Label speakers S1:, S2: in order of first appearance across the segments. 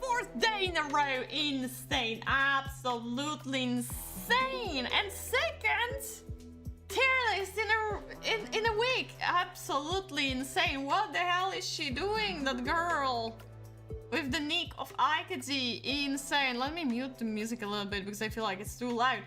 S1: Fourth day in a row, insane, absolutely insane. And second tier list in a week, absolutely insane. What the hell is she doing, that girl? With the nick of Aikeji, insane. Let me mute the music a little bit because I feel like it's too loud.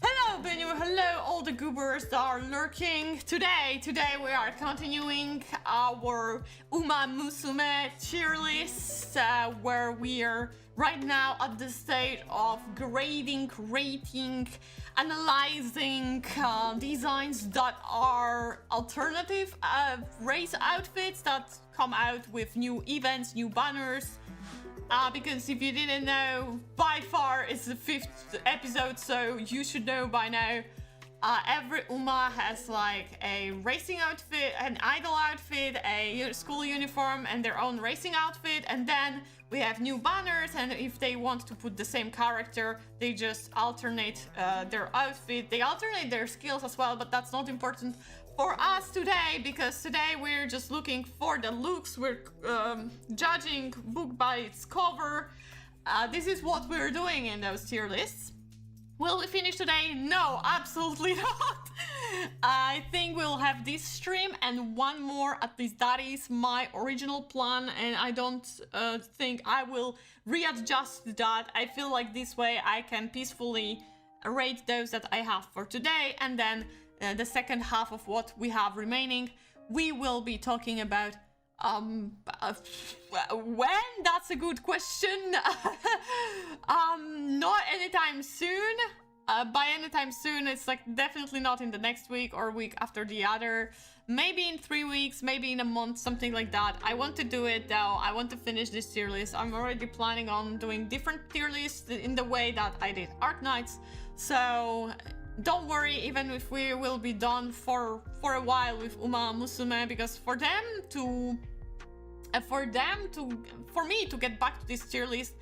S1: Hello Benyu, hello all the goobers that are lurking. Today we are continuing our Musume tier list, where we are right now at the stage of grading, rating, analyzing designs that are alternative race outfits that come out with new events, new banners. Because if you didn't know, by far it's the 5th episode, so you should know by now. Every Uma has like a racing outfit, an idol outfit, a school uniform, and their own racing outfit. And then we have new banners, and if they want to put the same character, they just alternate their outfit. They alternate their skills as well, but that's not important for us today, because today we're just looking for the looks. We're judging book by its cover. This is what we're doing in those tier lists. Will we finish today? No, absolutely not. I think we'll have this stream and one more, at least that is my original plan, and I don't think I will readjust that. I feel like this way I can peacefully rate those that I have for today, and then the second half of what we have remaining, we will be talking about when? That's a good question. Not anytime soon. By anytime soon, it's like definitely not in the next week or week after the other. Maybe in 3 weeks, maybe in a month, something like that. I want to do it though. I want to finish this tier list. I'm already planning on doing different tier lists in the way that I did Arc Knights. So don't worry, even if we will be done for a while with Musume, because for me to get back to this tier list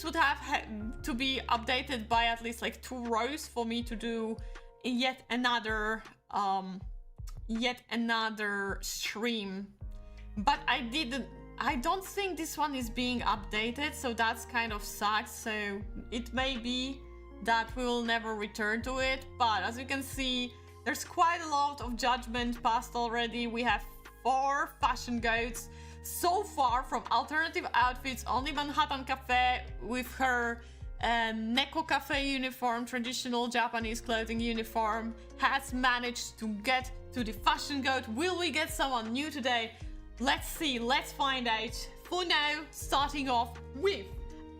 S1: would have to be updated by at least like 2 rows for me to do yet another stream. But I don't think this one is being updated, so that's kind of sucks. So it may be that we will never return to it, but as you can see, there's quite a lot of judgment passed already. We have 4 fashion goats so far from alternative outfits. Only Manhattan Cafe with her Neko Cafe uniform, traditional Japanese clothing uniform, has managed to get to the fashion goat. Will we get someone new today? Let's see, let's find out. For now, starting off with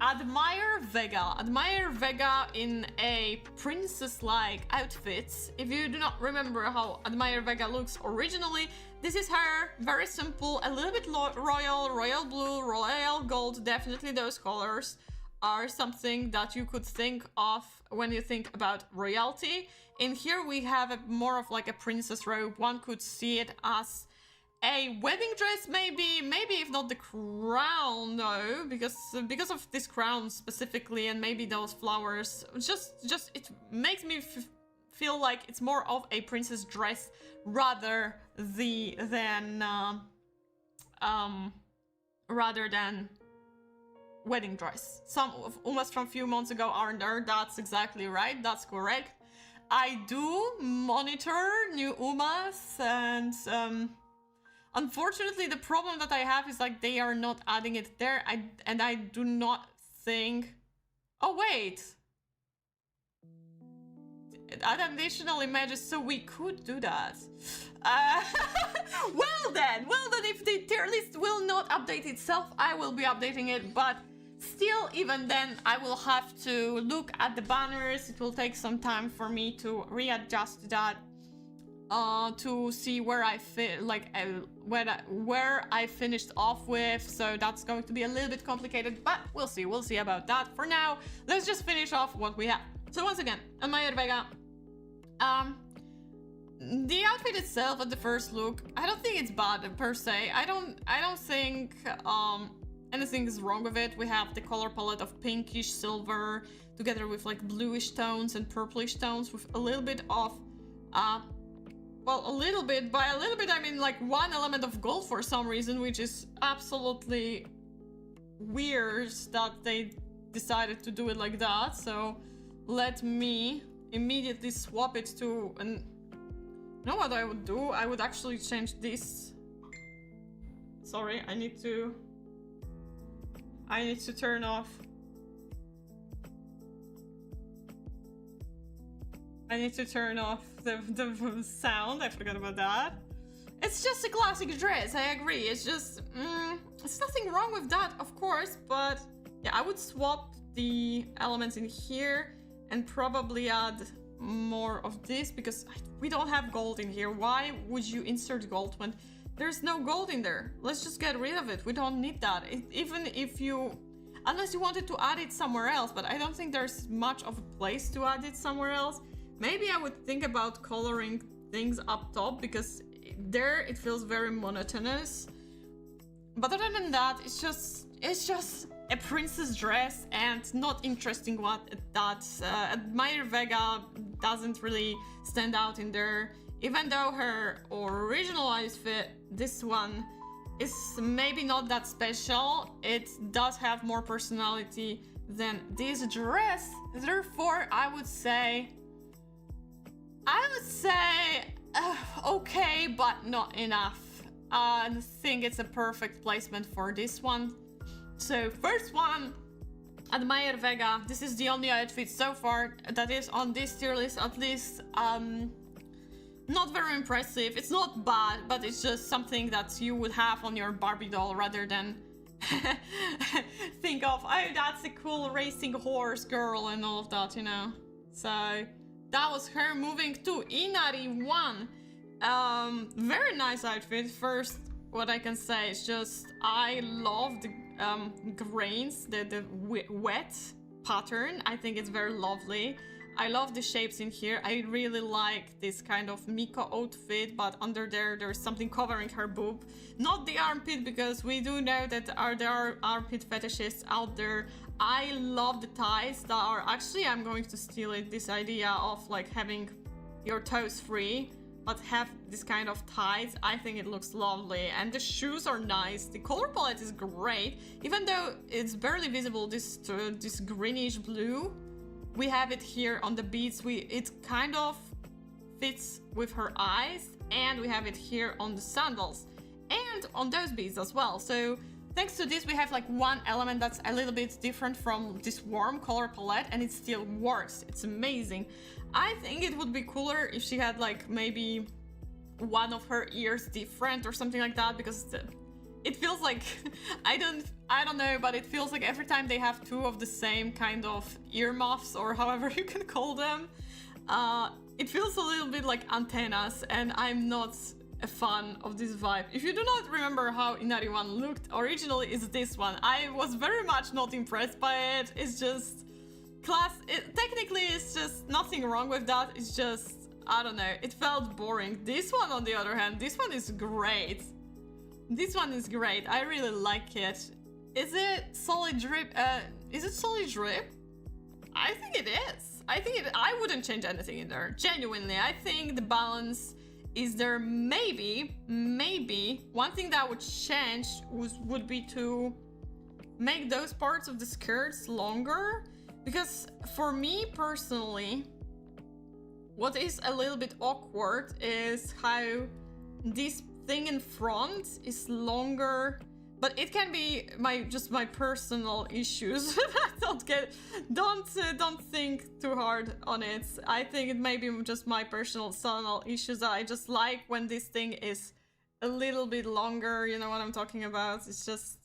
S1: Admire Vega. Admire Vega in a princess-like outfit. If you do not remember how Admire Vega looks originally, this is her. Very simple, a little bit royal blue, royal gold. Definitely those colors are something that you could think of when you think about royalty. In here we have more of like a princess robe. One could see it as a wedding dress, maybe if not the crown, no, because of this crown specifically, and maybe those flowers. Just it makes me feel like it's more of a princess dress rather than wedding dress. Some of Umas from a few months ago aren't there. That's exactly right. That's correct. I do monitor new Umas, and unfortunately the problem that I have is like they are not adding it there. I do not think... Oh wait! Add additional images, so we could do that. Well then, if the tier list will not update itself, I will be updating it, but still, even then, I will have to look at the banners. It will take some time for me to readjust that, to see where I fit, like where I finished off with. So that's going to be a little bit complicated, but we'll see about that. For now, let's just finish off what we have. So once again, Inari Vega. The outfit itself at the first look, I don't think it's bad per se. I don't think anything is wrong with it. We have the color palette of pinkish silver together with like bluish tones and purplish tones with a little bit of well, a little bit, by a little bit I mean like one element of gold for some reason, which is absolutely weird that they decided to do it like that. So let me immediately swap it to an... You know what I would do? I would actually change this. Sorry, I need to turn off. I need to turn off the sound. I forgot about that. It's just a classic dress, I agree. It's just... there's nothing wrong with that, of course, but yeah, I would swap the elements in here and probably add more of this, because we don't have gold in here. Why would you insert gold when there's no gold in there? Let's just get rid of it. We don't need that. Even if you... Unless you wanted to add it somewhere else, but I don't think there's much of a place to add it somewhere else. Maybe I would think about coloring things up top, because there it feels very monotonous. But other than that, it's just a princess dress and not interesting what that Inari Vega doesn't really stand out in there. Even though her original outfit, this one, is maybe not that special, it does have more personality than this dress. Therefore, I would say okay, but not enough. I think it's a perfect placement for this one. So first one, Inari Vega. This is the only outfit so far that is on this tier list, at least. Not very impressive. It's not bad, but it's just something that you would have on your Barbie doll rather than think of, oh, that's a cool racing horse girl and all of that, you know. So that was her. Moving to Inari One. Very nice outfit. First, what I can say is just I love the grains, the wet pattern. I think it's very lovely. I love the shapes in here. I really like this kind of Miko outfit, but under there's something covering her boob. Not the armpit, because we do know that there are armpit fetishists out there. I love the ties that are actually, I'm going to steal it, this idea of like having your toes free, but have this kind of ties. I think it looks lovely, and the shoes are nice. The color palette is great, even though it's barely visible, this greenish blue. We have it here on the beads. It kind of fits with her eyes, and we have it here on the sandals and on those beads as well. So thanks to this, we have like one element that's a little bit different from this warm color palette, and it still works. It's amazing. I think it would be cooler if she had like maybe one of her ears different or something like that, because it feels like I don't know, but it feels like every time they have two of the same kind of earmuffs, or however you can call them, it feels a little bit like antennas, and I'm not a fan of this vibe. If you do not remember how Inari One looked originally, it's this one. I was very much not impressed by it. It's just technically it's just nothing wrong with that. It's just, I don't know, it felt boring. This one, on the other hand, this one is great. This one is great. I really like it. Is it solid drip? Is it solid drip? I think it is. I wouldn't change anything in there. Genuinely, I think the balance is there. Maybe one thing that I would change would be to make those parts of the skirts longer, because for me personally, what is a little bit awkward is how this thing in front is longer, but it can be just my personal issues. Don't think too hard on it. I think it may be just my personal issues that I just like when this thing is a little bit longer. You know what I'm talking about? It's just,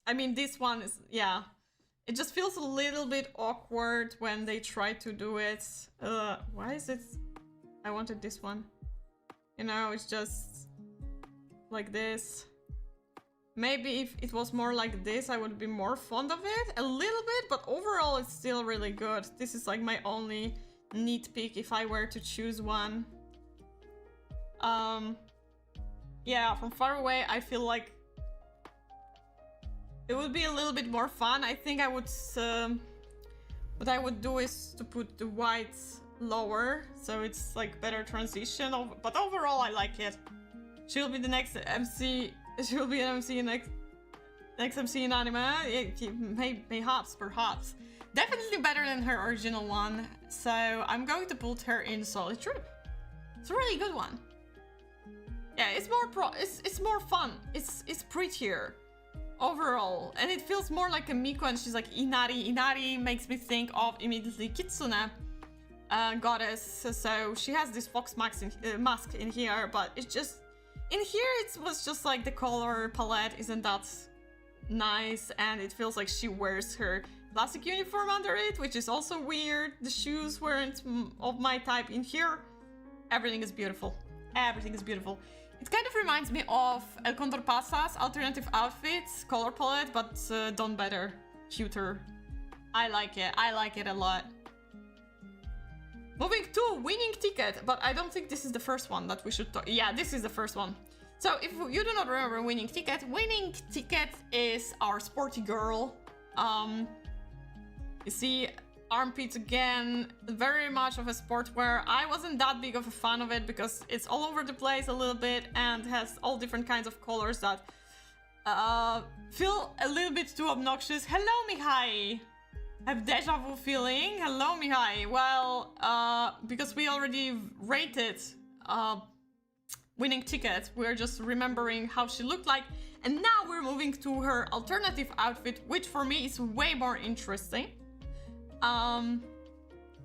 S1: I mean, this one is, yeah. It just feels a little bit awkward when they try to do it. Why is it? I wanted this one. You know, it's just like this. Maybe if it was more like this, I would be more fond of it. A little bit, but overall it's still really good. This is like my only nitpick if I were to choose one. Yeah, from far away, I feel like it would be a little bit more fun. I think I would, what I would do is to put the white lower, so it's like better transition. But overall, I like it. She'll be the next MC. She'll be an MC next MC in anime. Perhaps. Definitely better than her original one. So I'm going to put her in Solid Troop. It's a really good one. Yeah, it's more fun. It's prettier overall, and it feels more like a Miko, and she's like Inari. Inari makes me think of immediately Kitsune goddess. So she has this fox mask in here, but it's just in here it was just like the color palette isn't that nice, and it feels like she wears her classic uniform under it, which is also weird. The shoes weren't of my type. In here, everything is beautiful. Everything is beautiful. It kind of reminds me of El Condor Pasa's alternative outfits, color palette, but done better, cuter. I like it. I like it a lot. Moving to Winning Ticket, but I don't think this is the first one that we should talk. Yeah, this is the first one. So if you do not remember Winning Ticket is our sporty girl. You see armpits again, very much of a sportwear. I wasn't that big of a fan of it because it's all over the place a little bit and has all different kinds of colors that feel a little bit too obnoxious. Hello, Mihai! Have deja vu feeling. Hello, Mihai. Well, because we already rated Winning Ticket, we're just remembering how she looked like, and now we're moving to her alternative outfit, which for me is way more interesting.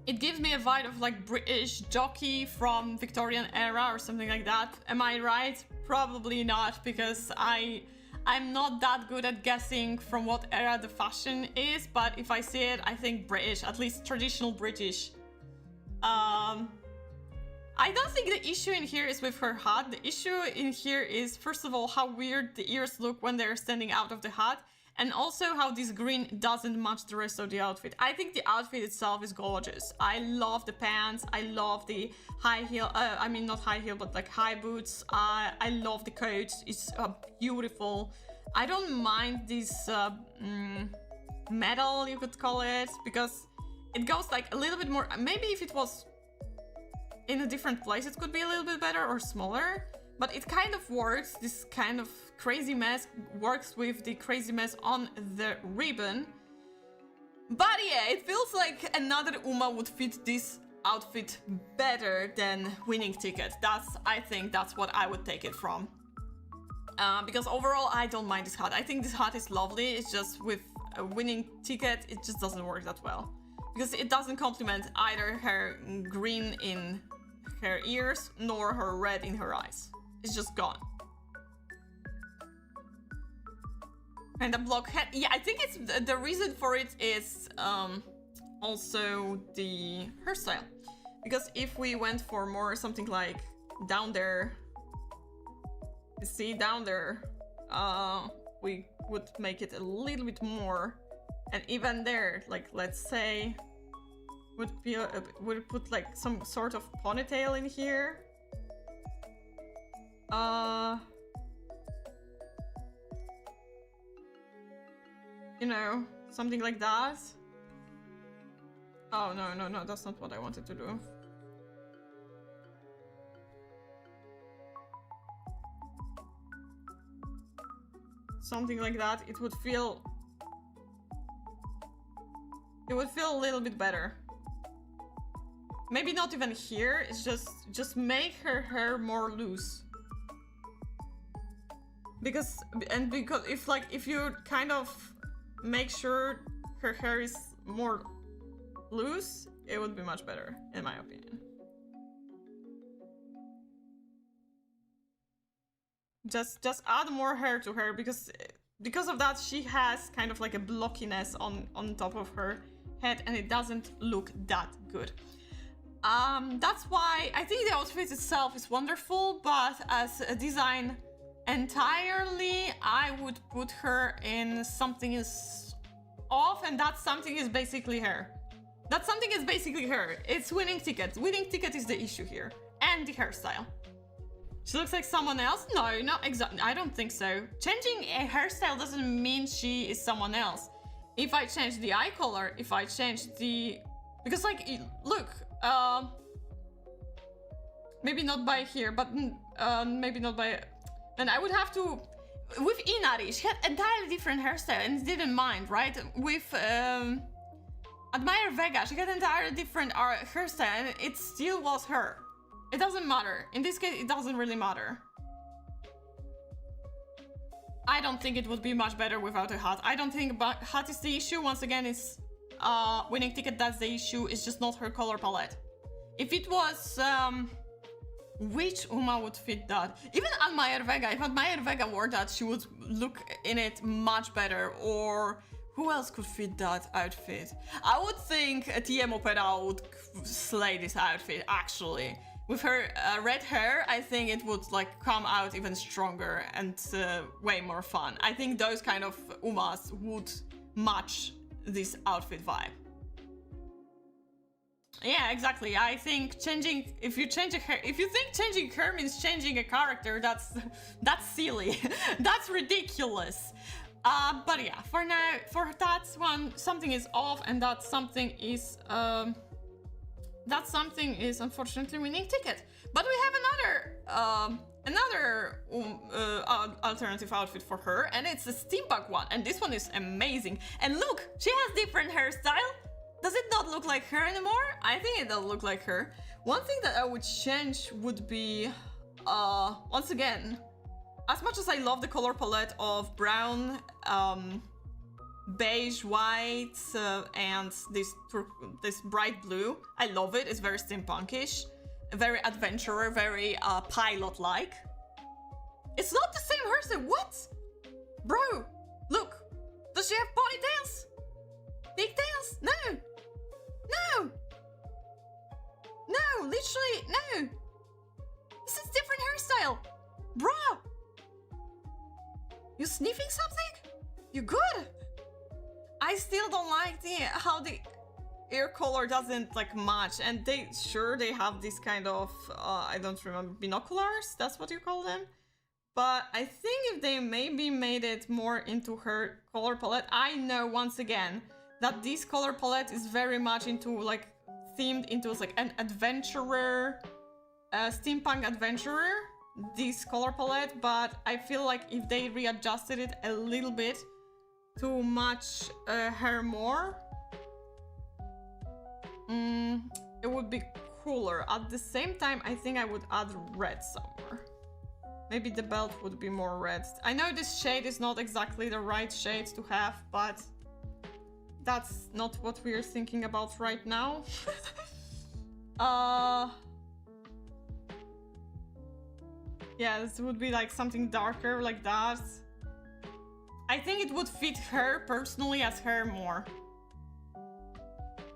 S1: It gives me a vibe of like British jockey from Victorian era or something like that. Am I right? Probably not, because I'm not that good at guessing from what era the fashion is, but if I see it, I think British, at least traditional British. I don't think the issue in here is with her hat. The issue in here is, first of all, how weird the ears look when they're standing out of the hat, and also how this green doesn't match the rest of the outfit. I think the outfit itself is gorgeous. I love the pants, I love the high heel, I mean not high heel, but like high boots. I love the coat, it's beautiful. I don't mind this metal, you could call it, because it goes like a little bit more, maybe if it was in a different place it could be a little bit better or smaller. But it kind of works, this kind of crazy mess works with the crazy mess on the ribbon. But yeah, it feels like another Uma would fit this outfit better than Winning Ticket. I think that's what I would take it from. Because overall, I don't mind this hat. I think this hat is lovely, it's just with a Winning Ticket, it just doesn't work that well. Because it doesn't complement either her green in her ears, nor her red in her eyes. It's just gone. And the block head, yeah, I think it's the reason for it is also the hairstyle. Because if we went for more something like down there, you see down there, we would make it a little bit more, and even there, like let's say, would put like some sort of ponytail in here. You know, something like that. Oh, no, that's not what I wanted to do. Something like that, it would feel It would feel a little bit better. Maybe not even here, it's just make her hair more loose. Because if you kind of make sure her hair is more loose, it would be much better, in my opinion. Just add more hair to her, because of that she has kind of like a blockiness on top of her head, and it doesn't look that good. That's why I think the outfit itself is wonderful, but as a design entirely, I would put her in something is off, and that something is basically her. That something is basically her. It's winning ticket. Winning ticket is the issue here, and the hairstyle. She looks like someone else? No, not exactly. I don't think so. Changing a hairstyle doesn't mean she is someone else. If I change the eye color, if I change the... Because like, look, maybe not by here, but maybe not by... And I would have to... With Inari, she had entirely different hairstyle and didn't mind, right? With Admire Vega, she had entirely different hairstyle and it still was her. It doesn't matter. In this case, it doesn't really matter. I don't think it would be much better without a hat. I don't think hat is the issue. Once again, it's winning ticket, that's the issue. It's just not her color palette. If it was... which Uma would fit that? Even Admire Vega. If Admire Vega wore that, she would look in it much better. Or who else could fit that outfit? I would think TM Opera would slay this outfit, actually. With her red hair, I think it would like come out even stronger and way more fun. I think those kind of Umas would match this outfit vibe. Yeah, exactly. I think changing, if you change a hair, if you think changing hair means changing a character, that's silly. That's ridiculous. But yeah, for now, for that one, something is off, and that something is unfortunately winning ticket. But we have another alternative outfit for her, and it's a steampunk one, and this one is amazing. And look, she has different hairstyle. Does it not look like her anymore? I think it does look like her. One thing that I would change would be, once again, as much as I love the color palette of brown, beige, white, and this bright blue, I love it. It's very steampunkish, very adventurer, very pilot-like. It's not the same hairstyle. What? Bro, look. Does she have ponytails? Pigtails? No! No! No, literally, no! This is different hairstyle! Bruh! You sniffing something? You good? I still don't like how the ear color doesn't like match, and they have this kind of, I don't remember, binoculars? That's what you call them? But I think if they maybe made it more into her color palette, I know once again that this color palette is very much into like themed into like an adventurer, steampunk adventurer, this color palette, but I feel like if they readjusted it a little bit to match her more, it would be cooler. At the same time, I think I would add red somewhere. Maybe the belt would be more red. I know this shade is not exactly the right shades to have, but that's not what we're thinking about right now. Yeah, this would be like something darker like that. I think it would fit her personally as her more.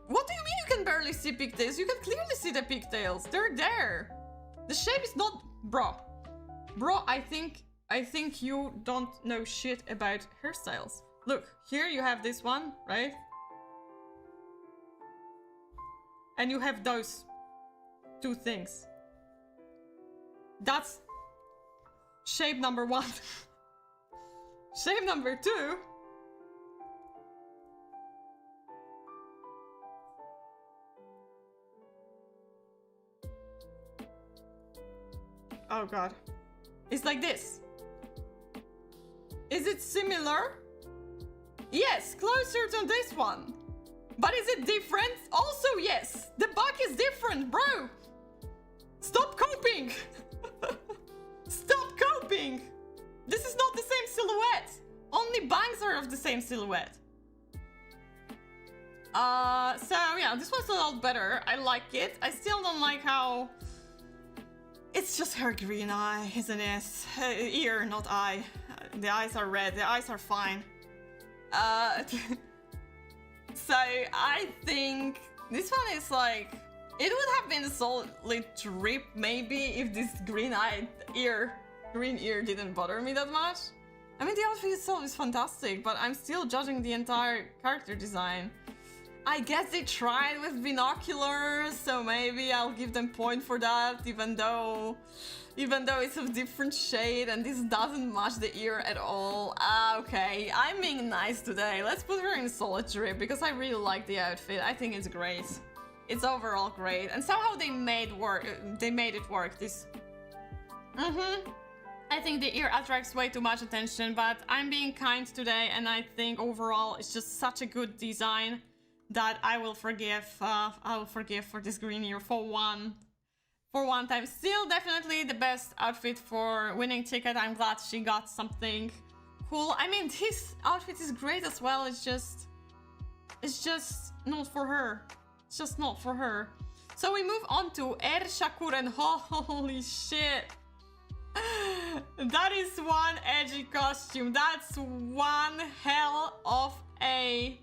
S1: What do you mean you can barely see pigtails? You can clearly see the pigtails. They're there. The shape is not... Bro, I think you don't know shit about hairstyles. Look, here you have this one, right? And you have those two things. That's shape number one. Shape number two. Oh god. It's like this. Is it similar? Yes, closer to this one. But is it different? Also, yes. The back is different, bro. Stop coping. Stop coping. This is not the same silhouette. Only bangs are of the same silhouette. So yeah, this one's a lot better. I like it. I still don't like how... It's just her green eye, isn't it? Ear, not eye. The eyes are red. The eyes are fine. So I think this one is like... It would have been a solid trip maybe if this green ear didn't bother me that much. I mean, the outfit itself is fantastic, but I'm still judging the entire character design. I guess they tried with binoculars, so maybe I'll give them point for that, even though it's of different shade and this doesn't match the ear at all. Okay, I'm being nice today. Let's put her in solid trip because I really like the outfit. I think it's great. It's overall great, and somehow they made it work. This. I think the ear attracts way too much attention, but I'm being kind today, and I think overall it's just such a good design that I will forgive. I will forgive for this green ear for one time. Still, definitely the best outfit for winning ticket. I'm glad she got something cool. I mean, this outfit is great as well. It's just not for her. It's just not for her. So we move on to Shakuren. Holy shit. That is one edgy costume. That's one hell of a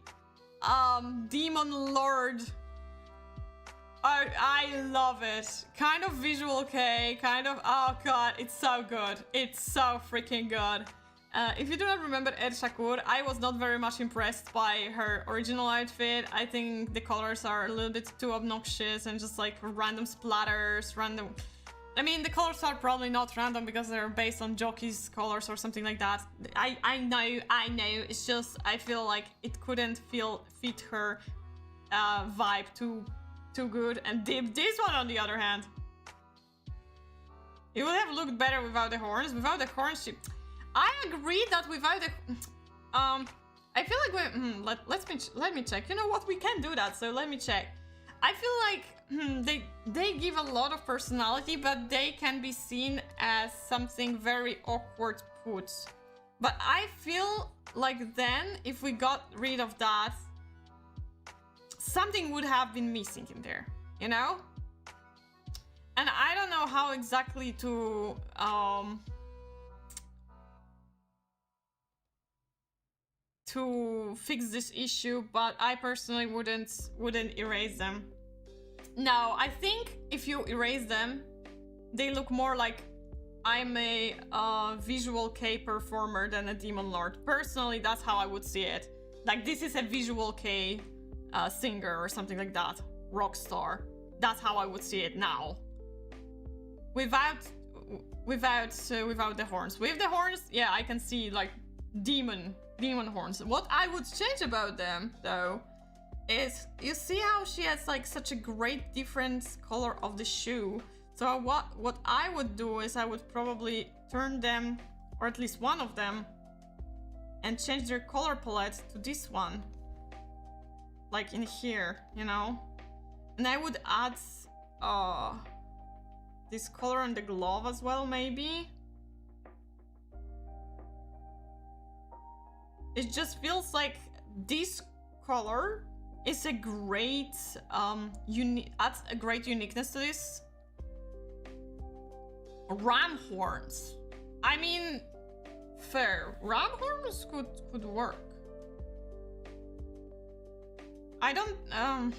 S1: demon lord. I love it. Kind of visual K, kind of, oh god, it's so good. It's so freaking good. If you do not remember Shakur, I was not very much impressed by her original outfit. I think the colors are a little bit too obnoxious and just like random splatters, random... I mean, the colors are probably not random because they're based on Jockey's colors or something like that. I know. It's just, I feel like it couldn't fit her vibe too good. And this one, on the other hand, it would have looked better without the horns. Without the horns, I agree that without the... I feel like we... let me check. You know what? We can do that, so let me check. I feel like they give a lot of personality, but they can be seen as something very awkward put. But I feel like then, if we got rid of that, something would have been missing in there, you know? And I don't know how exactly to fix this issue, but I personally wouldn't erase them. No, I think if you erase them, they look more like I'm a visual K performer than a demon lord. Personally, that's how I would see it. Like, this is a visual K singer or something like that, rock star. That's how I would see it now. Without the horns. With the horns, yeah, I can see like demon horns. What I would change about them, though, is you see how she has like such a great different color of the shoe. So what I would do is I would probably turn them, or at least one of them, and change their color palette to this one, like in here, you know. And I would add this color on the glove as well, maybe. It just feels like this color is a great adds a great uniqueness to this. Ram horns. I mean, fair. Ram horns could work. I don't I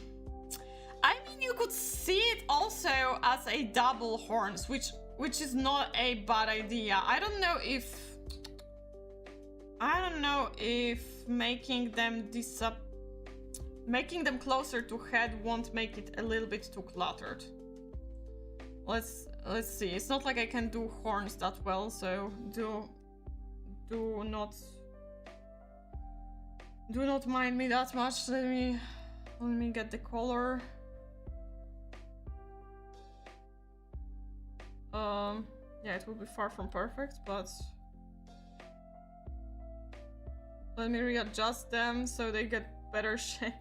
S1: mean, you could see it also as a double horns, which is not a bad idea. I don't know if making them making them closer to head won't make it a little bit too cluttered. Let's see. It's not like I can do horns that well, so do not mind me that much. Let me get the color. Yeah, it will be far from perfect, but let me readjust them so they get better shape.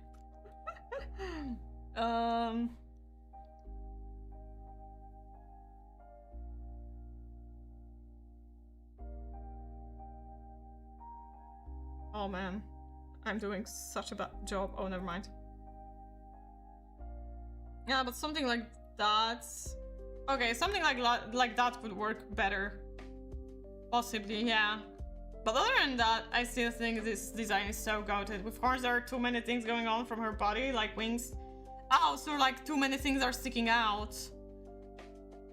S1: Oh man, I'm doing such a bad job. Oh, never mind. Yeah, but something like that. Okay, something like that would work better. Possibly, yeah. But other than that, I still think this design is so goated. Of course, there are too many things going on from her body, like wings. Oh, so like too many things are sticking out.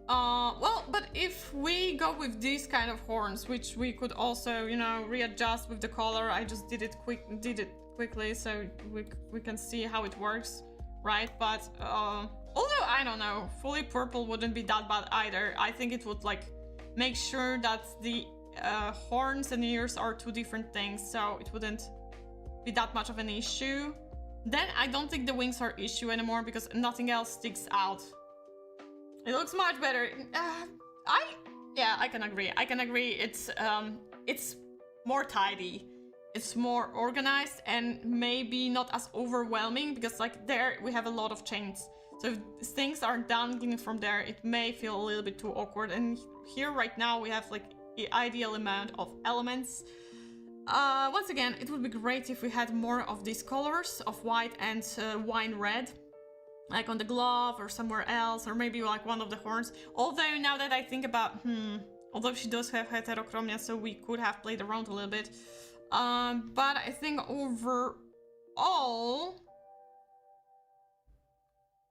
S1: Well, but if we go with these kind of horns, which we could also, you know, readjust with the color. I just did it quickly, so we can see how it works, right? But although I don't know, fully purple wouldn't be that bad either. I think it would like make sure that the horns and ears are two different things, so it wouldn't be that much of an issue. Then I don't think the wings are issue anymore because nothing else sticks out. It looks much better. Yeah, I can agree. I can agree. It's more tidy. It's more organized and maybe not as overwhelming because like there we have a lot of chains. So if things are dangling from there, it may feel a little bit too awkward. And here right now we have like the ideal amount of elements. Once again, it would be great if we had more of these colors of white and wine red. Like on the glove or somewhere else, or maybe like one of the horns. Although now that I think about, although she does have heterochromia, so we could have played around a little bit. But I think overall,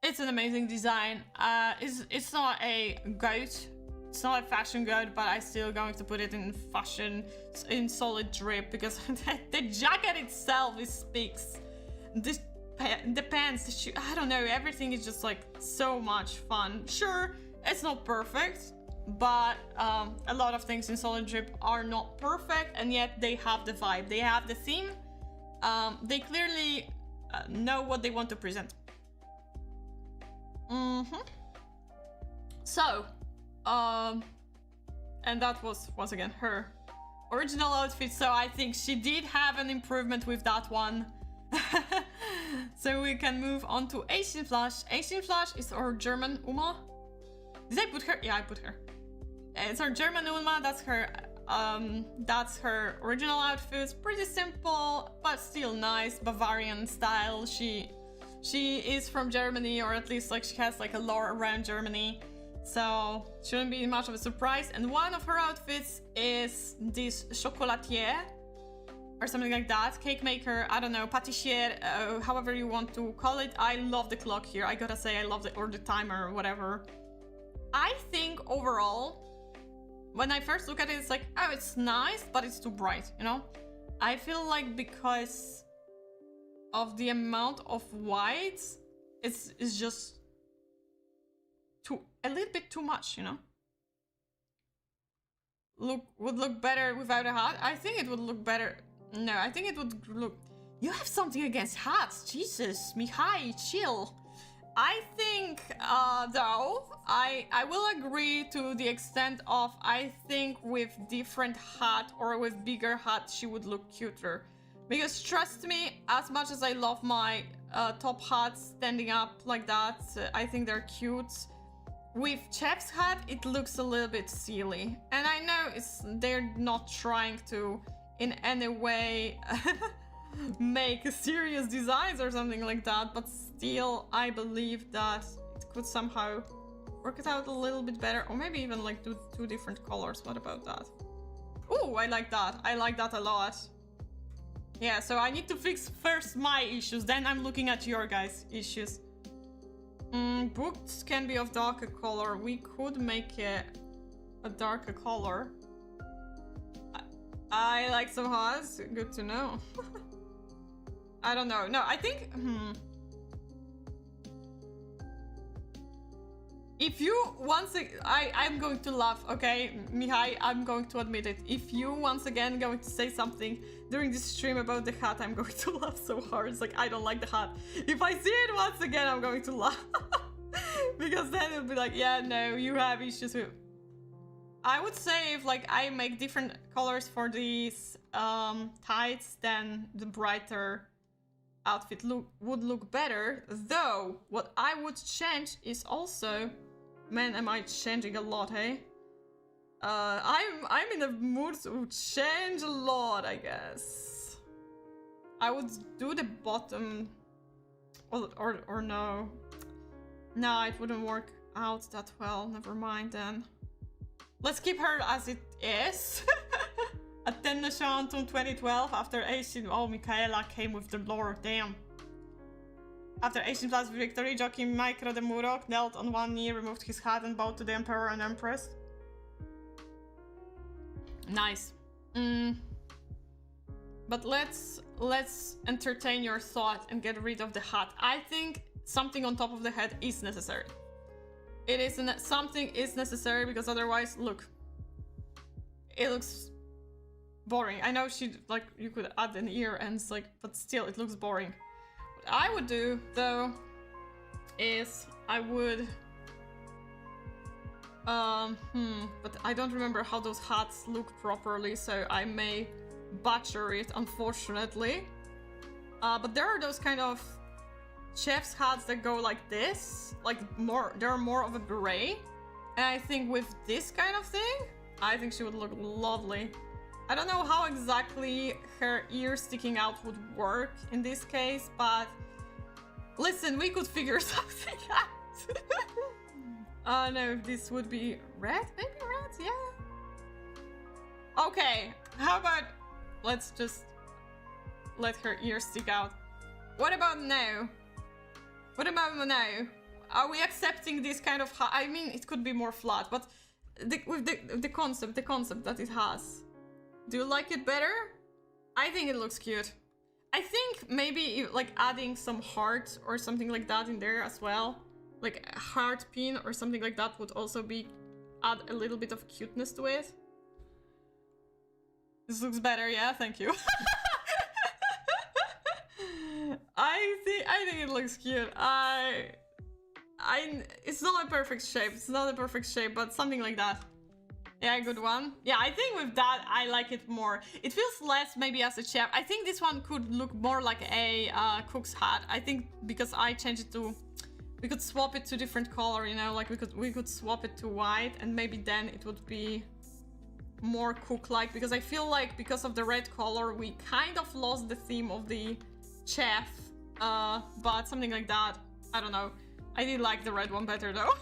S1: it's an amazing design. It's not a goat, it's not a fashion goat, but I'm still going to put it in fashion, in solid drip, because the jacket itself speaks. The pants, the shoe, I don't know, everything is just like so much fun. Sure, it's not perfect, but a lot of things in solid drip are not perfect, and yet they have the vibe, they have the theme. They clearly know what they want to present. So, and that was once again her original outfit, so I think she did have an improvement with that one. So we can move on to Asian Flash. Asian Flash is our German Uma. Did I put her? Yeah, I put her. It's our German Uma. That's her original outfit. It's pretty simple, but still nice, Bavarian style. She is from Germany, or at least like she has like a lore around Germany, so shouldn't be much of a surprise. And one of her outfits is this chocolatier, or something like that, cake maker, I don't know, pâtissier, however you want to call it. I love the clock here, I gotta say, I love or the timer or whatever. I think overall, when I first look at it, it's like, oh, it's nice, but it's too bright, you know? I feel like because of the amount of white, it's just a little bit too much, you know? Would look better without a hat. I think it would look better. No, I think it would look... You have something against hats, Jesus, Mihai, chill. I think, though, I will agree to the extent of, I think with different hat or with bigger hat, she would look cuter. Because trust me, as much as I love my top hats standing up like that, I think they're cute. With Chef's hat, it looks a little bit silly. And I know they're not trying to in any way make serious designs or something like that, but still I believe that it could somehow work it out a little bit better, or maybe even like do two different colors. What about that? Oh, I like that. I like that a lot. Yeah, so I need to fix first my issues, then I'm looking at your guys' issues. Boots can be of darker color. We could make it a darker color. I like some hats. Good to know. I don't know. No, I think... If you once again... I'm going to laugh, okay? Mihai, I'm going to admit it. If you once again going to say something during this stream about the hat, I'm going to laugh so hard. It's like, I don't like the hat. If I see it once again, I'm going to laugh. Because then it'll be like, yeah, no, you have issues with... I would say if like I make different colors for these tights, then the brighter outfit would look better. Though, what I would change is also... Man, am I changing a lot, hey? I'm in a mood to change a lot, I guess. I would do the bottom... Or no. No, it wouldn't work out that well. Never mind then. Let's keep her as it is. Attende Shantum 2012 after Asian. Oh, Michaela came with the lore. Damn. After Asian Plus victory, jockey Micro de Murok knelt on one knee, removed his hat, and bowed to the Emperor and Empress. Nice. But let's entertain your thought and get rid of the hat. I think something on top of the head is necessary. It isn't. Something is necessary because otherwise, look, it looks boring. I know you could add an ear and it's like, but still, it looks boring. What I would do though is I would, but I don't remember how those hats look properly, so I may butcher it, unfortunately. But there are those kind of chef's hats that go like this, like they're more of a beret. And I think with this kind of thing, I think she would look lovely. I don't know how exactly her ear sticking out would work in this case, but listen, we could figure something out. No, this would be red? Maybe red, yeah. Okay, how about let's just let her ear stick out. What about now? What about now? Are we accepting this kind of... I mean, it could be more flat, but with the concept that it has. Do you like it better? I think it looks cute. I think maybe like adding some heart or something like that in there as well. Like a heart pin or something like that would also be... add a little bit of cuteness to it. This looks better, yeah, thank you. I think it looks cute. It's not a perfect shape. It's not a perfect shape, but something like that. Yeah, good one. Yeah, I think with that, I like it more. It feels less maybe as a chef. I think this one could look more like a cook's hat. I think because I changed it to... We could swap it to different color, you know, like we could swap it to white and maybe then it would be more cook-like, because I feel like because of the red color, we kind of lost the theme of the chef, but something like that, I don't know. I did like the red one better though.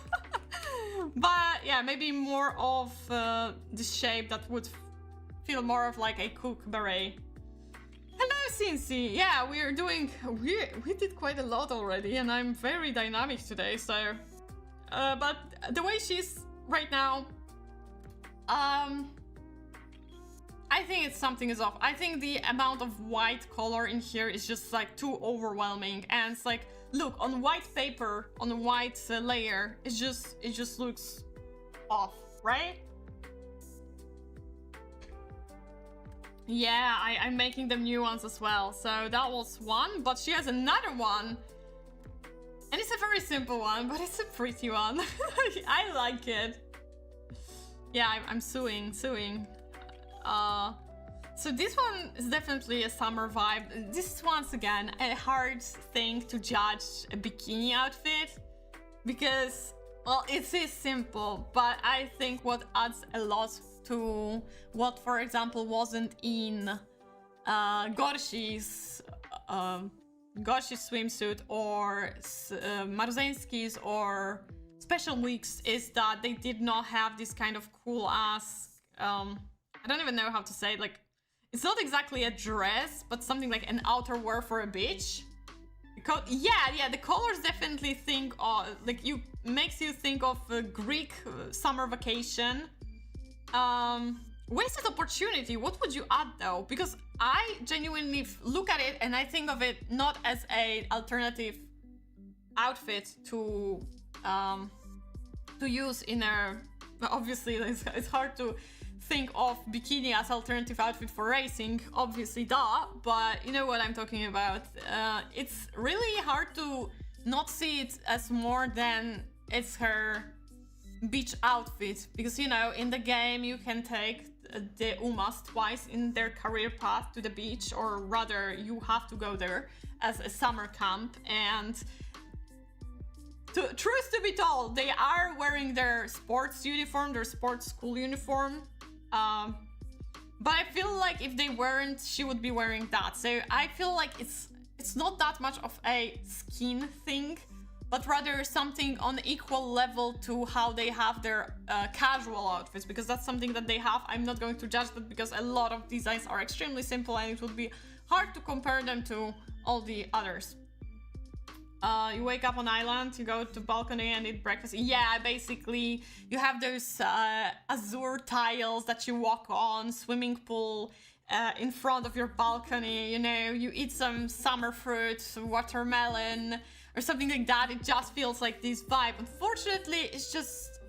S1: But yeah, maybe more of the shape that would feel more of like a cook beret. Hello, Cincy. Yeah, we did quite a lot already, and I'm very dynamic today. So, but the way she's right now, I think something is off. I think the amount of white color in here is just like too overwhelming, and it's like, look, on white paper, on a white layer, it just looks off, right? Yeah, I'm making them new ones as well. So that was one, but she has another one. And it's a very simple one, but it's a pretty one. I like it. Yeah, I'm suing. So this one is definitely a summer vibe. This is once again a hard thing to judge a bikini outfit because, well, it is simple, but I think what adds a lot to what, for example, wasn't in Gorshi's swimsuit or Marzenski's or Special Weeks is that they did not have this kind of cool ass, I don't even know how to say it, like, it's not exactly a dress, but something like an outerwear for a beach. Yeah, the colors definitely think of, like, makes you think of a Greek summer vacation. Wasted opportunity, what would you add though? Because I genuinely look at it and I think of it not as an alternative outfit to use in a... Obviously, it's hard to think of bikini as alternative outfit for racing, obviously, duh, but you know what I'm talking about. It's really hard to not see it as more than it's her beach outfit, because, you know, in the game you can take the Umas twice in their career path to the beach, or rather you have to go there as a summer camp. And truth to be told, they are wearing their sports uniform, their sports school uniform. But I feel like if they weren't, she would be wearing that. So I feel like it's not that much of a skin thing, but rather something on equal level to how they have their casual outfits, because that's something that they have. I'm not going to judge that because a lot of designs are extremely simple and it would be hard to compare them to all the others. You wake up on island, you go to balcony and eat breakfast. Yeah, basically you have those azure tiles that you walk on, swimming pool in front of your balcony, you know, you eat some summer fruit, watermelon or something like that. It just feels like this vibe. Unfortunately, it's just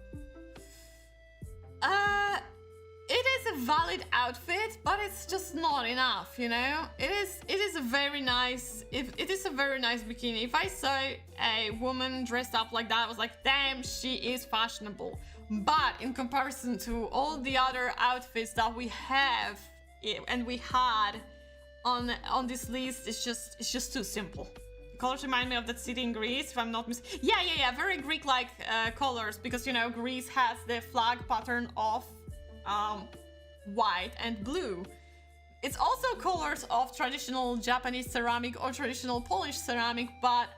S1: it is a valid outfit, but it's just not enough, you know. It is a very nice, it is a very nice bikini. If I saw a woman dressed up like that, I was like, damn, she is fashionable. But in comparison to all the other outfits that we have and we had on this list, it's just too simple. The colors remind me of that city in Greece, if I'm not mistaken. Yeah, very Greek-like colors, because you know Greece has the flag pattern of white and blue. It's also colors of traditional Japanese ceramic or traditional Polish ceramic, but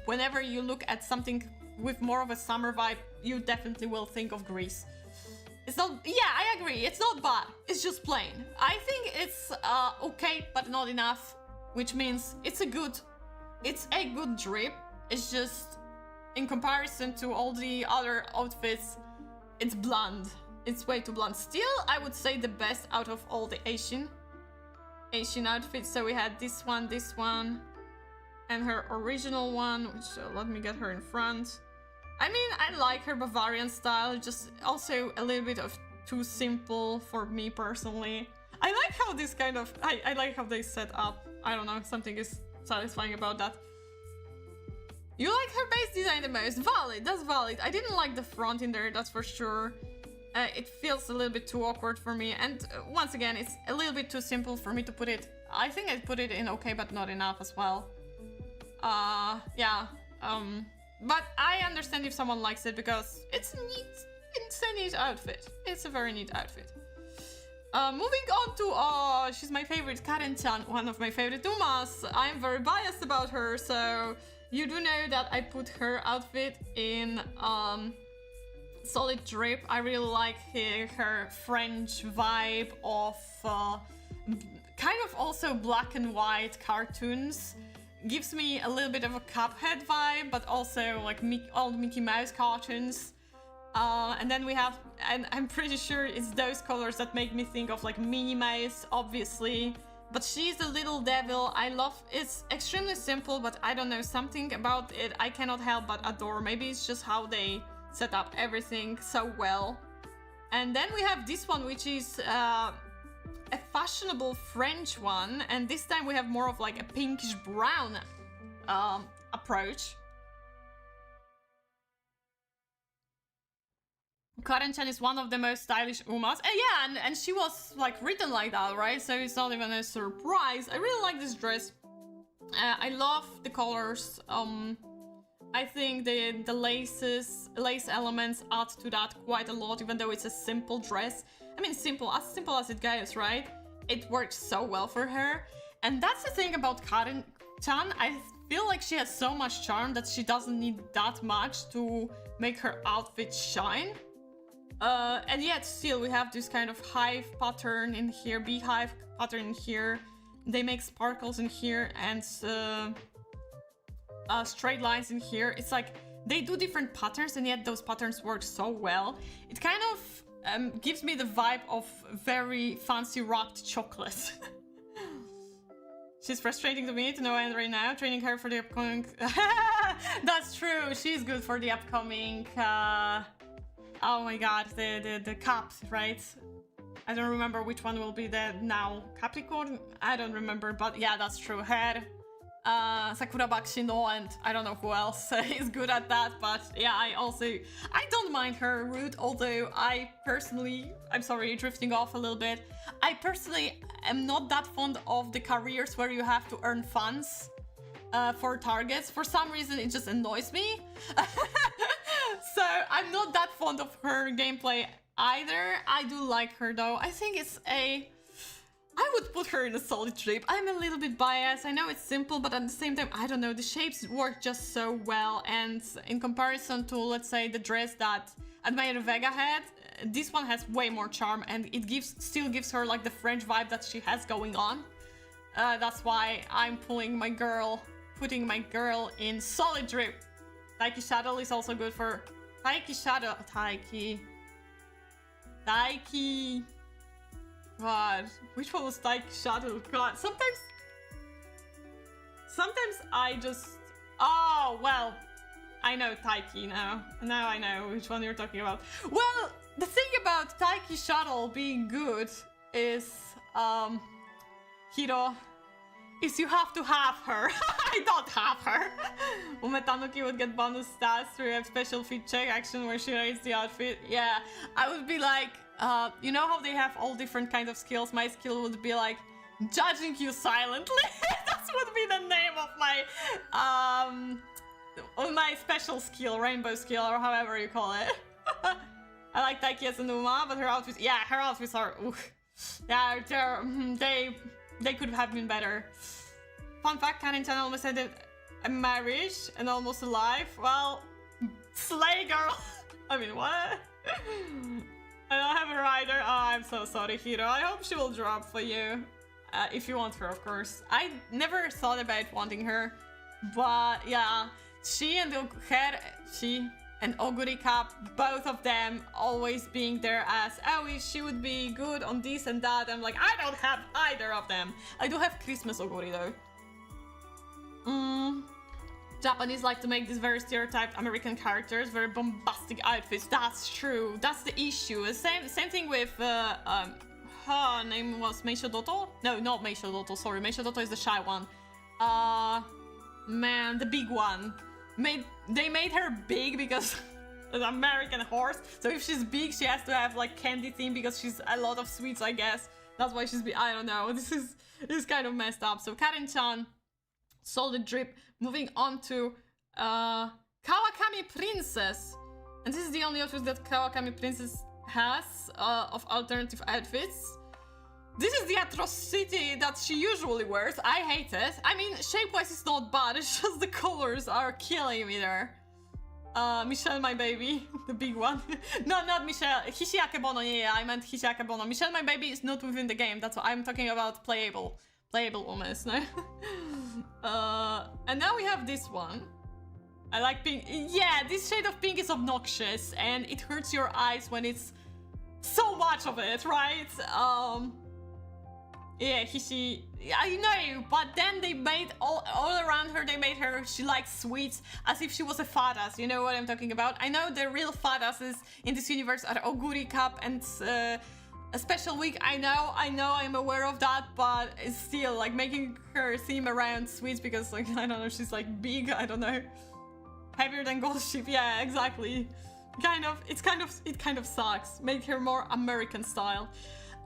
S1: whenever you look at something with more of a summer vibe, you definitely will think of Greece. It's not, yeah, I agree, it's not bad, it's just plain. I think it's okay, but not enough, which means it's a good drip. It's just, in comparison to all the other outfits, it's bland. It's way too blunt. Still, I would say the best out of all the Asian outfits. So we had this one, and her original one, which let me get her in front. I mean, I like her Bavarian style, just also a little bit of too simple for me personally. I like how this kind of, I like how they set up. I don't know, something is satisfying about that. You like her base design the most? Valid, that's valid. I didn't like the front in there, that's for sure. It feels a little bit too awkward for me, and once again, it's a little bit too simple for me to put it. I think I'd put it in okay, but not enough as well. Yeah. But I understand if someone likes it because it's neat. It's a neat outfit. It's a very neat outfit. Moving on to, she's my favorite, Karen-chan, one of my favorite Umas. I'm very biased about her, so you do know that I put her outfit in solid drip. I really like her French vibe of kind of also black and white cartoons. Gives me a little bit of a Cuphead vibe, but also like old Mickey Mouse cartoons. And then we have, and I'm pretty sure it's those colors that make me think of like Minnie Mouse, obviously. But she's a little devil. I love, it's extremely simple, but I don't know, something about it I cannot help but adore. Maybe it's just how they set up everything so well. And then we have this one, which is a fashionable French one, and this time we have more of like a pinkish brown approach. Karen-chan is one of the most stylish Umas. Yeah, and she was like written like that, right? So it's not even a surprise. I really like this dress. I love the colors. I think the lace elements add to that quite a lot, even though it's a simple dress. I mean, simple as it goes, right? It works so well for her. And that's the thing about Karen-chan. I feel like she has so much charm that she doesn't need that much to make her outfit shine. And yet still we have this kind of hive pattern in here, beehive pattern in here. They make sparkles in here and straight lines in here. It's like they do different patterns, and yet those patterns work so well. It kind of gives me the vibe of very fancy wrapped chocolate. She's frustrating to me to no end right now. Training her for the upcoming... That's true, she's good for the upcoming... Oh my god, the cups, right? I don't remember which one will be the now Capricorn. I don't remember, but yeah, that's true. Her Sakura Bakshindo, and I don't know who else is good at that, but yeah, I don't mind her route, although I personally, I'm sorry, drifting off a little bit, I personally am not that fond of the careers where you have to earn funds for targets. For some reason, it just annoys me. So I'm not that fond of her gameplay either. I do like her though. I think I would put her in a solid shape. I'm a little bit biased. I know it's simple, but at the same time, I don't know. The shapes work just so well. And in comparison to, let's say, the dress that Admire Vega had, this one has way more charm, and it still gives her like the French vibe that she has going on. That's why I'm putting my girl in solid drip. Taiki Shadow is also good for Taiki. God, which one was Taiki Shadow? God, sometimes I just... Oh, well, I know Taiki now. Now I know which one you're talking about. Well, the thing about Taiki Shadow being good is, Hiro, is you have to have her. I don't have her. Umetanuki would get bonus stats through a special feat check action where she rates the outfit. Yeah, I would be like, you know how they have all different kinds of skills? My skill would be like, judging you silently. That would be the name of my special skill, rainbow skill, or however you call it. I like Taiki as an Uma, but her outfits, yeah, her outfits are, oof. Yeah, they could have been better. Fun fact, Karen-chan almost ended a marriage and almost a life. Well, slay girl. I mean, what? I don't have a rider. Oh, I'm so sorry, Hiro. I hope she will drop for you. If you want her, of course. I never thought about wanting her. But yeah, she and Oguri Cup, both of them always being there as, oh, she would be good on this and that. I'm like, I don't have either of them. I do have Christmas Oguri though. Japanese like to make these very stereotyped American characters, very bombastic outfits. That's true. That's the issue. Same thing with her name was Meisho Doto? No, not Meisho Doto, sorry. Meisho Doto is the shy one. Man, the big one. They made her big because an American horse. So if she's big, she has to have like candy theme because she's a lot of sweets, I guess. That's why she's big. I don't know. This is kind of messed up. So Karen-chan, solid drip. Moving on to Kawakami Princess. And this is the only outfit that Kawakami Princess has of alternative outfits. This is the atrocity that she usually wears. I hate it. I mean, shape-wise it's not bad, it's just the colors are killing me there. Michelle, my baby, the big one. No, not Michelle. Hishi Akebono, yeah, I meant Hishi Akebono. Michelle, my baby is not within the game. That's what I'm talking about. Playable almost, no? And now we have this one. I like pink. Yeah, this shade of pink is obnoxious and it hurts your eyes when it's so much of it, right? Yeah, Hishi, I know, but then they made all around her, they made her, she likes sweets, as if she was a fat ass, you know what I'm talking about? I know the real fat asses in this universe are Oguri Cup and a special week, I know, I'm aware of that, but it's still, like, making her theme around sweets because, like, I don't know, she's, like, big, I don't know. Heavier than Gold Ship, yeah, exactly. It kind of sucks. Make her more American style.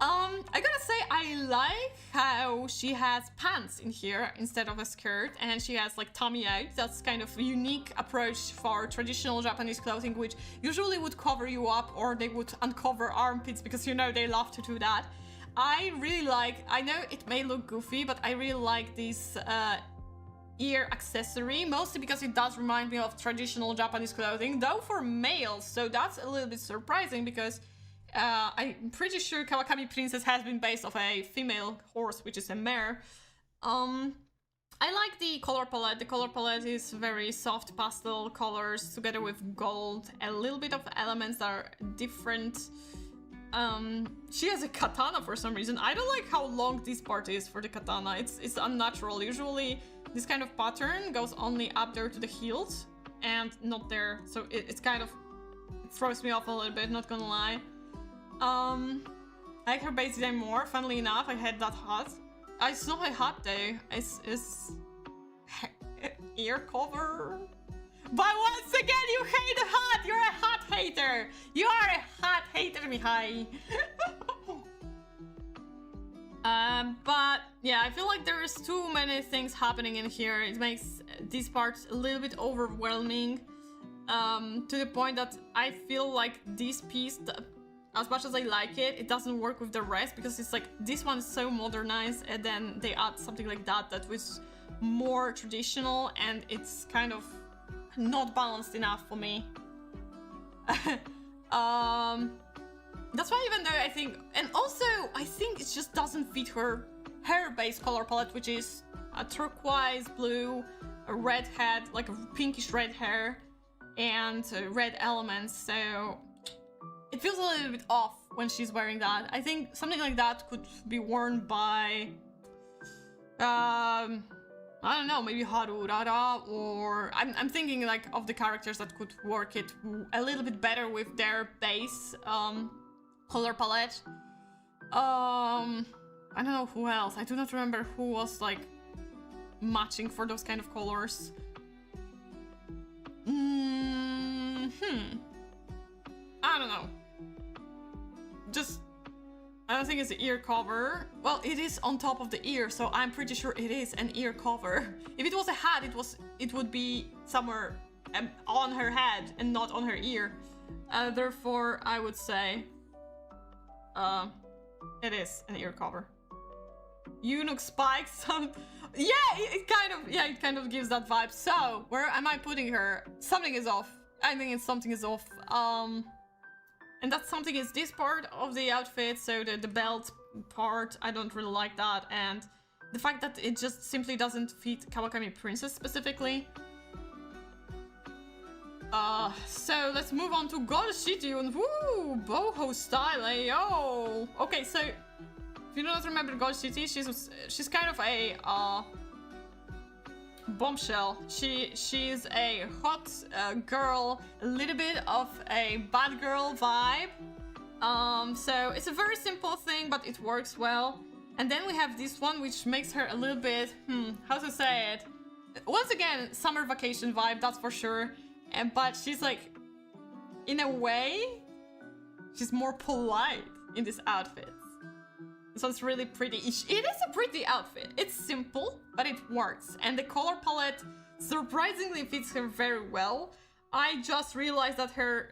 S1: I gotta say, I like how she has pants in here instead of a skirt, and she has like tummy out. That's kind of a unique approach for traditional Japanese clothing, which usually would cover you up or they would uncover armpits because, you know, they love to do that. I really like, I know it may look goofy, but I really like this ear accessory, mostly because it does remind me of traditional Japanese clothing, though for males, so that's a little bit surprising because I'm pretty sure Kawakami Princess has been based off a female horse, which is a mare. I like the color palette. The color palette is very soft pastel colors together with gold, a little bit of elements that are different. She has a katana for some reason. I don't like how long this part is for the katana. It's unnatural. Usually this kind of pattern goes only up there to the hilt and not there. So it's kind of, it throws me off a little bit, not gonna lie. I like her base design more. Funnily enough, I had that hat. It's not my hat though. It's ear cover. But once again, you hate a hat. You're a hat hater. You are a hat hater, Mihai. But yeah, I feel like there's too many things happening in here. It makes these parts a little bit overwhelming. To the point that I feel like this piece, as much as I like it, it doesn't work with the rest, because it's like this one is so modernized, and then they add something like that was more traditional, and it's kind of not balanced enough for me. That's why, even though I think, and also I think it just doesn't fit her hair-based color palette, which is a turquoise blue, a red head, like a pinkish red hair, and red elements. So it feels a little bit off when she's wearing that. I think something like that could be worn by, I don't know, maybe Harurara, or I'm thinking like of the characters that could work it a little bit better with their base color palette. I don't know who else. I do not remember who was like matching for those kind of colors. I don't know. Just, I don't think it's an ear cover. Well, it is on top of the ear, so I'm pretty sure it is an ear cover. If it was a hat, it would be somewhere on her head and not on her ear. Therefore, I would say it is an ear cover. Eunuch spikes. Yeah, it kind of gives that vibe. So, where am I putting her? Something is off. I think something is off. And that something is this part of the outfit, so the belt part, I don't really like that, and the fact that it just simply doesn't fit Kawakami Princess specifically. So let's move on to Golshityu. Woo! Boho style, yo! Okay, so if you do not remember Golshityu, she's kind of a bombshell. She's a hot girl, a little bit of a bad girl vibe. So it's a very simple thing, but it works well. And then we have this one, which makes her a little bit, how to say it? Once again, summer vacation vibe, that's for sure. But she's like, in a way, she's more polite in this outfit. So it's really pretty. It is a pretty outfit. It's simple, but it works. And the color palette surprisingly fits her very well. I just realized that her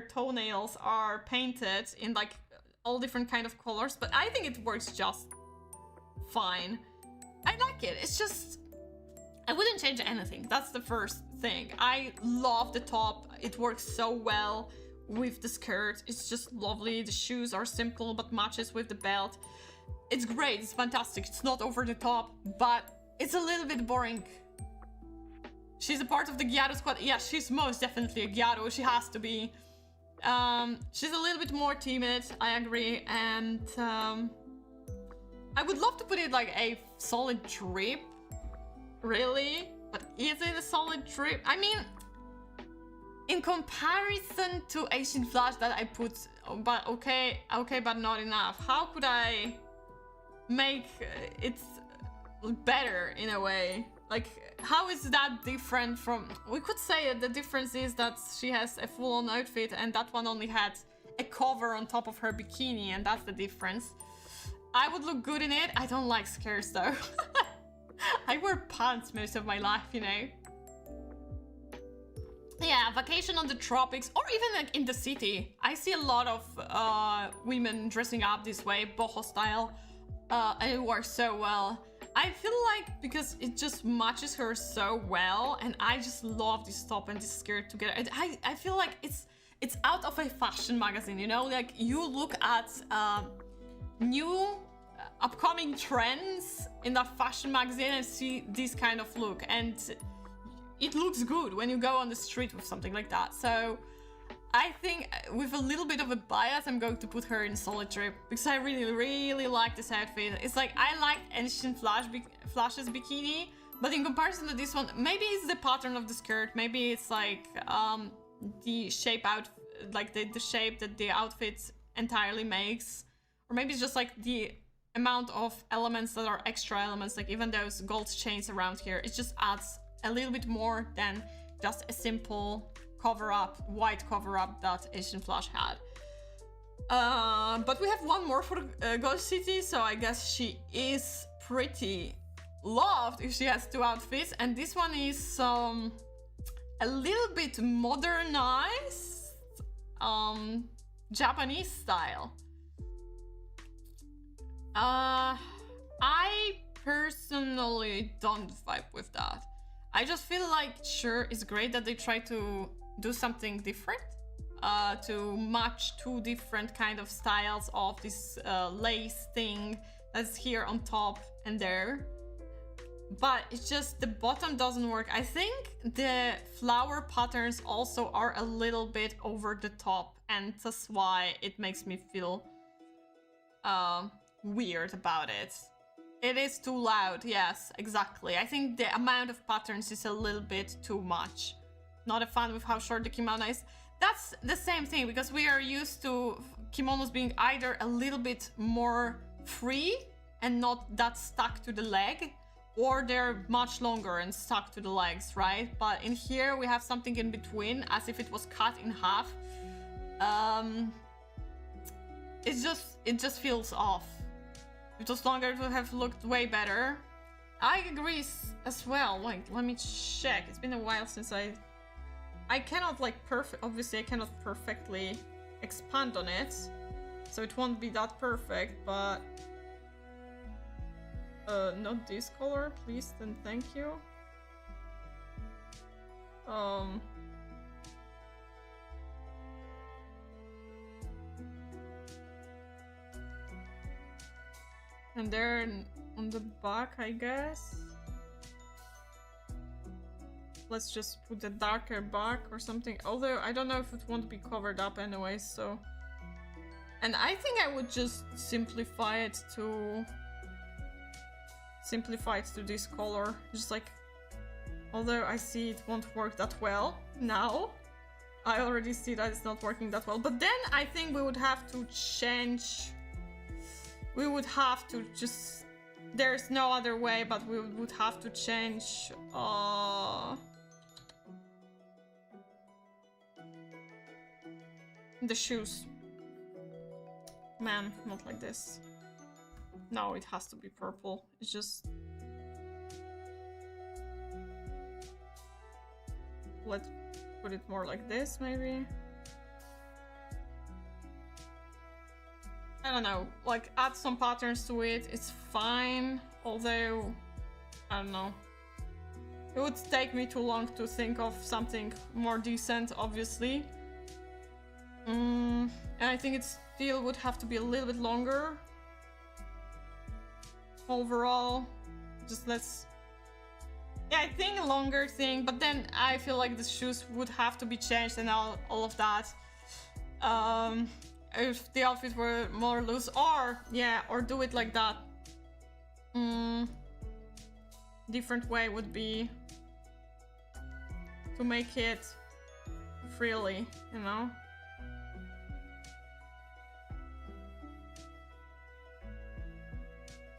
S1: toenails are painted in like all different kind of colors, but I think it works just fine. I like it. It's just, I wouldn't change anything. That's the first thing. I love the top. It works so well with the skirt. It's just lovely. The shoes are simple but matches with the belt. It's great. It's fantastic. It's not over the top, but it's a little bit boring. She's a part of the Gyaru squad. Yeah, she's most definitely a Gyaru. She has to be. She's a little bit more timid, I agree, and I would love to put it like a solid drip, really, but is it a solid drip? I mean, in comparison to Asian Flash that I put, but okay, but not enough. How could I make it better in a way? Like, how is that different from... We could say the difference is that she has a full-on outfit and that one only had a cover on top of her bikini, and that's the difference. I would look good in it. I don't like skirts though. I wear pants most of my life, you know. Yeah, vacation on the tropics, or even like in the city. I see a lot of women dressing up this way, boho style, and it works so well. I feel like because it just matches her so well, and I just love this top and this skirt together. I feel like it's out of a fashion magazine, you know? Like, you look at new upcoming trends in that fashion magazine and see this kind of look, and it looks good when you go on the street with something like that. So I think with a little bit of a bias, I'm going to put her in solid drip because I really like this outfit. It's like, I like Ancient Flash's bikini, but in comparison to this one, maybe it's the pattern of the skirt, maybe it's like the shape out, like the shape that the outfit entirely makes, or maybe it's just like the amount of elements that are extra elements, like even those gold chains around here, it just adds a little bit more than just a simple cover-up, white cover-up that Asian Flash had. But we have one more for Ghost City, so I guess she is pretty loved if she has 2 outfits, and this one is a little bit modernized Japanese style. I personally don't vibe with that. I just feel like, sure, it's great that they try to do something different, to match 2 different kind of styles of this lace thing that's here on top and there. But it's just the bottom doesn't work. I think the flower patterns also are a little bit over the top, and that's why it makes me feel weird about it. It is too loud, yes, exactly. I think the amount of patterns is a little bit too much. Not a fan with how short the kimono is. That's the same thing, because we are used to kimonos being either a little bit more free and not that stuck to the leg, or they're much longer and stuck to the legs, right? But in here we have something in between, as if it was cut in half. It just feels off. If it was longer, it would have looked way better. I agree as well. Like, let me check. It's been a while since I cannot like obviously I cannot perfectly expand on it, so it won't be that perfect, but not this color, please, then thank you. And there on the back, I guess. Let's just put a darker back or something. Although I don't know if it won't be covered up anyway, so. And I think I would just simplify it to this color. Just like, although I see it won't work that well now. I already see that it's not working that well. But then I think we would have to change. We would have to just, there's no other way, but we would have to change the shoes. Man, not like this. No, it has to be purple. It's just, let's put it more like this, maybe. I don't know, like add some patterns to it, it's fine, although, I don't know. It would take me too long to think of something more decent, obviously. And I think it still would have to be a little bit longer. Overall, just let's... Yeah, I think a longer thing, but then I feel like the shoes would have to be changed and all of that. If the outfit were more loose, or yeah, or do it like that. Different way would be to make it freely, you know.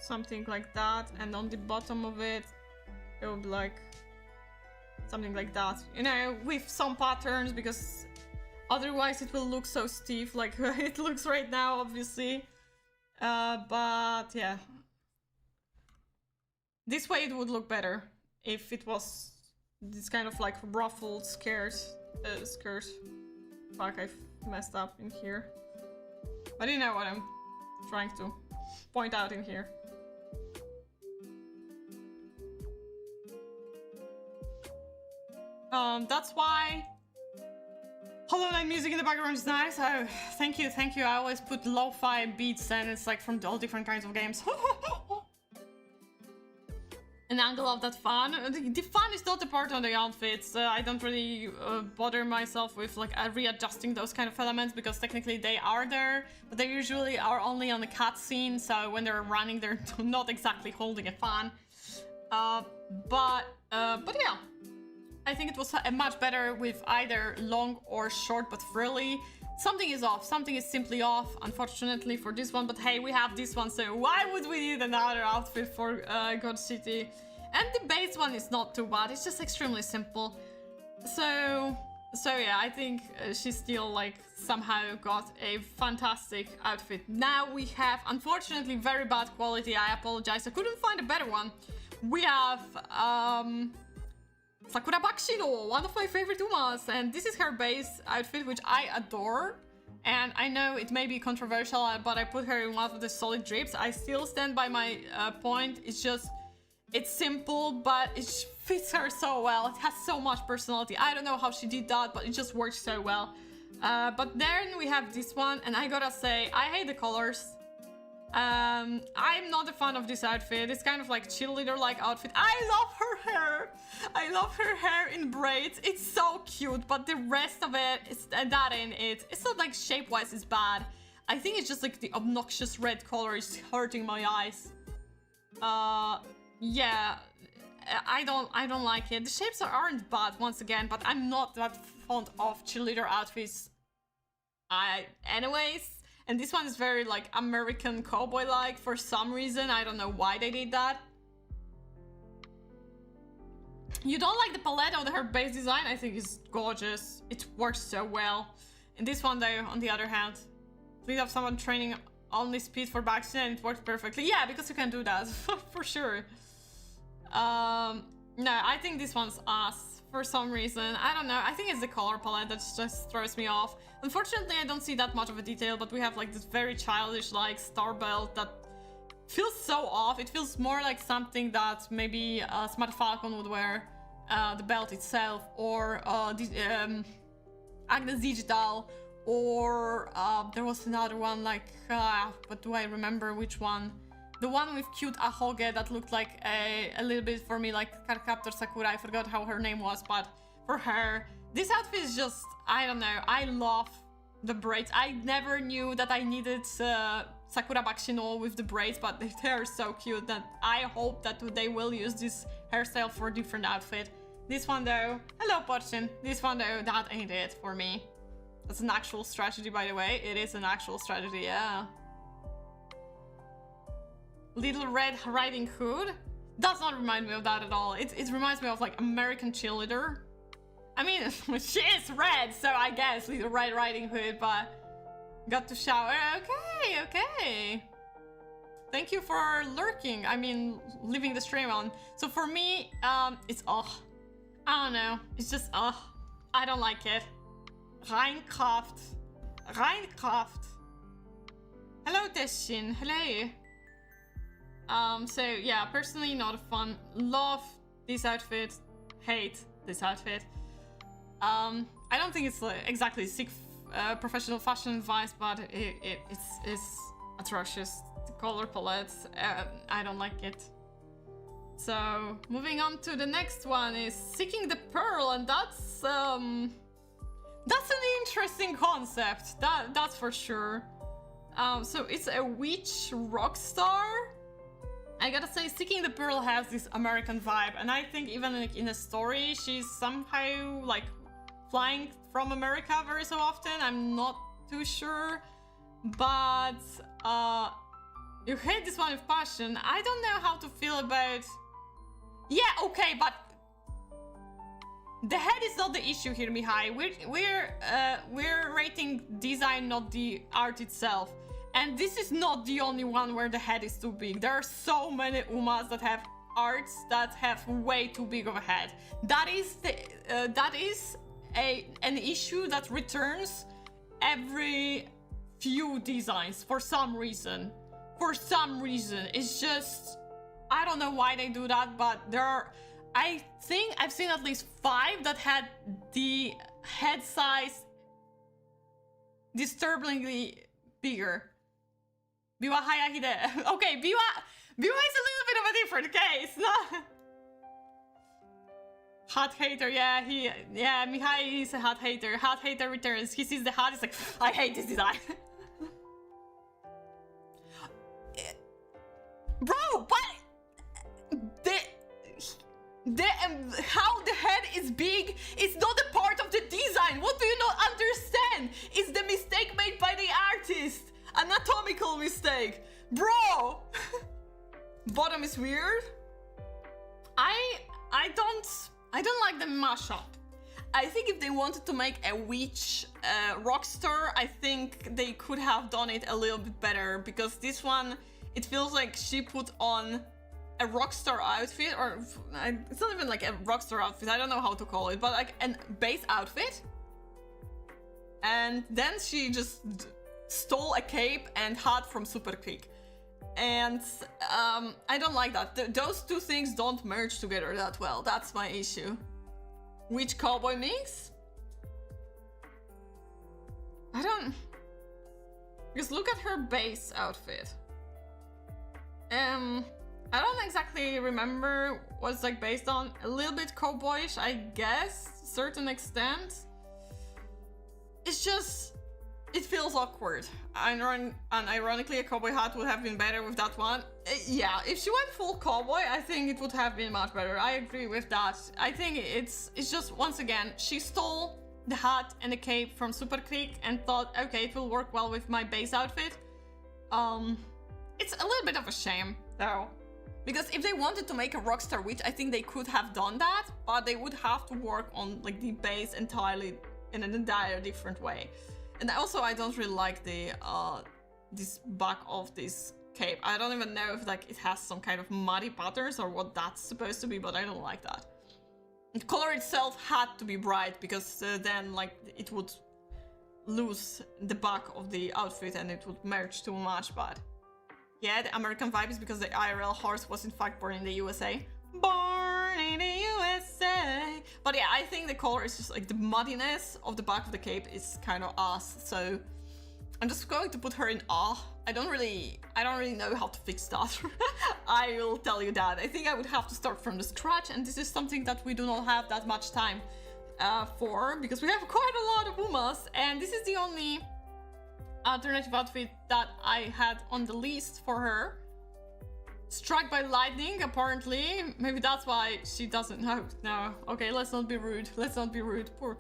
S1: Something like that, and on the bottom of it, it would be like something like that, you know, with some patterns, because otherwise it will look so stiff like it looks right now, obviously. But yeah. This way it would look better if it was this kind of like ruffled skirt. Fuck, I've messed up in here. But you know what I'm trying to point out in here. That's why Hollow Knight music in the background is nice. Oh, thank you, thank you. I always put lo-fi beats and it's like from all different kinds of games. An angle of that fun. The fun is not a part of the outfits. I don't really bother myself with like readjusting those kind of elements, because technically they are there, but they usually are only on the cutscene, so when they're running they're not exactly holding a fan. But yeah. I think it was much better with either long or short but frilly. Something is off. Something is simply off, unfortunately, for this one. But hey, we have this one, so why would we need another outfit for God City? And the base one is not too bad. It's just extremely simple. So yeah, I think she still like somehow got a fantastic outfit. Now we have, unfortunately, very bad quality. I apologize. I couldn't find a better one. We have Sakura Bakshino, one of my favorite Umas, and this is her base outfit, which I adore. And I know it may be controversial, but I put her in one of the solid drips. I still stand by my point. It's simple, but it fits her so well. It has so much personality. I don't know how she did that, but it just works so well. But then we have this one, and I gotta say, I hate the colors. I'm not a fan of this outfit. It's kind of like cheerleader-like outfit. I love her hair. I love her hair in braids. It's so cute, but the rest of it, that ain't it. It's not like shape-wise it's bad. I think it's just like the obnoxious red color is hurting my eyes. Yeah, I don't like it. The shapes aren't bad once again, but I'm not that fond of cheerleader outfits. Anyways. And this one is very like American cowboy-like for some reason. I don't know why they did that. You don't like the palette of her base design? I think it's gorgeous. It works so well. And this one though, on the other hand, please have someone training only speed for backseating and it works perfectly. Yeah, because you can do that for sure. No, I think this one's ass. For some reason, I don't know. I think it's the color palette that just throws me off. Unfortunately, I don't see that much of a detail, but we have like this very childish like star belt that feels so off. It feels more like something that maybe Smart Falcon would wear, the belt itself, or Agnes Digital, or there was another one like, but do I remember which one? The one with cute Ahoge that looked like a little bit for me like Cardcaptor Sakura. I forgot how her name was, but for her, this outfit is just, I don't know. I love the braids. I never knew that I needed Sakura Bakshino with the braids, but they are so cute that I hope that they will use this hairstyle for a different outfit. This one though, hello Portion. This one though, that ain't it for me. That's an actual strategy, by the way. It is an actual strategy, yeah. Little Red Riding Hood does not remind me of that at all. It reminds me of like American cheerleader. I mean, she is red, so I guess Little Red Riding Hood, but got to shower. Okay. Thank you for lurking. I mean, leaving the stream on. So for me, it's I don't know. It's just I don't like it. Reinkraft. Hello, Teshin. Hello. So yeah, personally not a fan. Love this outfit, hate this outfit. I don't think it's exactly sick professional fashion advice, but it's atrocious. The color palette, I don't like it. So moving on to the next one is Seeking the Pearl, and that's an interesting concept. That's for sure. So it's a witch rock star. I gotta say, Seeking the Pearl has this American vibe, and I think even like in a story, she's somehow like flying from America very so often. I'm not too sure, but you hate this one with passion. I don't know how to feel about. Yeah, okay, but the head is not the issue here, Mihai. We're rating design, not the art itself. And this is not the only one where the head is too big. There are so many Umas that have arts that have way too big of a head. That is an issue that returns every few designs for some reason. It's just, I don't know why they do that, but there are, I think I've seen at least 5 that had the head size disturbingly bigger. Biwa Hayahide. Okay, Biwa is a little bit of a different case. No? Hat hater, yeah, Mihai is a hat hater. Hat hater returns. He sees the hat, he's like, I hate this design. Bro, but how the head is big is not a part of the design. What do you not understand? again, it's the mistake made by the artist. Anatomical mistake. Bro! Bottom is weird. I don't like the mashup. I think if they wanted to make a witch rockstar, I think they could have done it a little bit better, because this one, it feels like she put on a rockstar outfit, or it's not even like a rockstar outfit, I don't know how to call it, but like a base outfit. And then she just stole a cape and hat from Super Quick. And I don't like that. Those two things don't merge together that well. That's my issue. Which cowboy mix? I don't... Because look at her base outfit. I don't exactly remember what's like based on. A little bit cowboyish, I guess, certain extent. It's just... It feels awkward. And ironically, a cowboy hat would have been better with that one. Yeah, if she went full cowboy, I think it would have been much better. I agree with that. I think it's just, once again, she stole the hat and the cape from Super Creek and thought, okay, it will work well with my base outfit. It's a little bit of a shame, though. Because if they wanted to make a rockstar witch, I think they could have done that, but they would have to work on like the base entirely in an entire different way. And also, I don't really like the this back of this cape. I don't even know if like it has some kind of muddy patterns or what that's supposed to be, but I don't like that. The color itself had to be bright, because then like it would lose the back of the outfit and it would merge too much. But yeah, the American vibe is because the IRL horse was in fact born in the USA. Born in the USA. But yeah, I think the color is just like the muddiness of the back of the cape is kind of ass. So I'm just going to put her in awe. I don't really know how to fix that. I will tell you that. I think I would have to start from the scratch, and this is something that we do not have that much time for, because we have quite a lot of Umas, and this is the only alternative outfit that I had on the list for her. Struck by lightning, apparently. Maybe that's why she doesn't know. No, okay, let's not be rude. Let's not be rude. Poor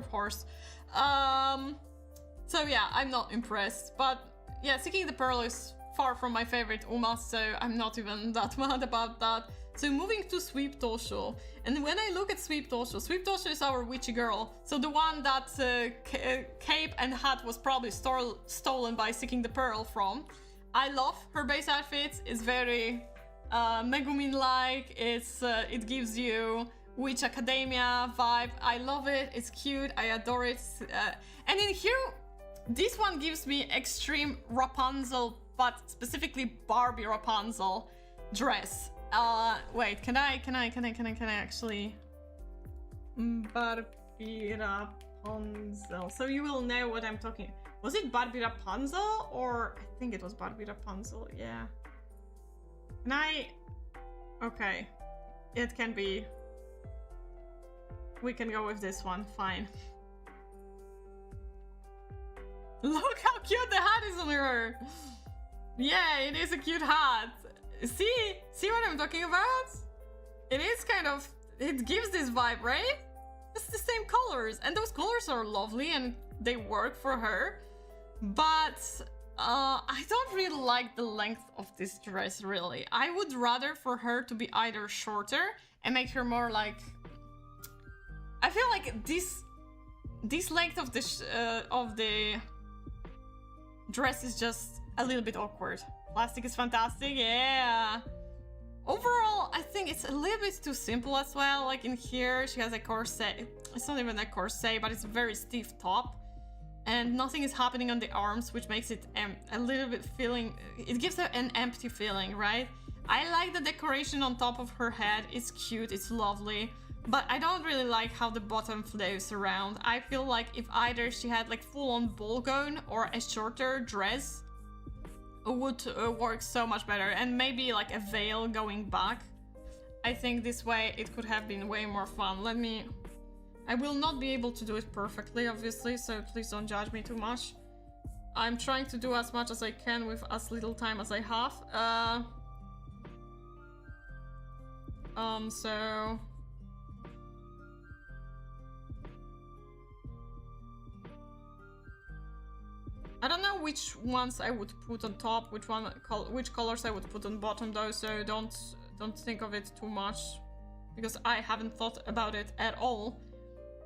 S1: horse. So yeah, I'm not impressed. But yeah, Seeking the Pearl is far from my favorite Uma, so I'm not even that mad about that. So moving to Sweep Tosho. And when I look at Sweep Tosho is our witchy girl. So the one that cape and hat was probably stolen by Seeking the Pearl from. I love her base outfit. It's very Megumin-like. It gives you Witch Academia vibe. I love it. It's cute. I adore it. And in here, this one gives me extreme Rapunzel, but specifically Barbie Rapunzel dress. Wait, can I actually? Barbie Rapunzel. So you will know what I'm talking. Was it Barbie Rapunzel, or I think it was Barbie Rapunzel? Yeah. Can I? Okay, it can be. We can go with this one. Fine. Look how cute the hat is on her. Yeah, it is a cute hat. See what I'm talking about? It is kind of, it gives this vibe, right? It's the same colors, and those colors are lovely and they work for her. But I don't really like the length of this dress, really. I would rather for her to be either shorter and make her more like... I feel like this length of the dress is just a little bit awkward. Plastic is fantastic, yeah. Overall, I think it's a little bit too simple as well. Like in here, she has a corset. It's not even a corset, but it's a very stiff top. And nothing is happening on the arms, which makes it a little bit feeling... It gives her an empty feeling, right? I like the decoration on top of her head. It's cute, it's lovely. But I don't really like how the bottom flows around. I feel like if either she had like full-on ball gown or a shorter dress, it would work so much better. And maybe like a veil going back. I think this way it could have been way more fun. I will not be able to do it perfectly, obviously, so please don't judge me too much. I'm trying to do as much as I can with as little time as I have. So... which ones I would put on top, which colors I would put on bottom though, so don't think of it too much, because I haven't thought about it at all.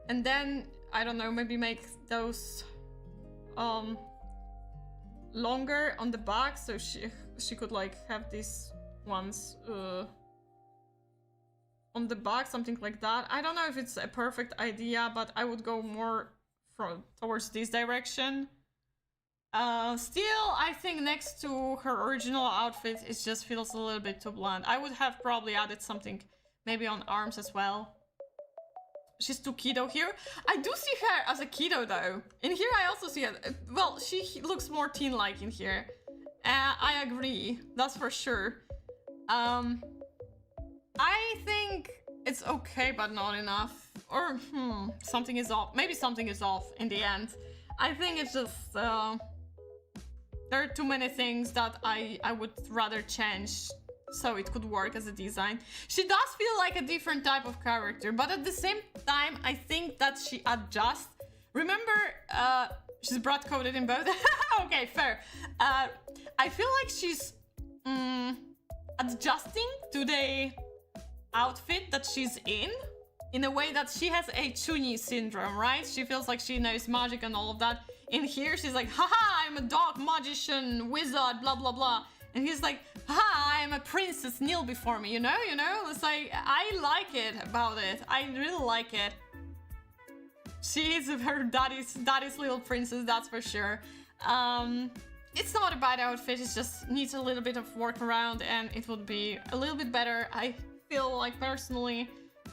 S1: And then, I don't know, maybe make those longer on the back, so she could like have these ones on the back, something like that. I don't know if it's a perfect idea, but I would go more towards this direction. Still, I think next to her original outfit, it just feels a little bit too bland. I would have probably added something maybe on arms as well. She's too keto here. I do see her as a keto though. In here I also see her. Well, she looks more teen-like in here. I agree, that's for sure. I think it's okay, but not enough. Or, something is off. Maybe something is off in the end. I think it's just, there are too many things that I would rather change so it could work as a design. She does feel like a different type of character, but at the same time, I think that she adjusts. Remember, she's broad-coded in both. Okay, fair. I feel like she's adjusting to the outfit that she's in a way that she has a Chuni syndrome, right? She feels like she knows magic and all of that. In here, she's like, haha, I'm a dog magician, wizard, blah, blah, blah. And he's like, haha, I'm a princess, kneel before me, you know? It's like, I like it about it. I really like it. She is her daddy's little princess, that's for sure. It's not a bad outfit, it just needs a little bit of work around and it would be a little bit better, I feel like, personally.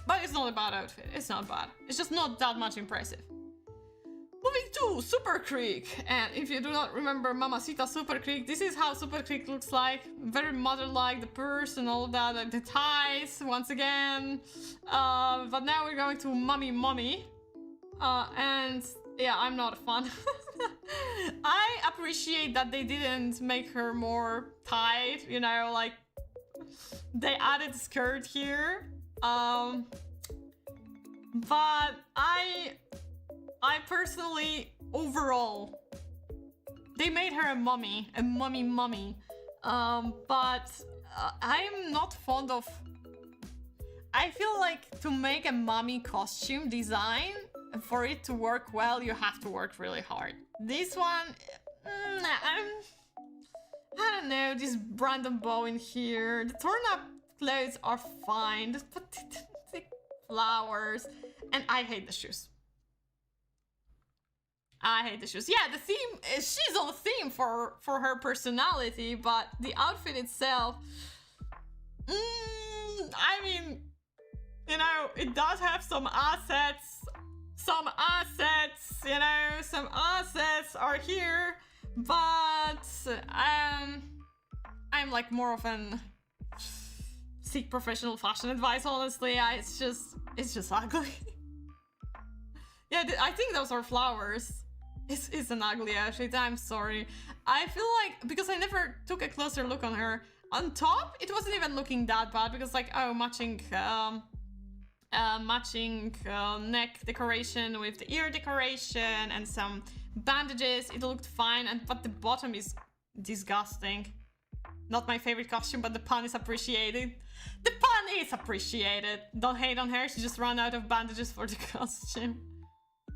S1: But it's not a bad outfit, it's not bad. It's just not that much impressive. Moving to Super Creek, and if you do not remember Mamacita Super Creek, this is how Super Creek looks like. Very mother-like, the purse and all of that, like the ties, once again. But now we're going to Mommy. And yeah, I'm not a fan. I appreciate that they didn't make her more tight, you know, like they added skirt here. But I personally, overall, they made her a mummy. But I'm not fond of... I feel like to make a mummy costume design, for it to work well, you have to work really hard. This one, I don't know, this random bow in here. The torn up clothes are fine. Just put the flowers. And I hate the shoes. I hate the shoes. Yeah, the theme, she's on theme for her personality, but the outfit itself, I mean, you know, it does have some assets. Some assets are here, but I'm like more of an seek professional fashion advice, honestly. It's just ugly. Yeah, I think those are flowers. It's an ugly outfit, I'm sorry. I feel like, because I never took a closer look on her, on top, it wasn't even looking that bad, because like, oh, matching neck decoration with the ear decoration and some bandages, it looked fine, but the bottom is disgusting. Not my favorite costume, but the pun is appreciated. The pun is appreciated. Don't hate on her, she just ran out of bandages for the costume.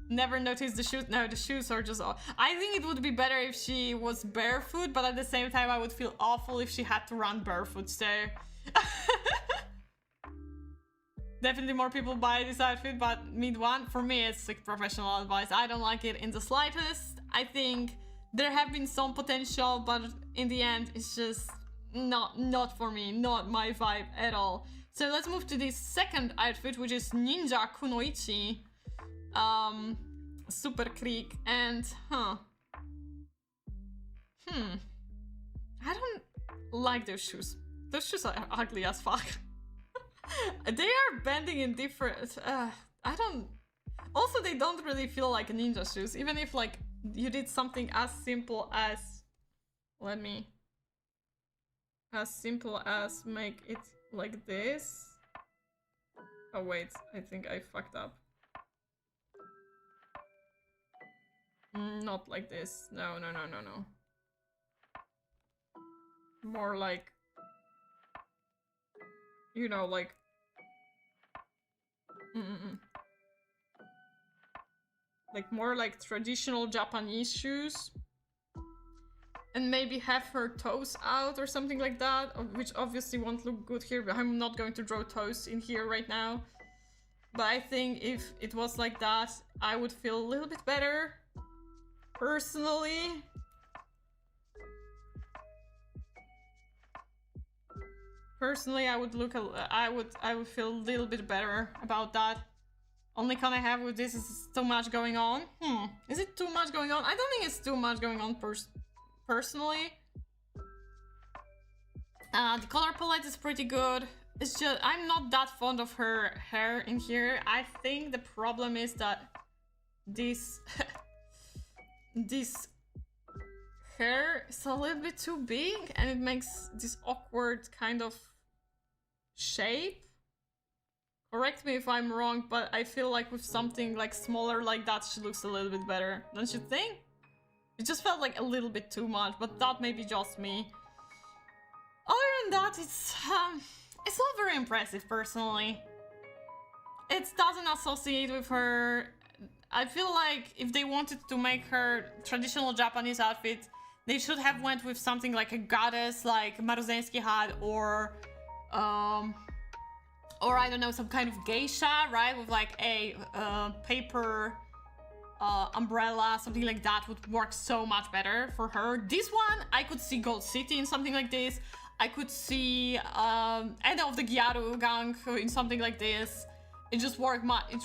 S1: Never noticed the shoes. No, the shoes are just... I think it would be better if she was barefoot, but at the same time I would feel awful if she had to run barefoot, so... Definitely more people buy this outfit, but for me it's like professional advice. I don't like it in the slightest. I think there have been some potential, but in the end it's just not for me, not my vibe at all. So let's move to this second outfit, which is Ninja Kunoichi Super Creek, and I don't like those shoes. Those shoes are ugly as fuck. They are bending in different... Also, they don't really feel like ninja shoes. Even if, like, you did something as simple as... As simple as make it like this. Oh, wait. I think I fucked up. Not like this. No.
S2: more like, you know, like like more like traditional Japanese shoes, and maybe have her toes out or something like that, which obviously won't look good here, but I'm not going to draw toes in here right now. But I think if it was like that, I would feel a little bit better, personally. Personally, I would feel a little bit better about that. Only con I have with this is too much going on. Is it too much going on? I don't think it's too much going on personally. The color palette is pretty good. It's just, I'm not that fond of her hair in here. I think the problem is that this this hair is a little bit too big, and it makes this awkward kind of shape. Correct me if I'm wrong, but I feel like with something like smaller like that, she looks a little bit better, don't you think? It just felt like a little bit too much, but that may be just me. Other than that, it's not very impressive, personally. It doesn't associate with her. I feel like if they wanted to make her traditional Japanese outfit, they should have went with something like a goddess, like Maruzensky had, or I don't know, some kind of geisha, right? With like a paper umbrella, something like that would work so much better for her. This one, I could see Gold City in something like this. I could see End of the Gyaru gang in something like this. It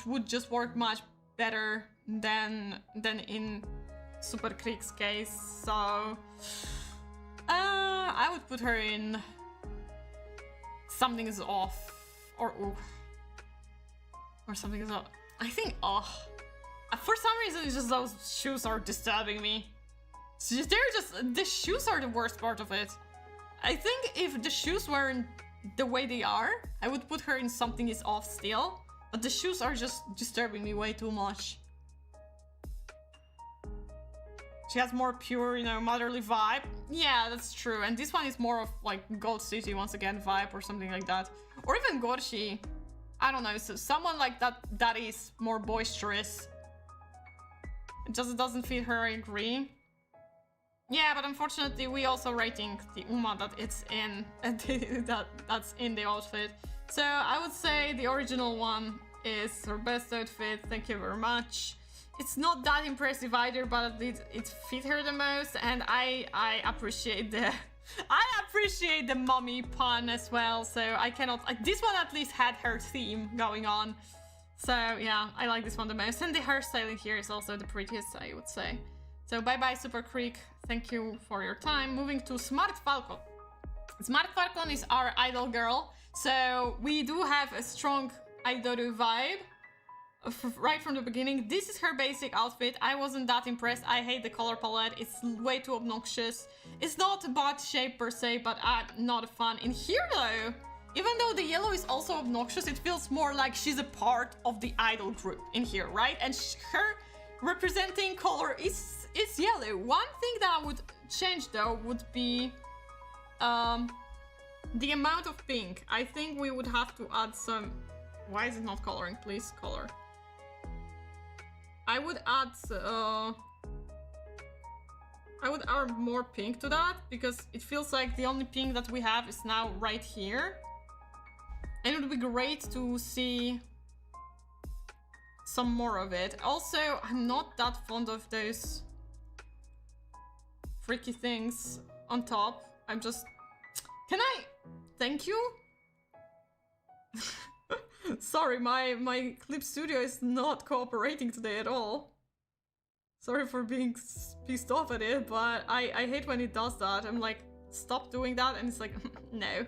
S2: would just work much better than in Super Krieg's case. So I would put her in Something is Off, or Something is Off. I think for some reason it's just those shoes are disturbing me. The shoes are the worst part of it. I think if the shoes weren't the way they are, I would put her in Something is Off still, but the shoes are just disturbing me way too much. She has more pure, you know, motherly vibe. Yeah, that's true. And this one is more of like Gold City once again vibe or something like that. Or even Gorshi. I don't know, so someone like that is more boisterous. It just doesn't fit her, I agree. Yeah, but unfortunately we also rating the Uma that it's in, that's in the outfit. So I would say the original one is her best outfit. Thank you very much. It's not that impressive either, but at least it fit her the most, and I appreciate the mommy pun as well. So I cannot, like, this one at least had her theme going on. So yeah, I like this one the most, and the hairstyle in here is also the prettiest, I would say. So bye bye Super Creek, thank you for your time. Moving to Smart Falcon. Smart Falcon is our idol girl, so we do have a strong Aidoru vibe right from the beginning. This is her basic outfit. I wasn't that impressed. I hate the color palette, it's way too obnoxious. It's not a bad shape per se, but I'm not a fan. In here though, even though the yellow is also obnoxious, it feels more like she's a part of the idol group in here, right? And her representing color is yellow. One thing that I would change though would be the amount of pink. I think we would have to add some... Why is it not coloring? Please color. I would add more pink to that, because it feels like the only pink that we have is now right here. And it would be great to see some more of it. Also, I'm not that fond of those freaky things on top. I'm just... Can I... Thank you? Sorry, my Clip Studio is not cooperating today at all. Sorry for being pissed off at it, but I hate when it does that. I'm like, stop doing that, and it's like, no,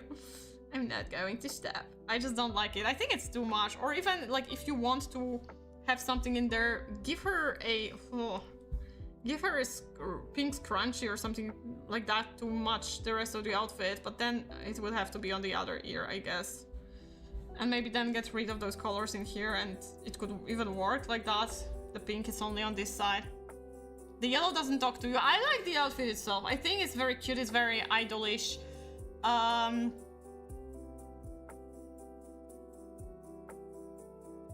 S2: I'm not going to stop. I just don't like it. I think it's too much. Or even, like, if you want to have something in there, give her a pink scrunchie or something like that to match the rest of the outfit, but then it would have to be on the other ear, I guess. And maybe then get rid of those colors in here, and it could even work like that. The pink is only on this side. The yellow doesn't talk to you. I like the outfit itself. I think it's very cute. It's very idolish.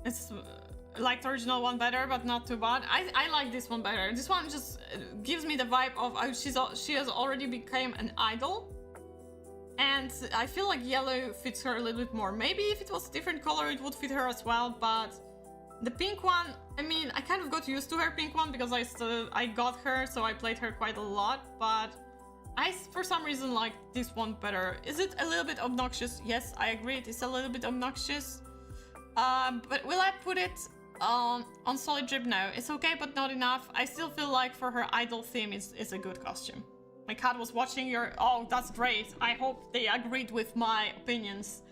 S2: It's like the original one better, but not too bad. I like this one better. This one just gives me the vibe of she has already become an idol. And I feel like yellow fits her a little bit more. Maybe if it was a different color, it would fit her as well, but the pink one, I mean, I kind of got used to her pink one because I got her, so I played her quite a lot, but I, for some reason, like this one better. Is it a little bit obnoxious? Yes, I agree, it is a little bit obnoxious. But will I put it on solid drip? No, it's okay, but not enough. I still feel like for her idol theme, it's a good costume. My cat was watching your... Oh, that's great. I hope they agreed with my opinions.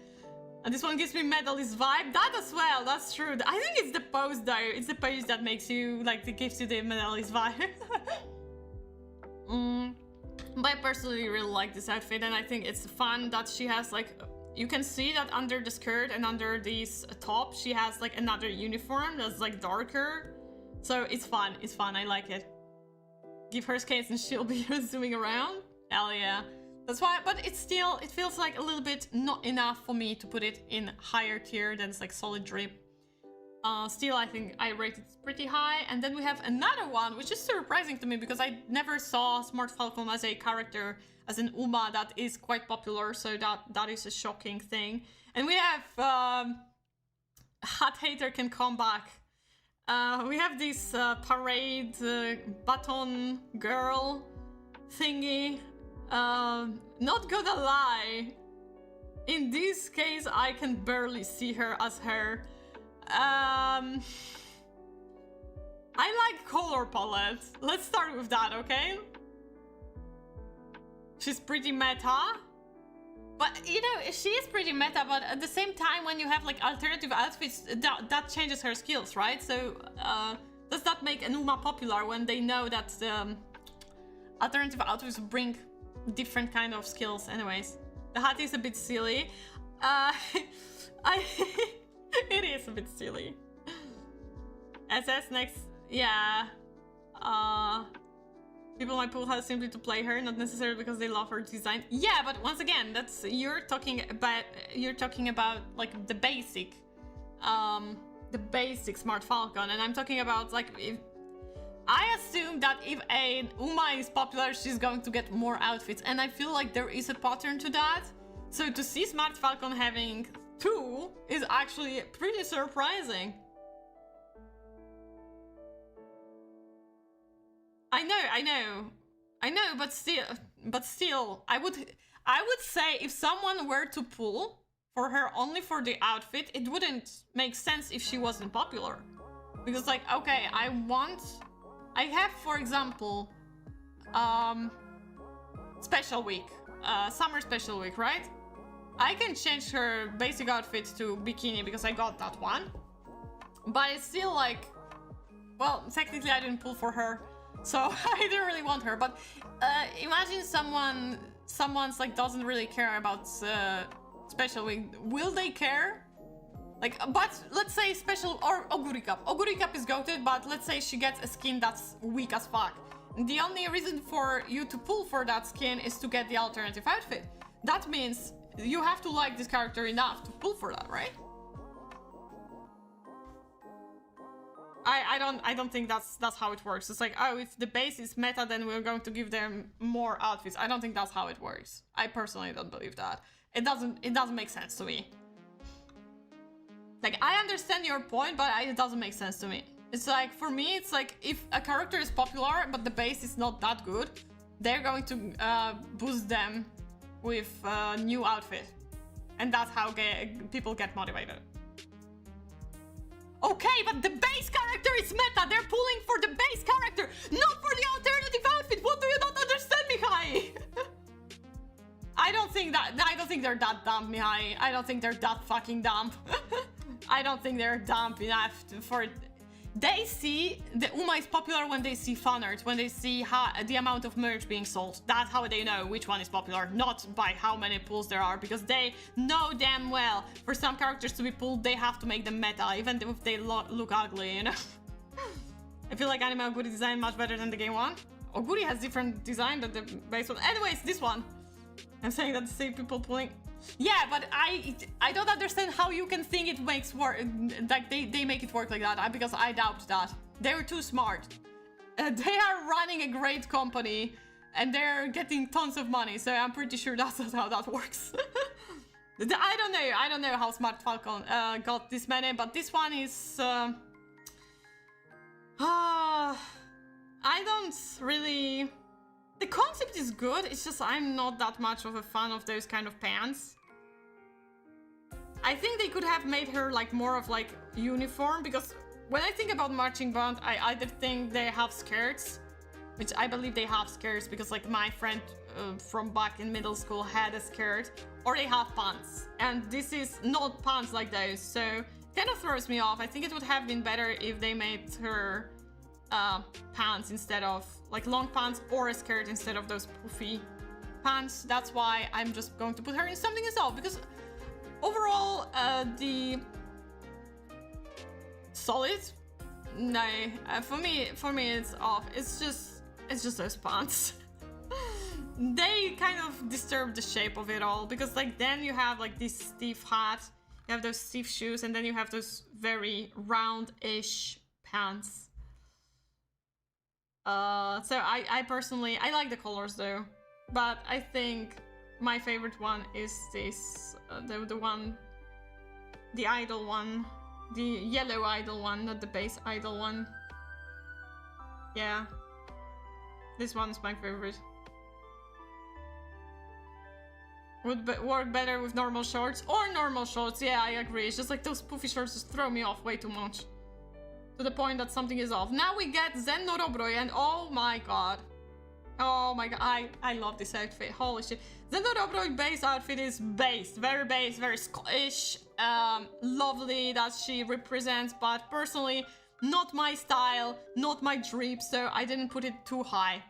S2: And this one gives me medalist vibe. That as well, that's true. I think it's the pose though. It's the pose that makes you, like, that gives you the medalist vibe. But I personally really like this outfit, and I think it's fun that she has, like... You can see that under the skirt and under this top, she has, like, another uniform that's, like, darker. So it's fun, I like it. Give her skates and she'll be zooming around. Hell yeah. That's why, but it's still, it feels like a little bit not enough for me to put it in higher tier than it's like solid drip. Still, I think I rate it pretty high. And then we have another one, which is surprising to me because I never saw Smart Falcon as a character, as an Uma that is quite popular. So that is a shocking thing. And we have Hot Hater can come back. We have this parade baton girl thingy. Not gonna lie, in this case I can barely see her as her. I like color palette. Let's start with that, okay? She's pretty meta. But, you know, she is pretty meta, but at the same time, when you have, like, alternative outfits, that changes her skills, right? So, does that make an Uma popular when they know that alternative outfits bring different kind of skills? Anyways, the hat is a bit silly. It is a bit silly. SS next, yeah. People might pull her simply to play her, not necessarily because they love her design. Yeah, but once again, that's you're talking about like the basic Smart Falcon, and I'm talking about like if I assume that if an Uma is popular, she's going to get more outfits, and I feel like there is a pattern to that. So to see Smart Falcon having 2 is actually pretty surprising. I know, but still, I would say if someone were to pull for her only for the outfit, it wouldn't make sense if she wasn't popular. Because like, okay, I have, for example, special week, summer special week, right? I can change her basic outfit to bikini because I got that one. But it's still like, well, technically I didn't pull for her. So I didn't really want her, but imagine someone's like doesn't really care about special week. Will they care? Like, but let's say special or Oguri Cup. Oguri Cup is goated, but let's say she gets a skin that's weak as fuck. The only reason for you to pull for that skin is to get the alternative outfit. That means you have to like this character enough to pull for that, right? I don't think that's how it works. It's like, oh, if the base is meta, then we're going to give them more outfits. I don't think that's how it works. I personally don't believe that. It doesn't make sense to me. Like, I understand your point, but it doesn't make sense to me. It's like, for me, it's like, if a character is popular, but the base is not that good, they're going to boost them with a new outfit. And that's how people get motivated. Okay, but the base character is meta. They're pulling for the base character, not for the alternative outfit. What do you not understand, Mihai? I don't think they're that dumb, Mihai. I don't think they're that fucking dumb. I don't think they're dumb enough for it. They see the Uma is popular when they see fan art, when they see the amount of merch being sold. That's how they know which one is popular, not by how many pulls there are, because they know damn well for some characters to be pulled, they have to make them meta, even if they look ugly, you know? I feel like anime Oguri design much better than the game one. Oguri has different design than the base one. Anyways, this one. I'm saying that to see people pulling. Yeah, but I don't understand how you can think it makes work, like they make it work like that, because I doubt that. They're too smart. They are running a great company and they're getting tons of money, so I'm pretty sure that's how that works. I don't know how Smart Falcon got this many, but this one is I don't really. The concept is good, it's just I'm not that much of a fan of those kind of pants. I think they could have made her like more of like uniform, because when I think about marching band, I either think they have skirts, which I believe they have skirts because like my friend from back in middle school had a skirt, or they have pants, and this is not pants like those, so kind of throws me off. I think it would have been better if they made her pants instead of like long pants, or a skirt instead of those poofy pants. That's why I'm just going to put her in something as well, because overall the solid, no, for me it's off. It's just those pants. They kind of disturb the shape of it all, because like then you have like this stiff hat, you have those stiff shoes, and then you have those very round-ish pants. So I personally, I like the colors though, but I think my favorite one is this, the one, the idol one, the yellow idol one, not the base idol one. Yeah, this one's my favorite. Would work better with normal shorts or normal shorts. Yeah, I agree. It's just like those poofy shorts just throw me off way too much, to the point that something is off. Now we get Zen no Roboroi, and oh my god. Oh my god, I love this outfit. Holy shit. Zen no Roboroi base outfit is based. Very Scottish. Lovely that she represents, but personally, not my style, not my drip, so I didn't put it too high.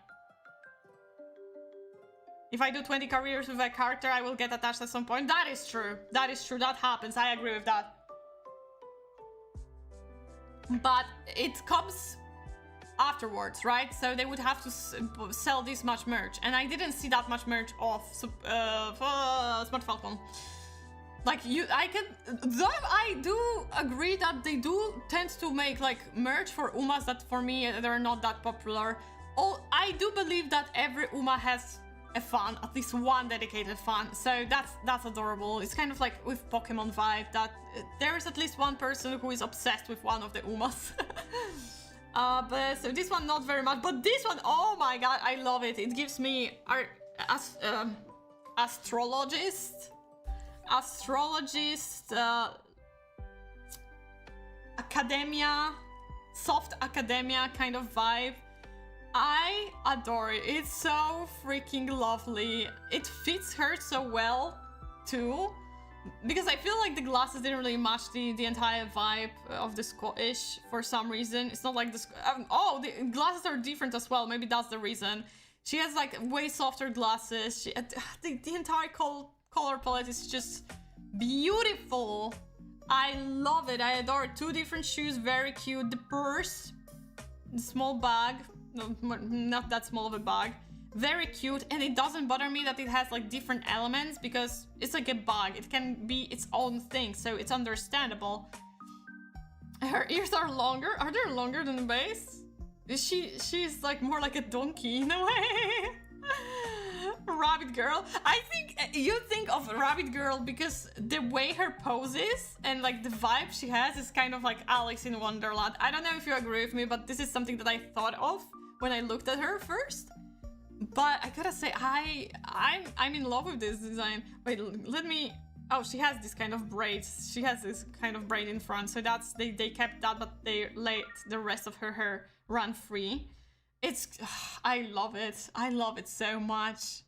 S2: If I do 20 careers with a character, I will get attached at some point. That is true. That is true. That happens. I agree with that. But it comes afterwards, right? So they would have to sell this much merch, and I didn't see that much merch of Smart Falcon. Like I do agree that they do tend to make like merch for Umas that for me they're not that popular. I do believe that every Uma has a fan, at least one dedicated fan, so that's adorable. It's kind of like with Pokemon vibe, that there's at least one person who is obsessed with one of the Umas. But so this one not very much, but this one, oh my god, I love it. It gives me astrologist, academia, soft academia kind of vibe. I adore it. It's so freaking lovely. It fits her so well too, because I feel like the glasses didn't really match the entire vibe of the Scottish for some reason. It's not like this. Oh, the glasses are different as well. Maybe that's the reason. She has like way softer glasses. The entire color palette is just beautiful. I love it. I adore it. 2 different shoes, very cute. The purse, the small bag. No, not that small of a bag. Very cute, and it doesn't bother me that it has like different elements, because it's like a bag. It can be its own thing, so it's understandable. Her ears are longer. Are they longer than the base? She's like more like a donkey in a way. Rabbit girl. I think you think of Rabbit girl because the way her poses and like the vibe she has is kind of like Alice in Wonderland. I don't know if you agree with me, but this is something that I thought of when I looked at her first. But I gotta say, I'm in love with this design. Wait, let me. Oh, she has this kind of braids. She has this kind of braid in front, so that's they kept that, but they let the rest of her hair run free. It's I love it. I love it so much.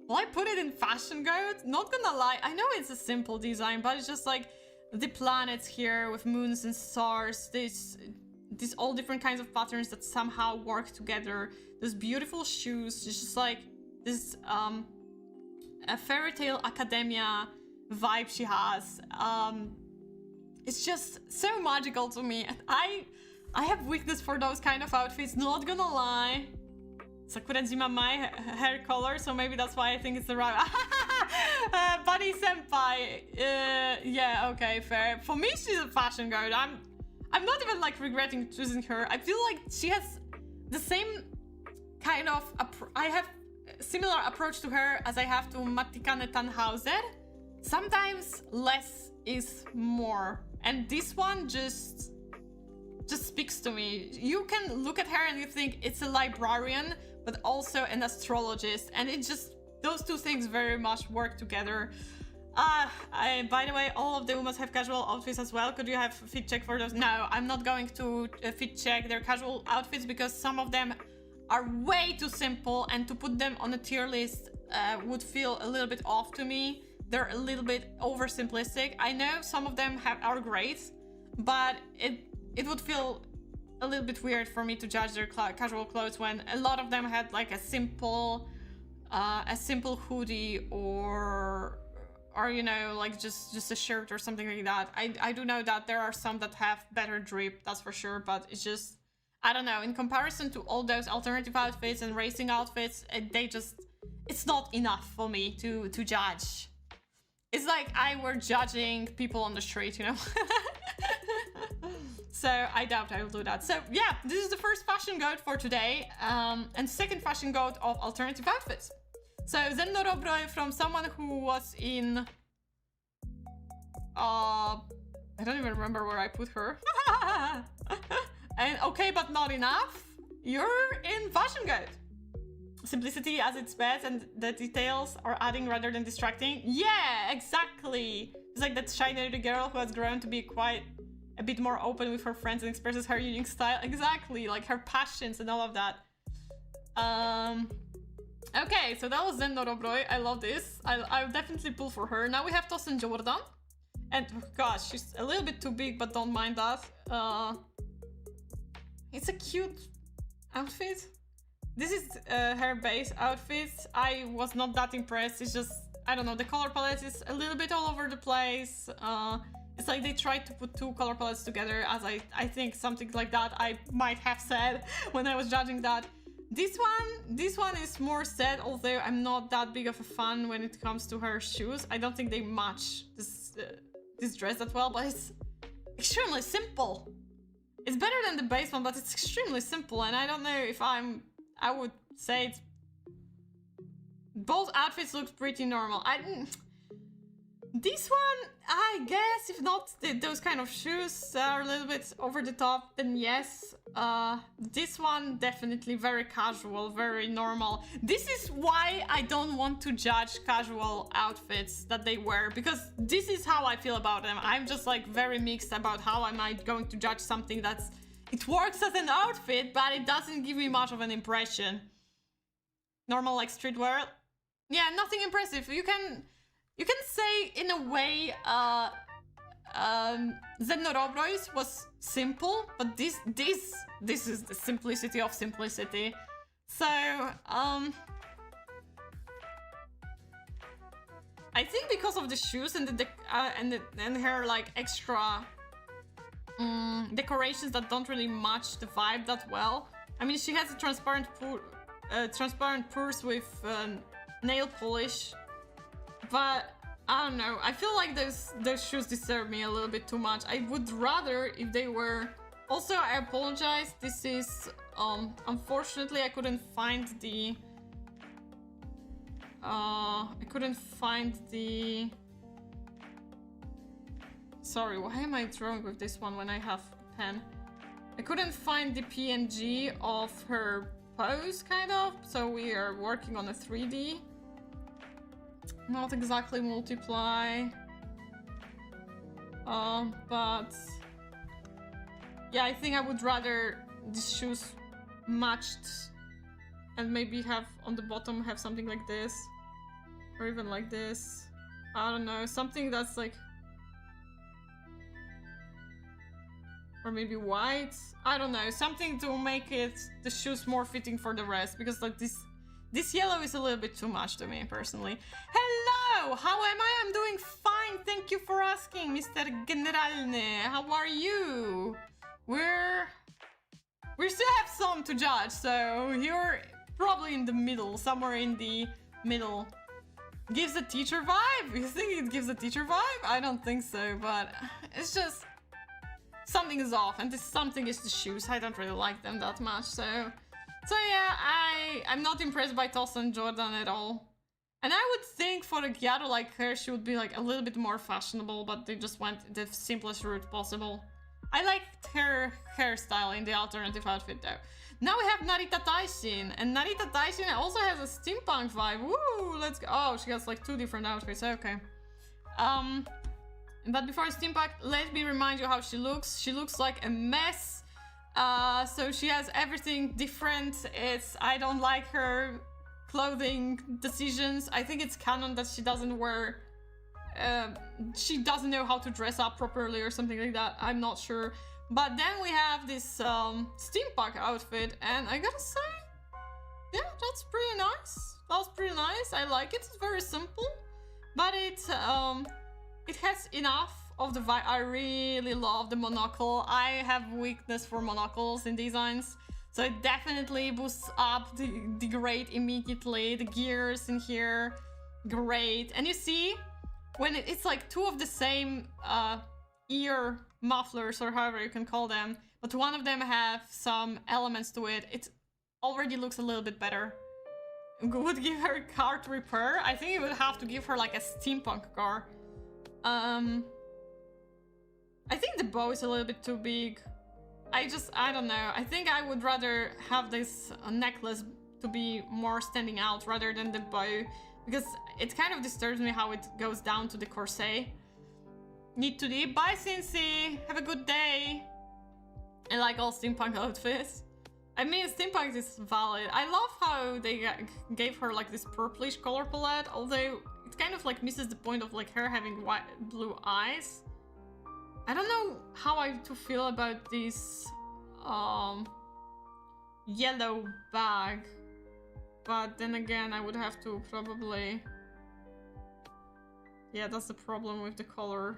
S2: Will I put it in fashion goat? Not gonna lie, I know it's a simple design, but it's just like the planets here with moons and stars. These all different kinds of patterns that somehow work together. Those beautiful shoes, it's just like this a fairy tale academia vibe she has. It's just so magical to me. I have weakness for those kind of outfits, not gonna lie. Sakurajima my hair color, so maybe that's why I think it's the right Buddy Senpai. Yeah, okay, fair. For me, she's a fashion girl. I'm not even like regretting choosing her. I feel like she has the same kind of I have a similar approach to her as I have to Matikane Tannhauser. Sometimes less is more, and this one just speaks to me. You can look at her and you think it's a librarian, but also an astrologist, and it just, those two things very much work together. By the way, all of the Umas have casual outfits as well. Could you have fit check for those? No, I'm not going to fit check their casual outfits because some of them are way too simple, and to put them on a tier list would feel a little bit off to me. They're a little bit oversimplistic. I know some of them are great, but it would feel a little bit weird for me to judge their casual clothes when a lot of them had like a simple hoodie or you know, like just a shirt or something like that. I do know that there are some that have better drip, that's for sure, but it's just, I don't know, in comparison to all those alternative outfits and racing outfits, it's not enough for me to judge. It's like I were judging people on the street, you know? So I doubt I will do that. So yeah, this is the first fashion guide for today, and second fashion guide of alternative outfits. So Zendorobroi from someone who was in... I don't even remember where I put her. And okay, but not enough. You're in fashion guide. Simplicity as its best, and the details are adding rather than distracting. Yeah, exactly. It's like that shy nerdy girl who has grown to be quite a bit more open with her friends and expresses her unique style. Exactly, like her passions and all of that. Okay, so that was Zendorobroi. I love this. I'll definitely pull for her. Now we have Tosen Jordan. And oh gosh, she's a little bit too big, but don't mind that. It's a cute outfit. This is her base outfit. I was not that impressed. It's just, I don't know, the color palette is a little bit all over the place. It's like they tried to put two color palettes together, as I think something like that I might have said when I was judging that. This one is more set, although I'm not that big of a fan when it comes to her shoes. I don't think they match this dress that well, but it's extremely simple. It's better than the base one, but it's extremely simple, and I don't know if I would say it's... Both outfits look pretty normal. This one, I guess, if not those kind of shoes are a little bit over the top, then yes. This one, definitely very casual, very normal. This is why I don't want to judge casual outfits that they wear, because this is how I feel about them. I'm just like very mixed about how am I going to judge something that's... It works as an outfit, but it doesn't give me much of an impression. Normal, like streetwear. Yeah, nothing impressive. You can say in a way Zendorobroi's was simple, but this is the simplicity of simplicity. So I think because of the shoes and and her like extra decorations that don't really match the vibe that well. I mean, she has a transparent purse with nail polish, but I don't know. I feel like those shoes disturb me a little bit too much. I would rather if they were... Also, I apologize. This is unfortunately I couldn't find the Sorry, why am I drawing with this one when I have a pen? I couldn't find the PNG of her pose, kind of, so we are working on a 3D. Not exactly multiply. But... Yeah, I think I would rather these shoes matched and maybe have on the bottom have something like this. Or even like this. I don't know, something that's like... Or maybe white? I don't know, something to make it the shoes more fitting for the rest, because like this yellow is a little bit too much to me personally. Hello! How am I? I'm doing fine, thank you for asking, Mr. Generalny. How are you? We still have some to judge, so probably in the middle, somewhere in the middle. Gives a teacher vibe? You think it gives a teacher vibe? I don't think so, but it's just something is off, and this something is the shoes. I don't really like them that much, so yeah, I'm not impressed by Tosa and Jordan at all. And I would think for a Gyaru like her, she would be like a little bit more fashionable, but they just went the simplest route possible. I liked her hairstyle in the alternative outfit though. Now we have Narita Taishin, and Narita Taishin also has a steampunk vibe. Woo, let's go. Oh, she has like 2 different outfits, okay. But before steampunk, let me remind you how she looks. She looks like a mess. So she has everything different. I don't like her clothing decisions. I think it's canon that she doesn't wear, she doesn't know how to dress up properly or something like that. I'm not sure. But then we have this steampunk outfit, and I gotta say, yeah, that's pretty nice. That's pretty nice. I like it. It's very simple, but it has enough of the vibe. I really love the monocle. I have weakness for monocles in designs, so it definitely boosts up the grade immediately. The gears in here, great. And you see, when it's like 2 of the same ear mufflers, or however you can call them, but one of them have some elements to it, it already looks a little bit better. Would give her car to repair? I think it would have to give her like a steampunk car. I think the bow is a little bit too big. I don't know. I think I would rather have this necklace to be more standing out rather than the bow, because it kind of disturbs me how it goes down to the corset. Need to leave. Bye, Cincy. Have a good day. I like all steampunk outfits. I mean, steampunk is valid. I love how they gave her like this purplish color palette, although it kind of like misses the point of like her having blue eyes. I don't know how I to feel about this yellow bag, but then again, I would have to probably, yeah, that's the problem with the color.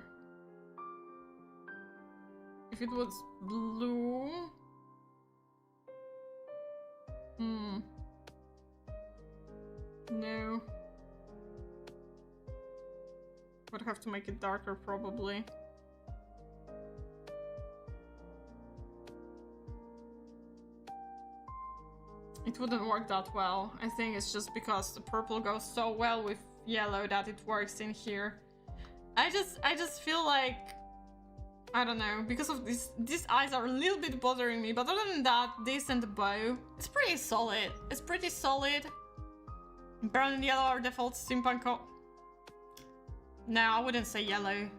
S2: If it was blue... No. Would have to make it darker, probably. It wouldn't work that well. I think it's just because the purple goes so well with yellow that it works in here. I just feel like, I don't know, because of this, these eyes are a little bit bothering me, but other than that, this and the bow, it's pretty solid. It's pretty solid. Brown and yellow are default steampunk. No, I wouldn't say yellow.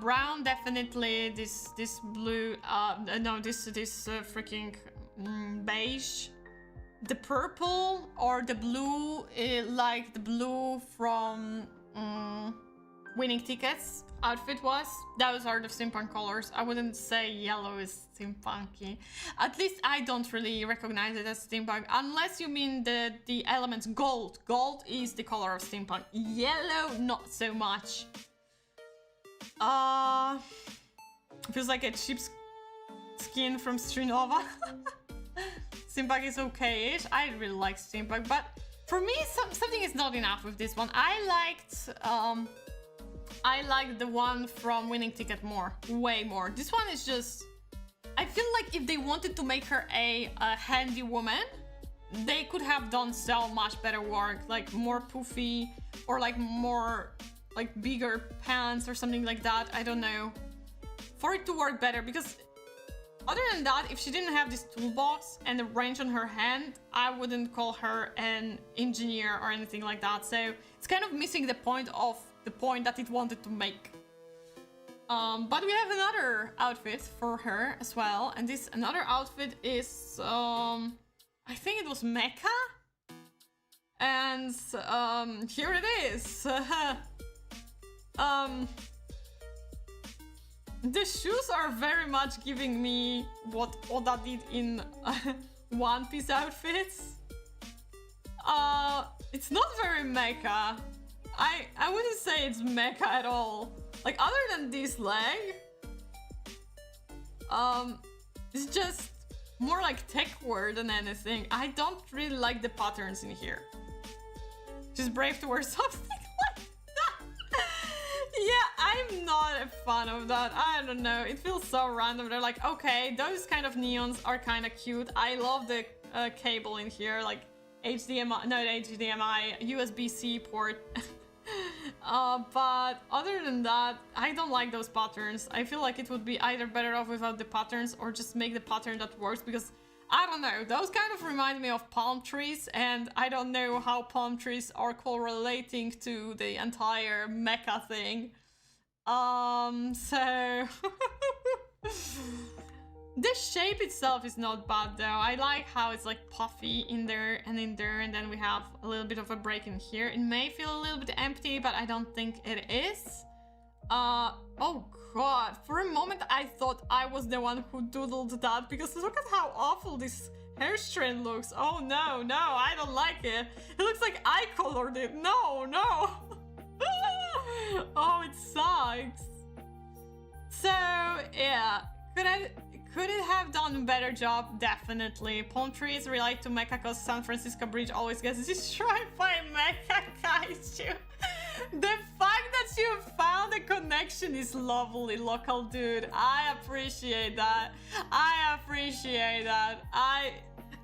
S2: Brown definitely. This blue. No, this freaking beige. The purple or the blue, like the blue from Winning Tickets outfit was. Those are the steampunk colors. I wouldn't say yellow is steampunky. At least I don't really recognize it as steampunk, unless you mean the elements gold. Gold is the color of steampunk. Yellow, not so much. Feels like a cheap skin from Strinova. Steampunk is okay-ish. I really like steampunk, but for me, something is not enough with this one. I liked the one from Winning Ticket more, way more. This one is just, I feel like if they wanted to make her a handy woman, they could have done so much better work, like more poofy or like more like bigger pants or something like that. I don't know, for it to work better, because other than that, if she didn't have this toolbox and the range on her hand, I wouldn't call her an engineer or anything like that. So it's kind of missing the point of the point that it wanted to make. But we have another outfit for her as well, and this another outfit is I think it was Mecha, and here it is. The shoes are very much giving me what Oda did in One Piece outfits. It's not very mecha. I wouldn't say it's mecha at all. Like, other than this leg, it's just more like tech wear than anything. I don't really like the patterns in here. Just brave to wear something like that. Yeah, I'm not a fan of that. I don't know. It feels so random. They're like, okay, those kind of neons are kind of cute. I love the cable in here, like HDMI, not HDMI, USB-C port. But other than that, I don't like those patterns. I feel like it would be either better off without the patterns or just make the pattern that works, because I don't know, those kind of remind me of palm trees, and I don't know how palm trees are correlating to the entire mecha thing. So the shape itself is not bad though. I like how it's like puffy in there, and then we have a little bit of a break in here. It may feel a little bit empty, but I don't think it is. Oh god, for a moment I thought I was the one who doodled that, because look at how awful this hair strand looks. Oh no, no, I don't like it. It looks like I colored it. No, no. Oh, it sucks. So yeah, could it have done a better job? Definitely. Palm trees relate to mecha because San Francisco Bridge always gets destroyed by mecha kaiju. The fact that you found a connection is lovely, local dude. I appreciate that. I appreciate that.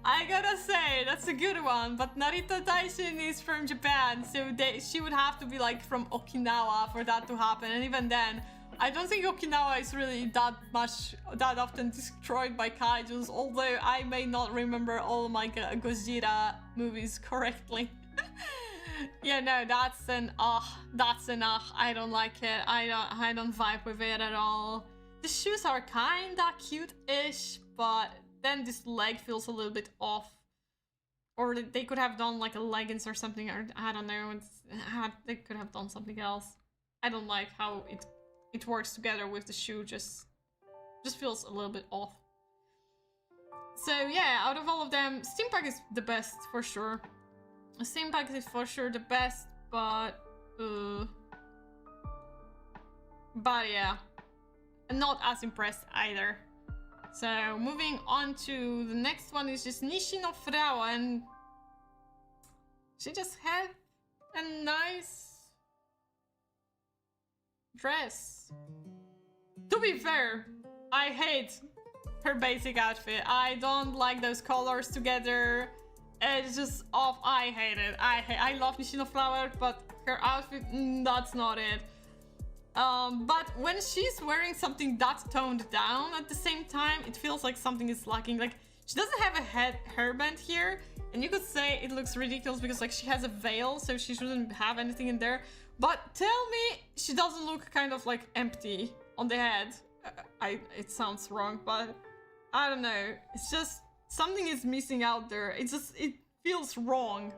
S2: I gotta say, that's a good one, but Narita Taishin is from Japan, so she would have to be like from Okinawa for that to happen, and even then, I don't think Okinawa is really that often destroyed by kaijus, although I may not remember all my Gojira movies correctly. Yeah, no, that's an I don't like it. I don't vibe with it at all. The shoes are kinda cute-ish, but then this leg feels a little bit off. Or they could have done like a leggings or something, or I don't know, they could have done something else. I don't like how it works together with the shoe, just feels a little bit off. So yeah, out of all of them, Steampack is the best for sure. Steampack is for sure the best, but yeah, not as impressed either. So moving on to the next one is just Nishino Frau, and she just had a nice dress. To be fair, I hate her basic outfit. I don't like those colors together. It's just off. I hate it. I love Nishino Flower, but her outfit, that's not it. But when she's wearing something that's toned down at the same time, it feels like something is lacking. Like, she doesn't have a hairband here, and you could say it looks ridiculous because like she has a veil, so she shouldn't have anything in there. But tell me she doesn't look kind of like empty on the head. It sounds wrong, but I don't know. It's just something is missing out there. It feels wrong.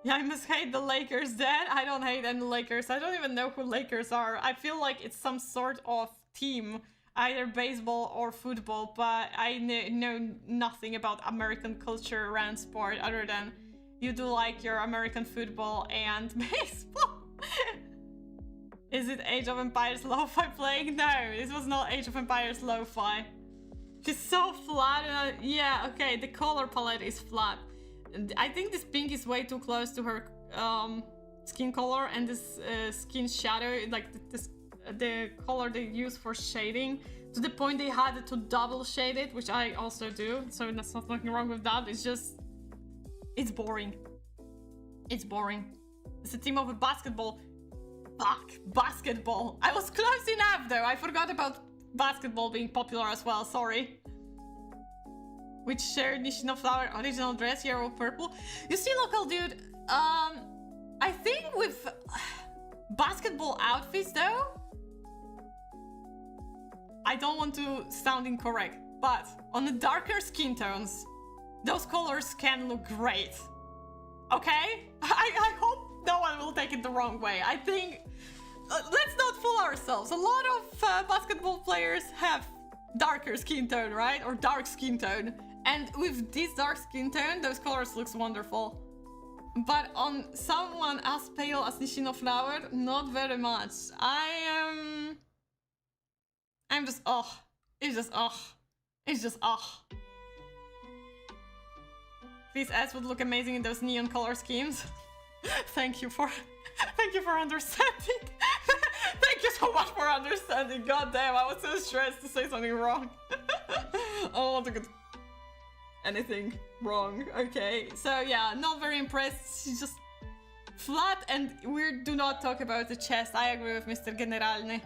S2: Yeah, I must hate the Lakers then. I don't hate any Lakers. I don't even know who Lakers are. I feel like it's some sort of team, either baseball or football, but I know nothing about American culture around sport other than you do like your American football and baseball. Is it Age of Empires Lo-Fi playing? No, this was not Age of Empires Lo-Fi. She's so flat. Yeah, okay, the color palette is flat. I think this pink is way too close to her skin color, and this skin shadow, like the color they use for shading, to the point they had to double shade it, which I also do, so that's not nothing wrong with that. It's just, it's boring. It's boring. It's a team of a basketball. Fuck, basketball. I was close enough though. I forgot about basketball being popular as well, sorry. Which shared Nishino Flower original dress, yellow purple. You see, local dude, I think with basketball outfits though, I don't want to sound incorrect, but on the darker skin tones, those colors can look great. Okay? I hope no one will take it the wrong way. I think, let's not fool ourselves. A lot of basketball players have darker skin tone, right? Or dark skin tone. And with this dark skin tone, those colors looks wonderful. But on someone as pale as Nishino Flower, not very much. I'm just, it's just, It's just, ah. These ads would look amazing in those neon color schemes. Thank you for understanding. Thank you so much for understanding. God damn, I was so stressed to say something wrong. I don't want to get anything wrong. Okay, so yeah, not very impressed. She's just flat, and we do not talk about the chest. I agree with Mr. Generalny.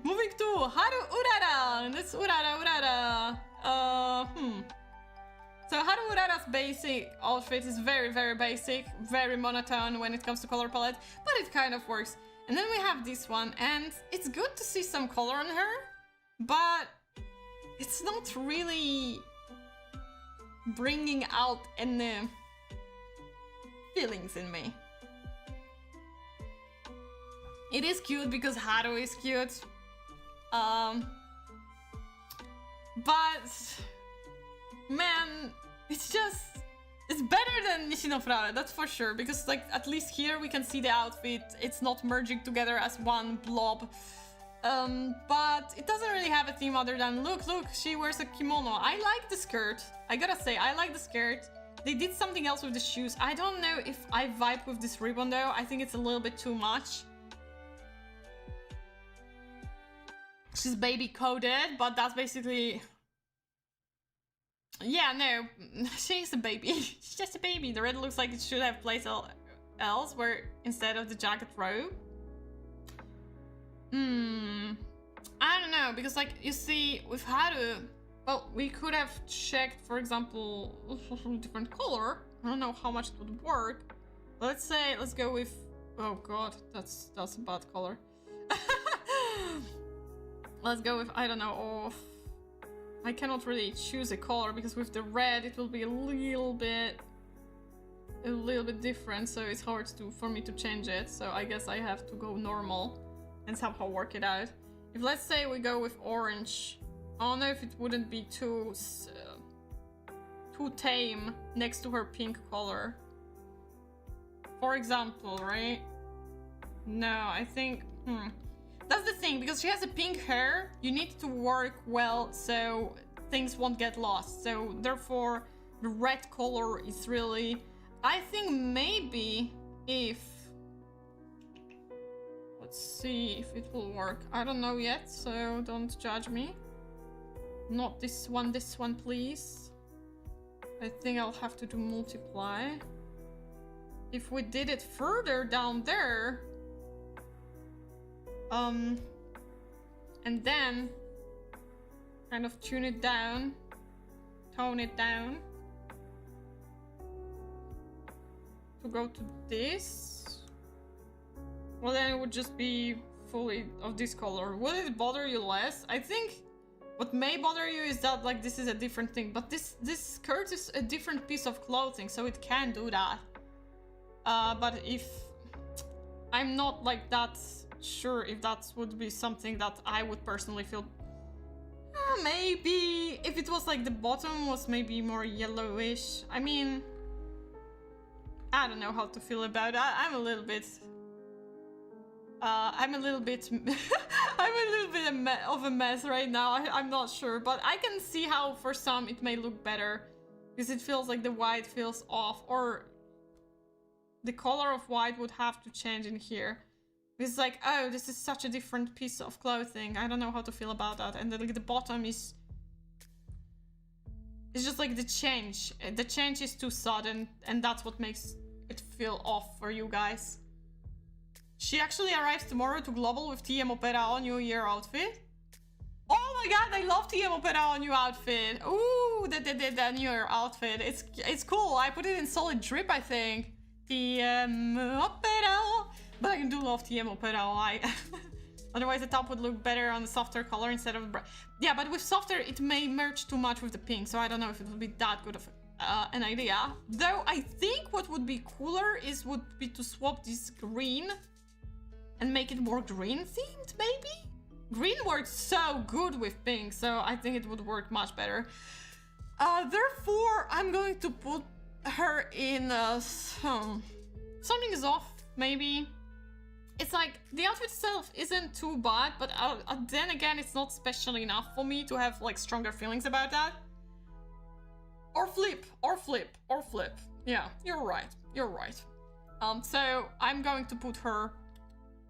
S2: Moving to Haru Urara. That's Urara. So Haru Urara's basic outfit is very, very basic, very monotone when it comes to color palette, but it kind of works. And then we have this one, and it's good to see some color on her, but it's not really bringing out any feelings in me. It is cute because Haru is cute, but man, it's better than Nishinofrare, that's for sure, because like at least here we can see the outfit, it's not merging together as one blob. But it doesn't really have a theme other than look, she wears a kimono. I like the skirt. I gotta say, I like the skirt. They did something else with the shoes. I don't know if I vibe with this ribbon though. I think it's a little bit too much. She's baby coded, but that's basically... Yeah, no, she's a baby. She's just a baby. The red looks like it should have place elsewhere instead of the jacket robe. I don't know, because like, you see, with Haru, well, we could have checked, for example, different color. I don't know how much it would work. Let's say, let's go with, oh god, that's a bad color. Let's go with, I don't know, oh, I cannot really choose a color because with the red it will be a little bit different, so it's hard for me to change it. So I guess I have to go normal and somehow work it out. If let's say we go with orange, I don't know if it wouldn't be too tame next to her pink color. For example, right? No, I think, that's the thing, because she has a pink hair, you need to work well so things won't get lost. So therefore, the red color is really... I think maybe if... Let's see if it will work. I don't know yet, so don't judge me. Not this one please. I think I'll have to do multiply. If we did it further down there... and then kind of tone it down to go to this. Well, then it would just be fully of this color. Would it bother you less? I think what may bother you is that like this is a different thing, but this skirt is a different piece of clothing, so it can do that. But if I'm not like that sure if that would be something that I would personally feel. Maybe if it was like the bottom was maybe more yellowish. I mean, I don't know how to feel about it. I'm a little bit I'm a little bit of a mess right now. I'm not sure, but I can see how for some it may look better because it feels like the white feels off, or the color of white would have to change in here. It's like, oh, this is such a different piece of clothing. I don't know how to feel about that. And then like the bottom is... It's just like the change. The change is too sudden, and that's what makes it feel off for you guys. She actually arrives tomorrow to Global with TM Opera New Year outfit. Oh my god, I love TM Opera new outfit. Ooh, the New Year outfit. It's cool. I put it in solid drip, I think. TM Opera. But I do love TM Opera. Otherwise the top would look better on the softer color instead of... Yeah, but with softer it may merge too much with the pink, so I don't know if it would be that good of an idea. Though I think what would be cooler would be to swap this green and make it more green themed, maybe? Green works so good with pink, so I think it would work much better. Therefore, I'm going to put her in something is off, maybe. it's like the outfit itself isn't too bad, but then again, it's not special enough for me to have like stronger feelings about that. Or flip, or flip, or flip. Yeah, you're right. You're right. So I'm going to put her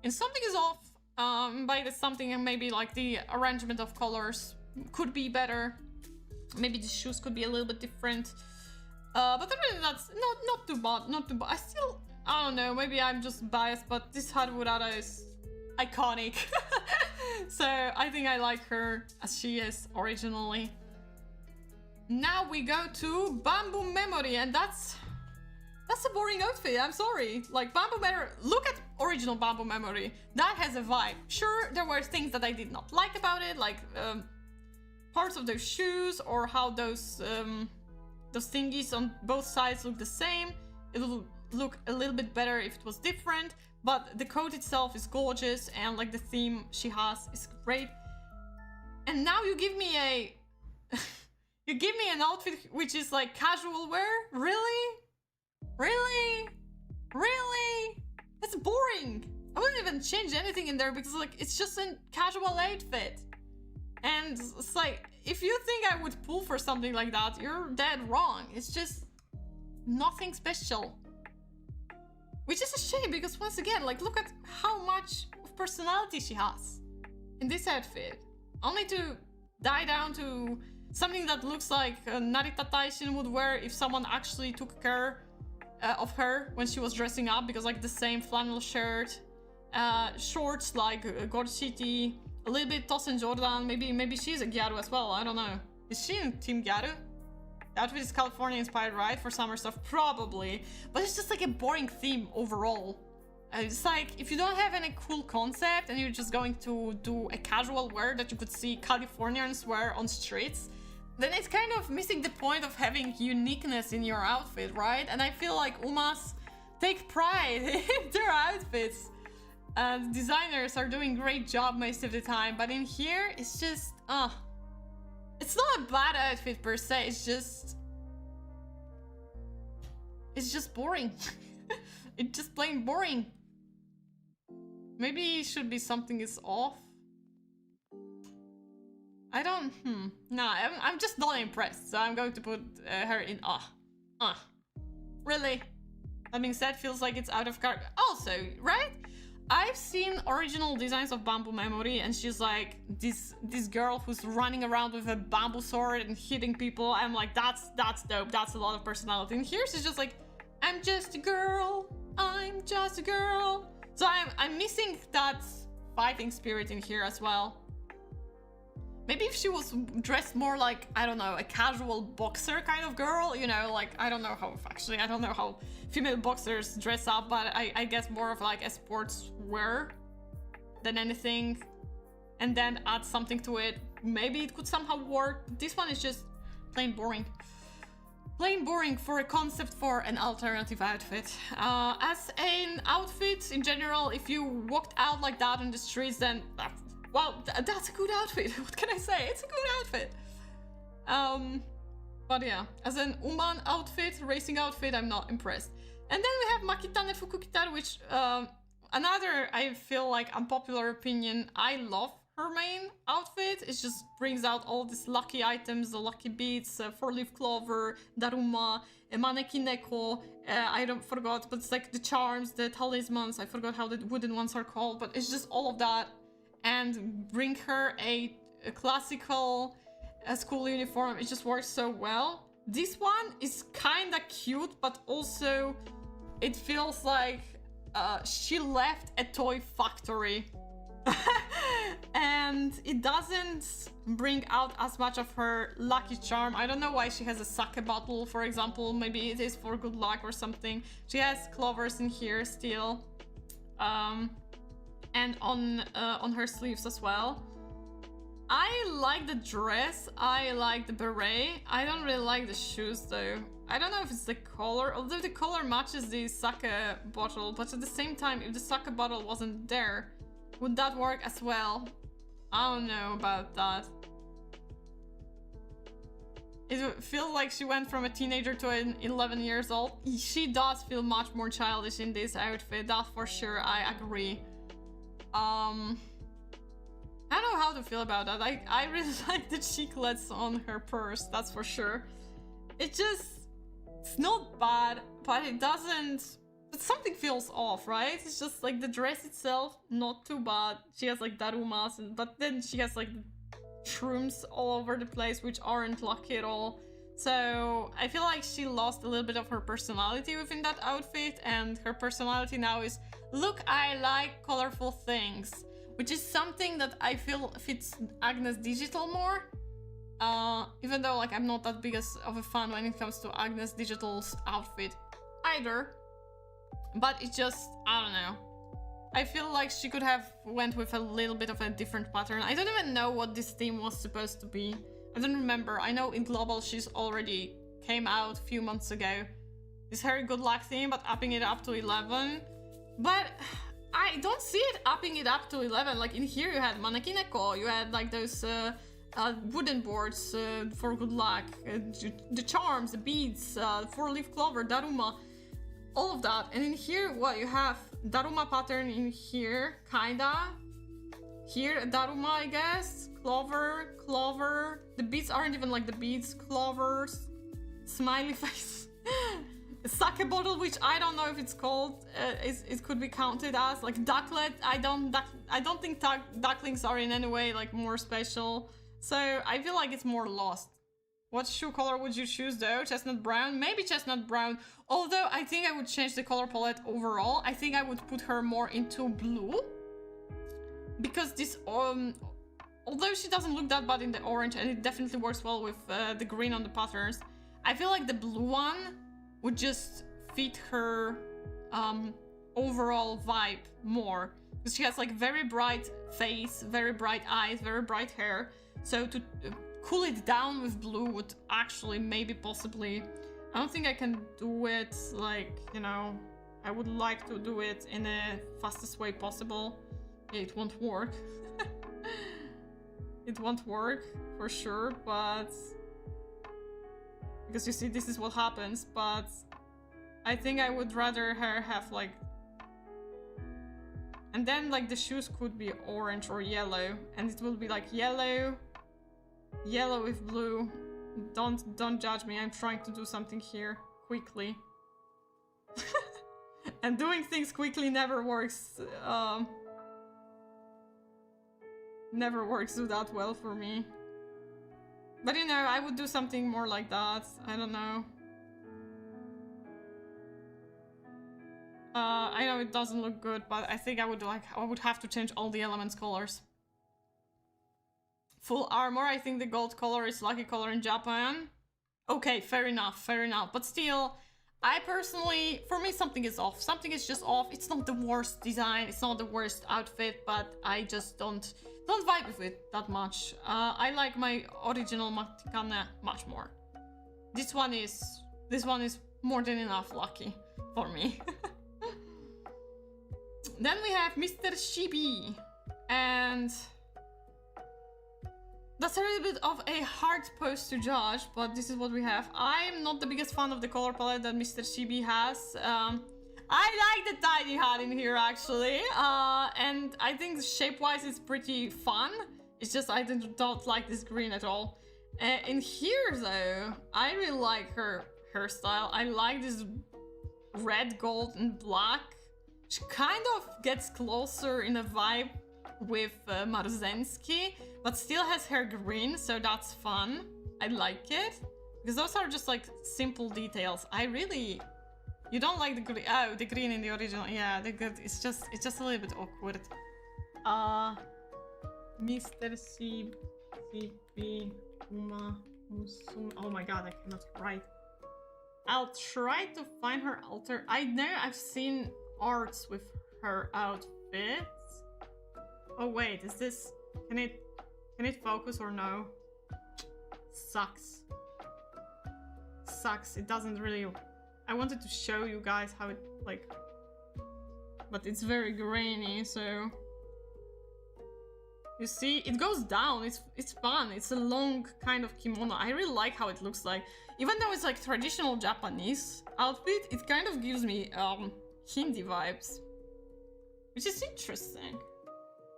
S2: in something is off. By the something, and maybe like the arrangement of colors could be better. Maybe the shoes could be a little bit different. But other than that's not too bad, not too bad. I don't know, maybe I'm just biased, but this Haruurara is iconic. So I think I like her as she is originally. Now we go to Bamboo Memory, and that's a boring outfit, I'm sorry. Like, Bamboo Memory, look at original Bamboo Memory. That has a vibe. Sure, there were things that I did not like about it, like parts of those shoes or how those thingies on both sides look the same. It would look a little bit better if it was different, but the coat itself is gorgeous, and like the theme she has is great. And now you give me a... you give me an outfit which is like casual wear? Really? Really? Really? It's boring. I wouldn't even change anything in there because like it's just a casual outfit. And it's like, if you think I would pull for something like that, you're dead wrong. It's just nothing special. Which is a shame because once again, like look at how much of personality she has in this outfit. Only to die down to something that looks like Narita Taishin would wear if someone actually took care of her when she was dressing up, because like the same flannel shirt, shorts like Gorshiti, a little bit Tosen Jordan, maybe she's a Gyaru as well, I don't know. Is she in Team Gyaru? The outfit is California inspired, right? For summer stuff, probably. But it's just like a boring theme overall. It's like, if you don't have any cool concept and you're just going to do a casual wear that you could see Californians wear on streets, then it's kind of missing the point of having uniqueness in your outfit, right? And I feel like Umas take pride in their outfits. Designers are doing a great job most of the time, but in here, it's just, it's not a bad outfit per se, it's just boring. It's just plain boring. Maybe it should be something is off. I don't, nah, I'm just not impressed, so I'm going to put her in really? That being said, feels like it's out of character. Also, right? I've seen original designs of Bamboo Memory, and she's like this girl who's running around with a bamboo sword and hitting people. I'm like, that's dope, that's a lot of personality. And here she's just like, I'm just a girl, I'm just a girl. So I'm missing that fighting spirit in here as well. Maybe if she was dressed more like, I don't know, a casual boxer kind of girl, you know, like, I don't know how female boxers dress up, but I guess more of like a sports wear than anything. And then add something to it. Maybe it could somehow work. This one is just plain boring. Plain boring for a concept for an alternative outfit. As an outfit in general, if you walked out like that on the streets, then... well, that's a good outfit. What can I say? It's a good outfit. But yeah, as an Uman outfit, racing outfit, I'm not impressed. And then we have Makitane Fukukitaru, which another, I feel like, unpopular opinion. I love her main outfit. It just brings out all these lucky items, the lucky beads, four-leaf clover, Daruma, Maneki Neko. I forgot, but it's like the charms, the talismans. I forgot how the wooden ones are called, but it's just all of that. And bring her a classical school uniform. It just works so well. This one is kind of cute, but also it feels like she left a toy factory. And it doesn't bring out as much of her lucky charm. I don't know why she has a sake bottle, for example. Maybe it is for good luck or something. She has clovers in here still. And on her sleeves as well. I like the dress, I like the beret. I don't really like the shoes though. I don't know if it's the color, although the color matches the sake bottle, but at the same time, if the sake bottle wasn't there, would that work as well? I don't know about that. It feels like she went from a teenager to an 11 years old. She does feel much more childish in this outfit, that for sure, I agree. I don't know how to feel about that. I really like the cheeklets on her purse, that's for sure. It's not bad, but it doesn't... Something feels off, right? It's just like the dress itself, not too bad. She has like darumas, but then she has like shrooms all over the place, which aren't lucky at all. So I feel like she lost a little bit of her personality within that outfit, and her personality now is, look, I like colorful things, which is something that I feel fits Agnes Digital more. Even though like I'm not that big of a fan when it comes to Agnes Digital's outfit either. But it's just, I don't know. I feel like she could have went with a little bit of a different pattern. I don't even know what this theme was supposed to be. I don't remember. I know in Global she's already came out a few months ago. This very good luck theme, but upping it up to 11. But I don't see it upping it up to 11. Like in here you had Manakineko, you had like those wooden boards for good luck, the charms, the beads, 4-leaf clover, Daruma, all of that. And in here, what you have, Daruma pattern in here, kinda. Here, Daruma, I guess. Clover, clover. The beads aren't even like the beads, clovers. Smiley face. Sake bottle, which I don't know if it's called. It could be counted as like ducklet. I don't think ducklings are in any way like more special. So I feel like it's more lost. What shoe color would you choose though? Chestnut brown? Maybe chestnut brown. Although I think I would change the color palette overall. I think I would put her more into blue. Because this, although she doesn't look that bad in the orange, and it definitely works well with the green on the patterns, I feel like the blue one would just fit her overall vibe more. Because she has like very bright face, very bright eyes, very bright hair. So to cool it down with blue would actually maybe possibly... I don't think I can do it like, you know, I would like to do it in the fastest way possible. Yeah, it won't work. It won't work for sure, but... Because you see, this is what happens, but... I think I would rather her have like... And then like the shoes could be orange or yellow, and it will be like yellow with blue. Don't judge me, I'm trying to do something here quickly. And doing things quickly never works. Never works that well for me. But you know, I would do something more like that. I don't know. I know it doesn't look good, but I think I would have to change all the elements colors. Full armor, I think the gold color is lucky color in Japan. Okay, fair enough, fair enough. But still, I personally, for me something is off. Something is just off. It's not the worst design, it's not the worst outfit, but I just don't vibe with it that much. I like my original Matikane much more. This one is more than enough lucky for me. Then we have Mr. Shibi, and that's a little bit of a hard post to judge, but this is what we have. I'm not the biggest fan of the color palette that Mr. Shibi has. I like the tiny hat in here actually, and I think shape-wise it's pretty fun. It's just I don't like this green at all. In here though, I really like her hairstyle. I like this red, gold, and black. She kind of gets closer in a vibe with Marzensky, but still has her green, so that's fun. I like it, because those are just like simple details. You don't like the green? Oh, the green in the original. Yeah, the good. It's just a little bit awkward. Mr. CP Uma Musume. Oh my god, I cannot write. I'll try to find her alter. I know I've seen arts with her outfits. Oh wait, is this? Can it focus or no? Sucks. It doesn't really. I wanted to show you guys how it like, but it's very grainy, so you see it goes down. It's fun. It's a long kind of kimono. I really like how it looks like. Even though it's like traditional Japanese outfit, it kind of gives me Hindi vibes, which is interesting.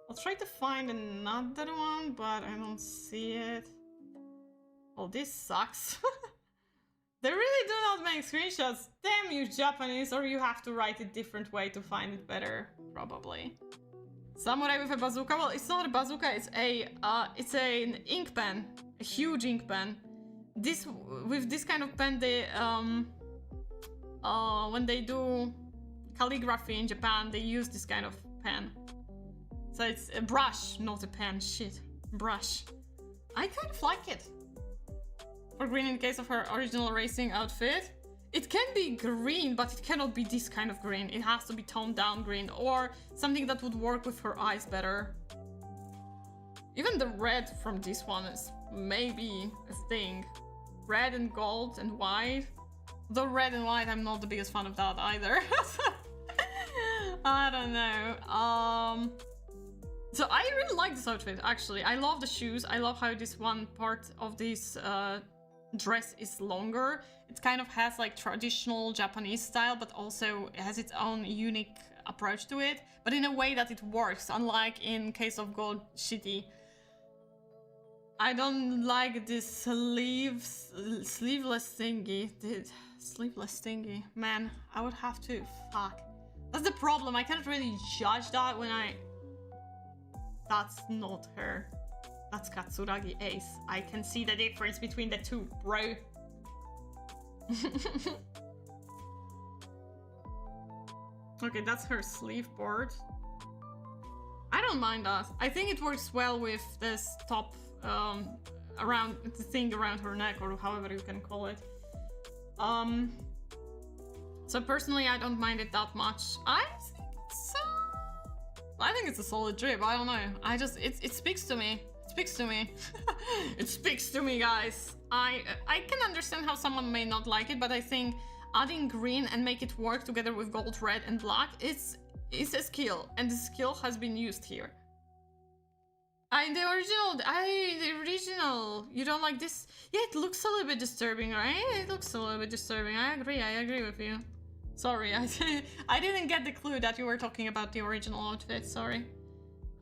S2: I'll try to find another one, but I don't see it. Well, this sucks. They really do not make screenshots. Damn you, Japanese, or you have to write it different way to find it better, probably. Samurai with a bazooka. Well, it's not a bazooka. It's an ink pen, a huge ink pen. With this kind of pen, they when they do calligraphy in Japan, they use this kind of pen. So it's a brush, not a pen. Shit, brush. I kind of like it. For green in case of her original racing outfit. It can be green, but it cannot be this kind of green. It has to be toned down green or something that would work with her eyes better. Even the red from this one is maybe a thing. Red and gold and white. Though red and white, I'm not the biggest fan of that either. I don't know. So I really like this outfit, actually. I love the shoes. I love how this one part of this dress is longer. It kind of has like traditional Japanese style, but also it has its own unique approach to it, but in a way that it works, unlike in case of Gold Shitty. I don't like this sleeveless thingy. Sleeveless thingy. Man, I would have to. Fuck. That's the problem. I can't really judge that when I... That's not her. That's Katsuragi Ace. I can see the difference between the two, bro. Okay, that's her sleeve board. I don't mind that. I think it works well with this top around the thing around her neck, or however you can call it. So personally, I don't mind it that much. I think it's a solid drip. I don't know. It speaks to me. It speaks to me. It speaks to me, guys. I can understand how someone may not like it, but I think adding green and make it work together with gold, red, and black is a skill, and the skill has been used here. The original. You don't like this? Yeah, it looks a little bit disturbing, right? It looks a little bit disturbing. I agree with you. Sorry, I didn't get the clue that you were talking about the original outfit, sorry.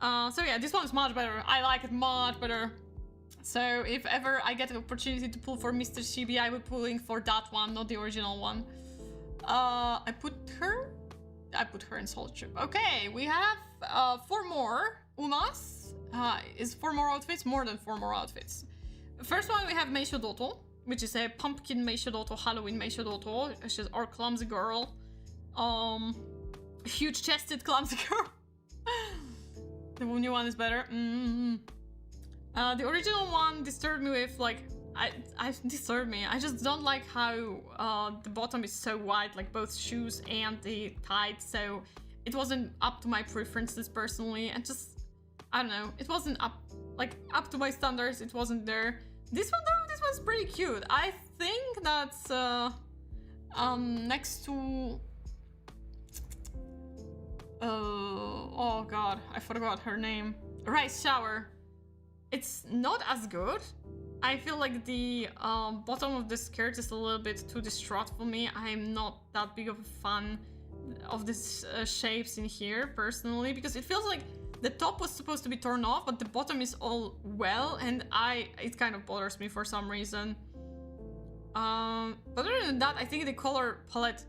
S2: So yeah, this one's much better. I like it much better. So if ever I get an opportunity to pull for Mr. Shibi, I will be pulling for that one, not the original one. I put her in Soul Trip. Okay, we have 4 more Umas. Is 4 more outfits? More than 4 more outfits. First one we have Meisho Doto, which is a pumpkin Meisho Doto, Halloween Meisho Doto. She's our clumsy girl. Huge chested clumsy girl. The new one is better. The original one disturbed me with like, disturbed me. I just don't like how the bottom is so wide, like both shoes and the tight. So it wasn't up to my preferences personally, and just I don't know. It wasn't up to my standards. It wasn't there. This one though, this one's pretty cute. I think that's next to oh god, I forgot her name. Rice Shower. It's not as good. I feel like the bottom of the skirt is a little bit too distraught for me. I'm not that big of a fan of these shapes in here personally, because it feels like the top was supposed to be torn off, but the bottom is all well, and it kind of bothers me for some reason. But other than that, I think the color palette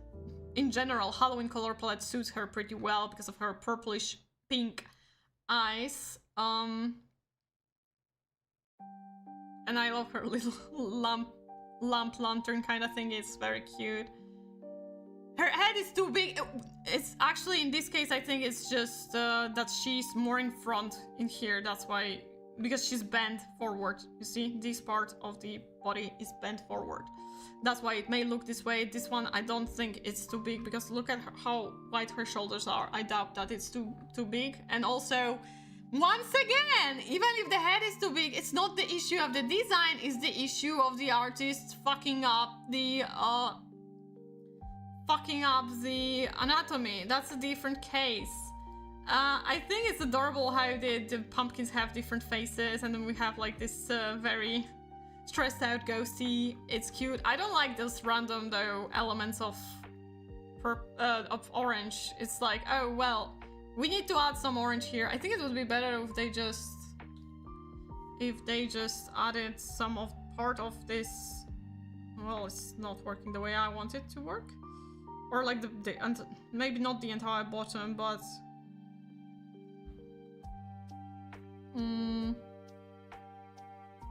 S2: in general, Halloween color palette, suits her pretty well because of her purplish pink eyes. And I love her little lamp lantern kind of thing. It's very cute. Her head is too big. It's actually, in this case, I think it's just that she's more in front in here. That's why, because she's bent forward. You see, this part of the body is bent forward. That's why it may look this way. This one, I don't think it's too big, because look at how wide her shoulders are. I doubt that it's too big. And also, once again, even if the head is too big, it's not the issue of the design, it's the issue of the artist fucking up the anatomy. That's a different case. I think it's adorable how the pumpkins have different faces, and then we have like this very stressed out ghosty. It's cute. I don't like those random though elements of orange. It's like, oh well, We need to add some orange here. I think it would be better if they just added some of part of this. Well, it's not working the way I want it to work. Or like maybe not the entire bottom, but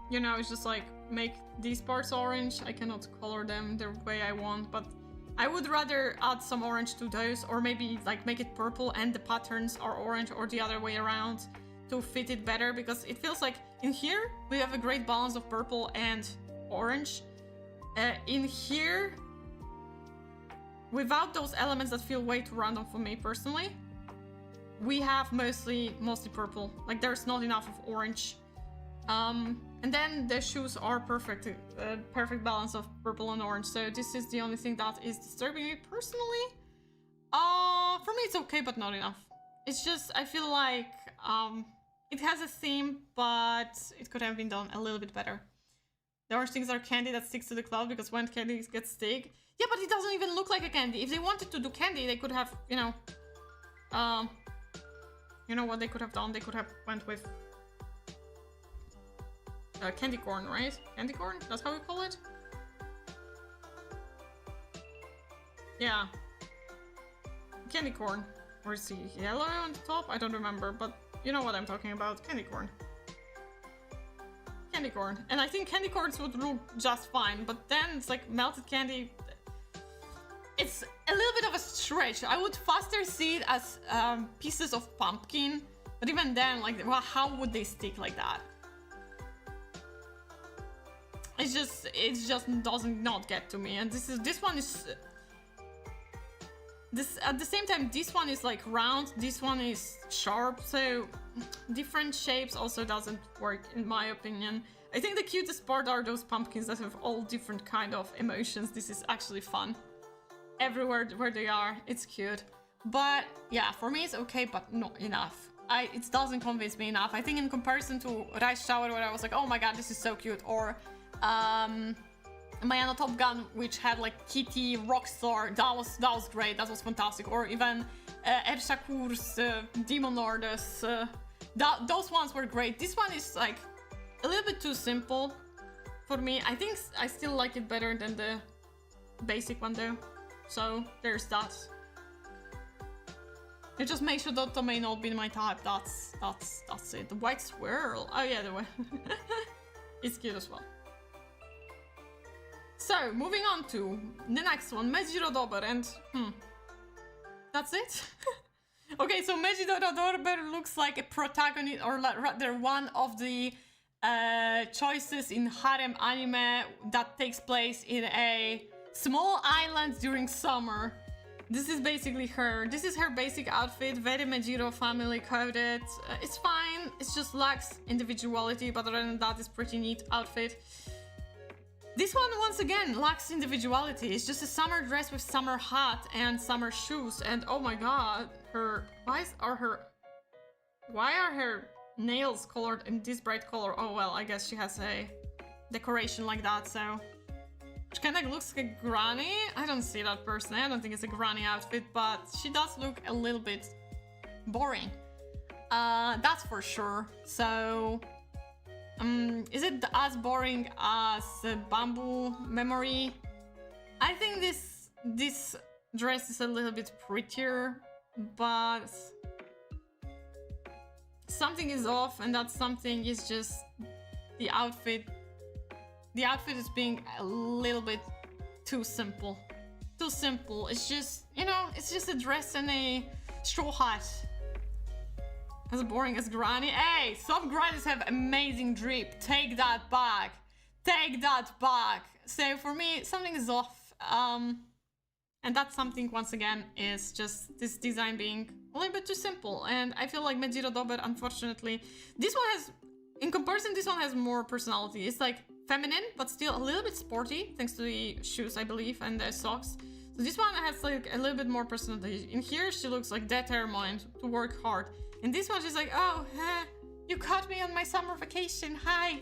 S2: you know, it's just like make these parts orange. I cannot color them the way I want, but I would rather add some orange to those, or maybe like make it purple and the patterns are orange, or the other way around to fit it better, because it feels like in here we have a great balance of purple and orange. In here, without those elements that feel way too random for me personally, we have mostly purple. Like there's not enough of orange. And then the shoes are perfect balance of purple and orange. So this is the only thing that is disturbing me personally. For me it's okay, but not enough. It's just, I feel like it has a theme, but it could have been done a little bit better. The orange things are candy that sticks to the cloud, because when candy gets stick, yeah, but it doesn't even look like a candy. If they wanted to do candy, they could have, you know what they could have done? They could have went with candy corn, right? Candy corn? That's how we call it? Yeah. Candy corn. Or is it yellow on the top? I don't remember, but you know what I'm talking about. Candy corn. Candy corn. And I think candy corns would look just fine, but then it's like melted candy. It's a little bit of a stretch. I would faster see it as pieces of pumpkin, but even then, like, well, how would they stick like that? It just doesn't not get to me. And this one is at the same time, this one is like round, this one is sharp, so different shapes also doesn't work in my opinion. I think the cutest part are those pumpkins that have all different kind of emotions. This is actually fun. Everywhere where they are, it's cute. But yeah, for me it's okay, but not enough. It doesn't convince me enough. I think in comparison to Rice Shower, where I was like, oh my god, this is so cute, or Mayano Top Gun, which had like Kitty, Rockstar, that was great, that was fantastic. Or even Ershakur's Demon Lordes, those ones were great. This one is like a little bit too simple for me. I think I still like it better than the basic one though. So there's that. It just makes sure that may not be my type. That's it. The white swirl. Oh yeah, the way. It's cute as well. So moving on to the next one, Mejiro Dober, and that's it. Okay, so Mejiro Dober looks like a protagonist, or rather one of the choices in harem anime that takes place in a small island during summer. This is basically her. This is her basic outfit, very Mejiro family coded. It's fine, it just lacks individuality, but other than that, it's pretty neat outfit. This one, once again, lacks individuality. It's just a summer dress with summer hat and summer shoes. And oh my god, why are her nails colored in this bright color? Oh well, I guess she has a decoration like that, so... She kind of looks like a granny. I don't see that personally. I don't think it's a granny outfit, but she does look a little bit boring. That's for sure. So... is it as boring as Bamboo Memory? I think this dress is a little bit prettier, but something is off, and that something is just the outfit. The outfit is being a little bit too simple. Too simple. It's just, you know, it's just a dress and a straw hat. As boring as granny. Hey, some grannies have amazing drip. Take that back. Take that back. So for me, something is off. And that something, once again, is just this design being a little bit too simple. And I feel like Mejiro Dober, unfortunately, this one has, in comparison, this one has more personality. It's like feminine, but still a little bit sporty, thanks to the shoes, I believe, and the socks. So this one has like a little bit more personality. In here, she looks like determined to work hard. In this one, she's like, oh, you caught me on my summer vacation. Hi,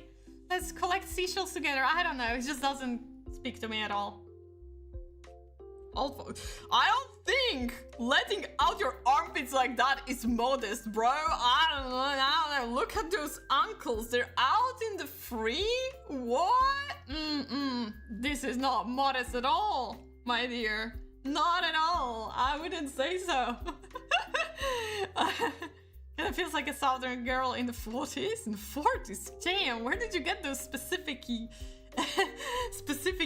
S2: let's collect seashells together. I don't know, it just doesn't speak to me at all. I don't think letting out your armpits like that is modest, bro. I don't know. Look at those ankles. They're out in the free? What? This is not modest at all, my dear. Not at all. I wouldn't say so. Kind of feels like a southern girl in the 40s. In the 40s? Damn, where did you get those specific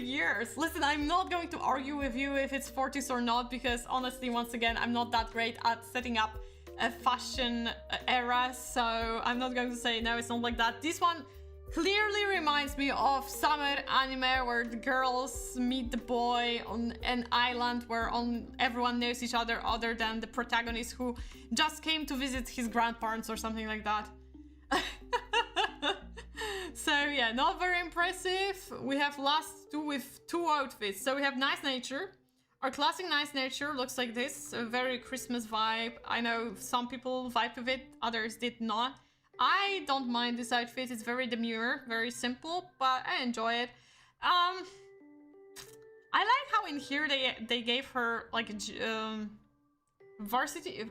S2: years? Listen, I'm not going to argue with you if it's 40s or not, because honestly, once again, I'm not that great at setting up a fashion era, so I'm not going to say no, it's not like that. This one clearly reminds me of summer anime where the girls meet the boy on an island where everyone knows each other other than the protagonist who just came to visit his grandparents or something like that. So yeah, not very impressive. We have last two with two outfits. So we have Nice Nature. Our classic Nice Nature looks like this, a very Christmas vibe. I know some people vibe with it, others did not. I don't mind this outfit. It's very demure, very simple, but I enjoy it. I like how in here they gave her like a varsity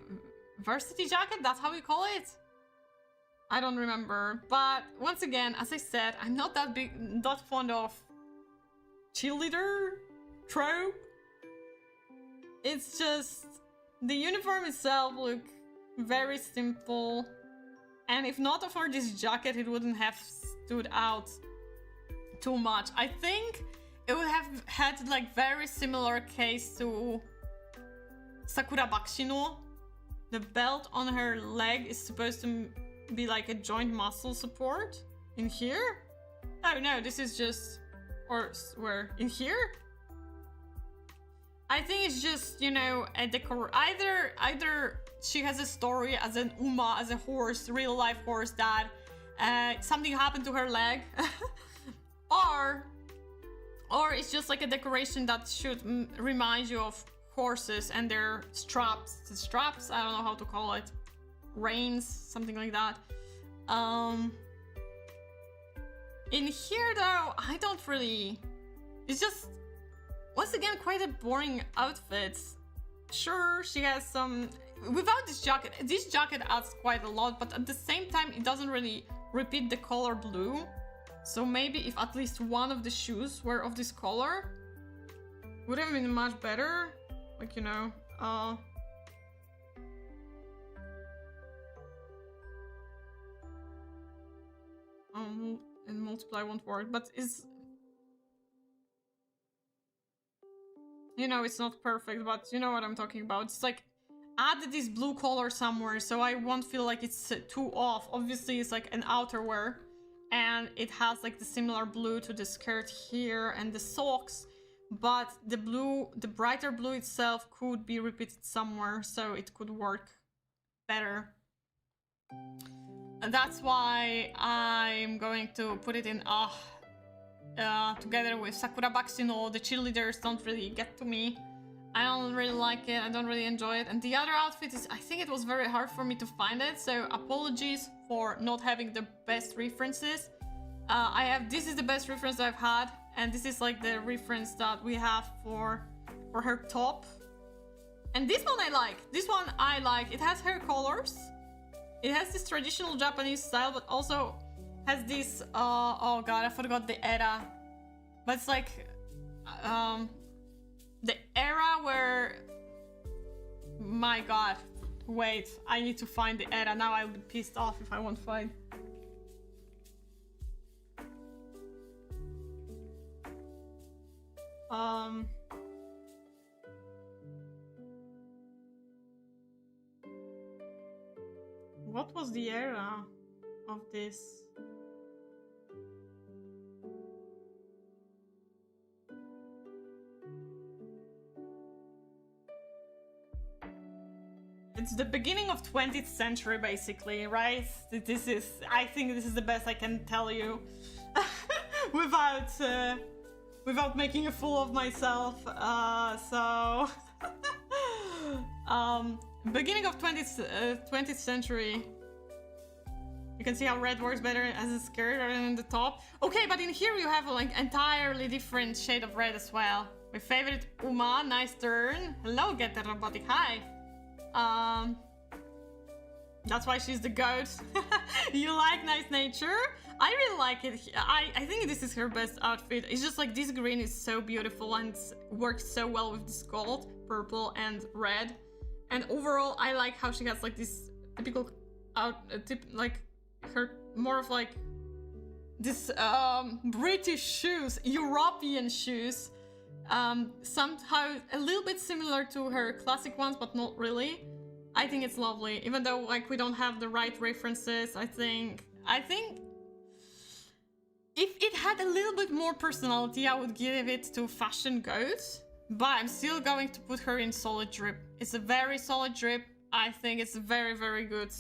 S2: jacket. That's how we call it. I don't remember, but once again, as I said, I'm not that fond of cheerleader trope. It's just the uniform itself look very simple. And if not for this jacket, it wouldn't have stood out too much. I think it would have had like very similar case to Sakura Bakshino. The belt on her leg is supposed to be like a joint muscle support in here. Oh no, this is just, or where, in here? I think it's just, you know, a decor. Either she has a story as an Uma, as a horse, real life horse, that something happened to her leg, or it's just like a decoration that should remind you of horses and their straps. The straps, I don't know how to call it, reins, something like that. In here though, I don't really. It's just, once again, quite a boring outfit. Sure, she has some... Without this jacket adds quite a lot, but at the same time, it doesn't really repeat the color blue. So maybe if at least one of the shoes were of this color, would have been much better. Like, you know, and multiply won't work, but is... You know, it's not perfect, but you know what I'm talking about. It's like, add this blue color somewhere so I won't feel like it's too off. Obviously, it's like an outerwear, and it has like the similar blue to the skirt here and the socks, but the blue, the brighter blue itself could be repeated somewhere, so it could work better. And that's why I'm going to put it in together with Sakura Bakshino. The cheerleaders don't really get to me. I don't really like it, I don't really enjoy it. And the other outfit is, I think it was very hard for me to find it, so apologies for not having the best references. This is the best reference I've had, and this is like the reference that we have for her top. And this one I like. It has her colors. It has this traditional Japanese style, but also has this, oh god, I forgot the era. But it's like, the era where, my god, wait, I need to find the era. Now I'll be pissed off if I won't find. What was the era of this? It's the beginning of 20th century, basically, right? I think this is the best I can tell you without making a fool of myself. Beginning of 20th century. You can see how red works better as a skirt rather than the top. Okay, but in here you have like entirely different shade of red as well. My favorite Uma, nice turn. Hello, Get the Robotic, hi. That's why she's the goat. You like nice nature? I really like it. I think this is her best outfit. It's just like this green is so beautiful and works so well with this gold, purple, and red. And overall, I like how she has like this typical like her more of like this British shoes, European shoes. Somehow a little bit similar to her classic ones, but not really. I think it's lovely, even though like we don't have the right references. I think if it had a little bit more personality, I would give it to Fashion Goat, but I'm still going to put her in solid drip. It's a very solid drip. I think it's very, very good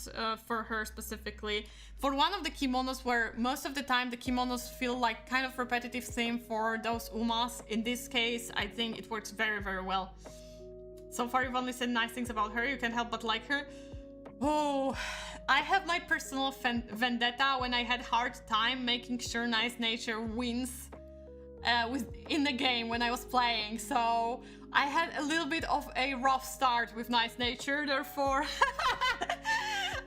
S2: for her specifically. For one of the kimonos where most of the time the kimonos feel like kind of repetitive theme for those Umas, in this case, I think it works very, very well. So far you've only said nice things about her, you can't help but like her. Oh, I have my personal vendetta when I had hard time making sure nice nature wins in the game when I was playing. So I had a little bit of a rough start with nice nature, therefore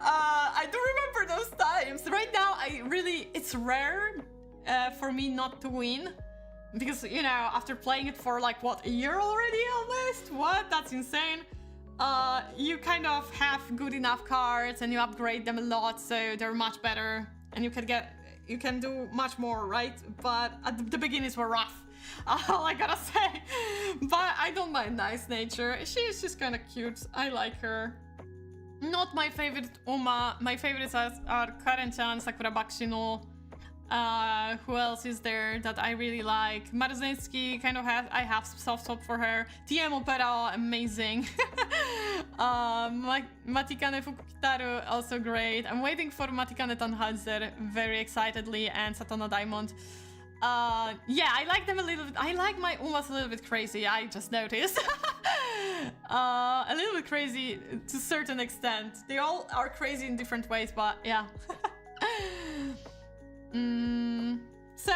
S2: I do remember those times. Right now, it's rare for me not to win. Because, you know, after playing it for like, what, a year already almost? What? That's insane. You kind of have good enough cards and you upgrade them a lot, so they're much better. And you can do much more, right? But at the beginnings were rough. All I gotta say. But I don't mind nice nature. She's just kind of cute. I like her. Not my favorite Uma. My favorites are Karen-chan, Sakura Bakshino. Who else is there that I really like? Marzenski, kind of I have soft spot for her. TM Opera, amazing. Matikane Fukukitaru, also great. I'm waiting for Matikane Tannhauser very excitedly, and Satana Diamond. Yeah, I like them a little bit. I like my Umas a little bit crazy, I just noticed. A little bit crazy to a certain extent. They all are crazy in different ways, but yeah. So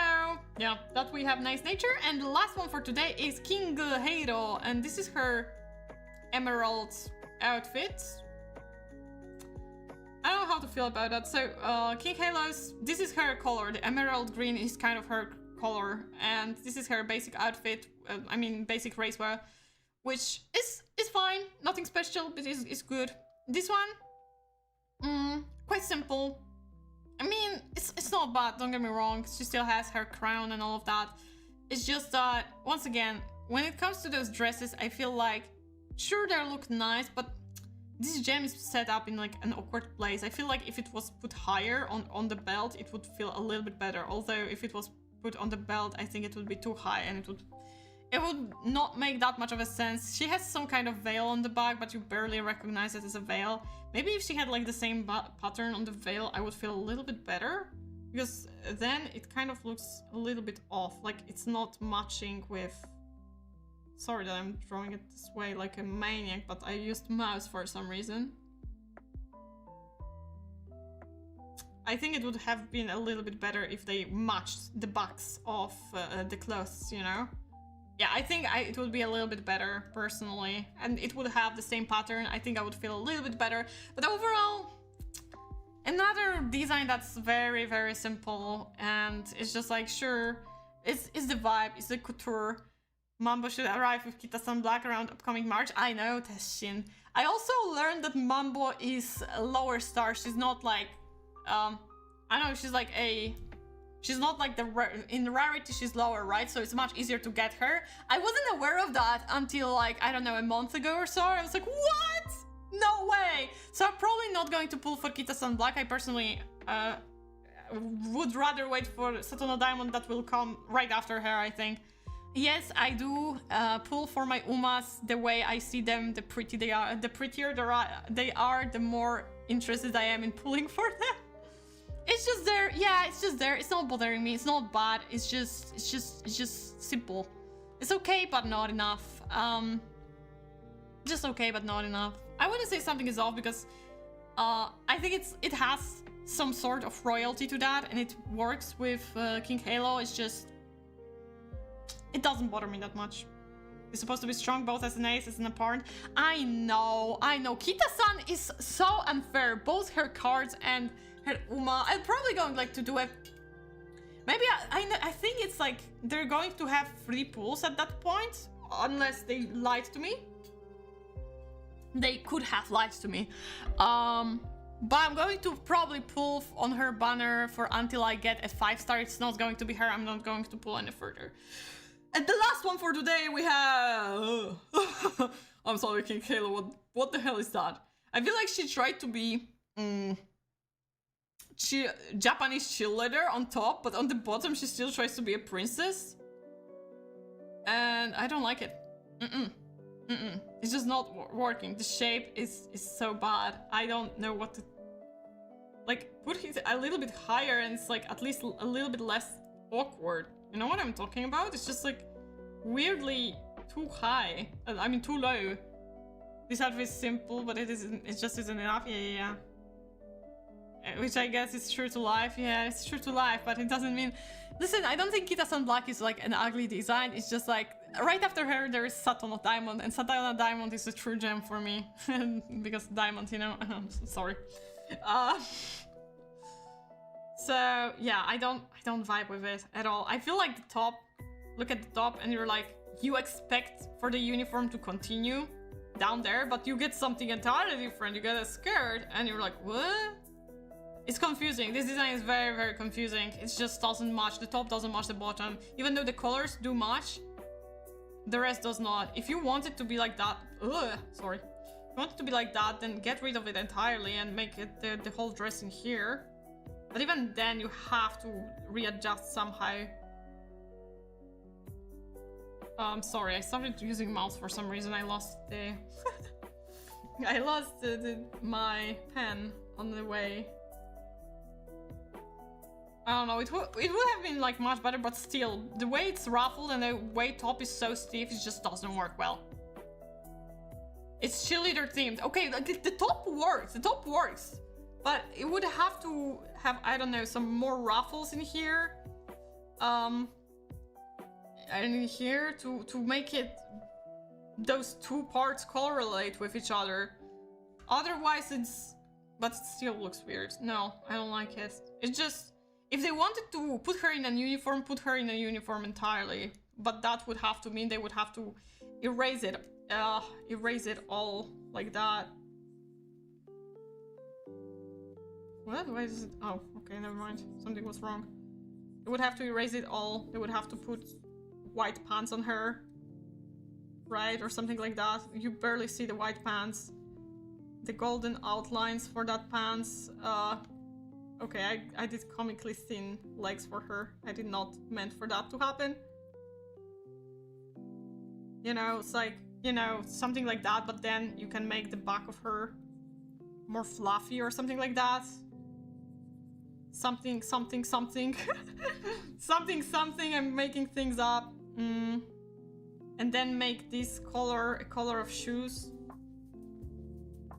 S2: yeah, that we have nice nature, and the last one for today is King Heiro, and this is her emerald outfit. I don't know how to feel about that. So King Heiro's, this is her color. The emerald green is kind of her color, and this is her basic outfit. I mean basic racewear, which is fine, nothing special, but is good. This one, quite simple. I mean, it's not bad, don't get me wrong. She still has her crown and all of that. It's just that, once again, when it comes to those dresses, I feel like, sure, they look nice, but this gem is set up in like an awkward place. I feel like if it was put higher on the belt, it would feel a little bit better. Although if it was put on the belt, I think it would be too high and it would not make that much of a sense. She has some kind of veil on the back, but you barely recognize it as a veil. Maybe if she had like the same pattern on the veil, I would feel a little bit better. Because then it kind of looks a little bit off. Like it's not matching with... Sorry that I'm drawing it this way like a maniac, but I used mouse for some reason. I think it would have been a little bit better if they matched the backs of the clothes, you know? Yeah, I think it would be a little bit better, personally. And it would have the same pattern. I think I would feel a little bit better. But overall, another design that's very, very simple. And it's just like, sure, it's the vibe, it's the couture. Mambo should arrive with Kita-san Black around upcoming March. I know, Teshin. I also learned that Mambo is a lower star. She's not like... I don't know, she's like a... She's not like in rarity, she's lower, right? So it's much easier to get her. I wasn't aware of that until like, I don't know, a month ago or so. I was like, what? No way! So I'm probably not going to pull for Kita-san Black. I personally would rather wait for Satono Diamond that will come right after her, I think. Yes, I do pull for my Umas the way I see them, the prettier they are, the more interested I am in pulling for them. It's just there, yeah, it's just there. It's not bothering me, it's not bad, it's just simple. It's okay, but not enough. Just okay, but not enough. I wouldn't say something is off because I think it has some sort of royalty to that, and it works with King Halo. It's just... It doesn't bother me that much. Is supposed to be strong both as an ace, as an opponent. I know. Kita-san is so unfair. Both her cards and her Uma. I'm probably going like to do it. Maybe I think it's like they're going to have 3 pulls at that point, unless they lied to me. They could have lied to me. But I'm going to probably pull on her banner for until I get a 5-star. It's not going to be her. I'm not going to pull any further. And the last one for today we have... I'm sorry, King Halo. What the hell is that? I feel like she tried to be... Japanese cheerleader on top, but on the bottom she still tries to be a princess. And I don't like it. It's just not working. The shape is so bad. I don't know what to... Like, put it a little bit higher and it's like at least a little bit less awkward. You know what I'm talking about? It's just like weirdly too high. I mean too low. This outfit is simple, but it just isn't enough. Yeah. Which I guess is true to life. Yeah, it's true to life, but it doesn't mean... Listen, I don't think Kita-san Black is like an ugly design. It's just like, right after her there is Satana Diamond, and Satana Diamond is a true gem for me. Because diamond, you know, I'm so sorry. So yeah, I don't vibe with it at all. I feel like the top, look at the top and you're like, you expect for the uniform to continue down there, but you get something entirely different. You get a skirt and you're like, what? It's confusing. This design is very, very confusing. It just doesn't match. The top doesn't match the bottom. Even though the colors do match, the rest does not. If you want it to be like that, sorry. If you want it to be like that, then get rid of it entirely and make it the whole dress in here. But even then, you have to readjust somehow. I'm sorry, I started using mouse for some reason. I lost the... I lost my pen on the way. I don't know, it would have been like much better, but still, the way it's ruffled and the way top is so stiff, it just doesn't work well. It's cheerleader themed. Okay, the top works, but it would have to have, I don't know, some more ruffles in here. And in here to make it, those 2 parts correlate with each other. Otherwise but it still looks weird. No, I don't like it. It's just, if they wanted to put her in a uniform, put her in a uniform entirely. But that would have to mean they would have to erase it all like that. What? Why is it? Oh, okay, never mind. Something was wrong. They would have to erase it all. They would have to put white pants on her, right? Or something like that. You barely see the white pants. The golden outlines for that pants. Okay, I did comically thin legs for her. I did not meant for that to happen. You know, it's like, you know, something like that, but then you can make the back of her more fluffy or something like that. Something. something, I'm making things up. And then make this color a color of shoes.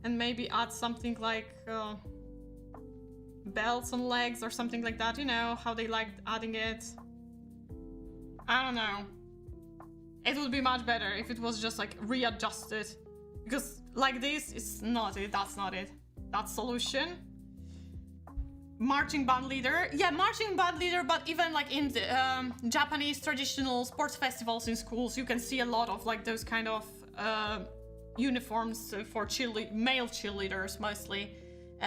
S2: And maybe add something like belts on legs or something like that. You know, how they liked adding it. I don't know. It would be much better if it was just like readjusted. Because like this, it's not it. That's not it. That's solution. Marching band leader. Yeah, marching band leader, but even like in the Japanese traditional sports festivals in schools, you can see a lot of like those kind of uniforms for male cheerleaders mostly.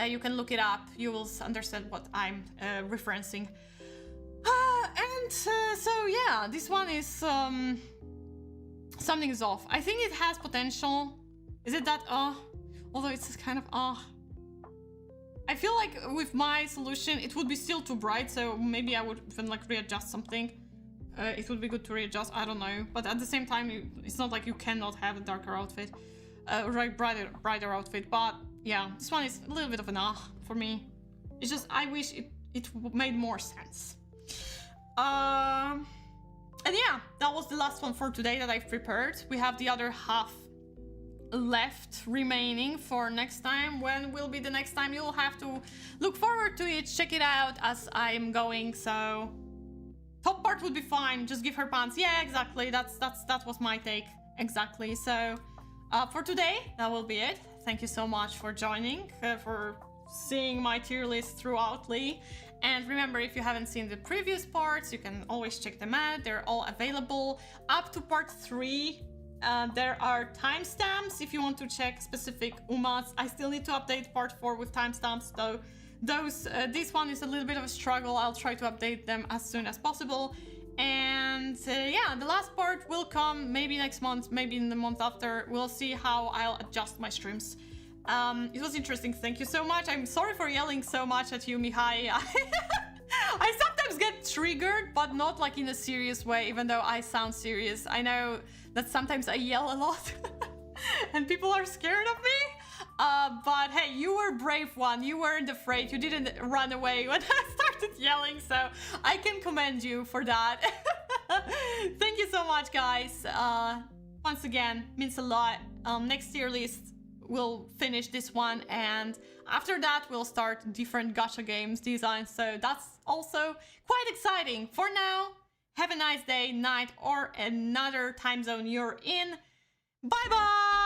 S2: You can look it up. You will understand what I'm referencing. So yeah, this one is something is off. I think it has potential. Is it that although it's kind of I feel like with my solution it would be still too bright, so maybe I would even like readjust something. It would be good to readjust, I don't know. But at the same time, it's not like you cannot have a darker outfit. Right, brighter outfit. But yeah, this one is a little bit of an for me. It's just, I wish it made more sense. And yeah, that was the last one for today that I've prepared. We have the other half left remaining for next time. When will be the next time? You'll have to look forward to it, check it out as I'm going. So top part would be fine, just give her pants. Yeah, exactly, that was my take. exactly. So for today, that will be it. Thank you so much for joining, for seeing my tier list throughoutly. And remember, if you haven't seen the previous parts, you can always check them out. They're all available up to part 3. There are timestamps if you want to check specific umas. I still need to update part 4 with timestamps, though. This one is a little bit of a struggle. I'll try to update them as soon as possible. And yeah, the last part will come maybe next month, maybe in the month after. We'll see how I'll adjust my streams. It was interesting. Thank you so much. I'm sorry for yelling so much at you, Mihai. I sometimes get triggered, but not like in a serious way, even though I sound serious. I know that sometimes I yell a lot and people are scared of me. But hey, you were a brave one. You weren't afraid. You didn't run away when I started yelling, so I can commend you for that. Thank you so much, guys. Once again, means a lot. Next tier list, we'll finish this one, and after that we'll start different gacha games designs, so that's also quite exciting. For now, have a nice day, night, or another time zone you're in. Bye bye!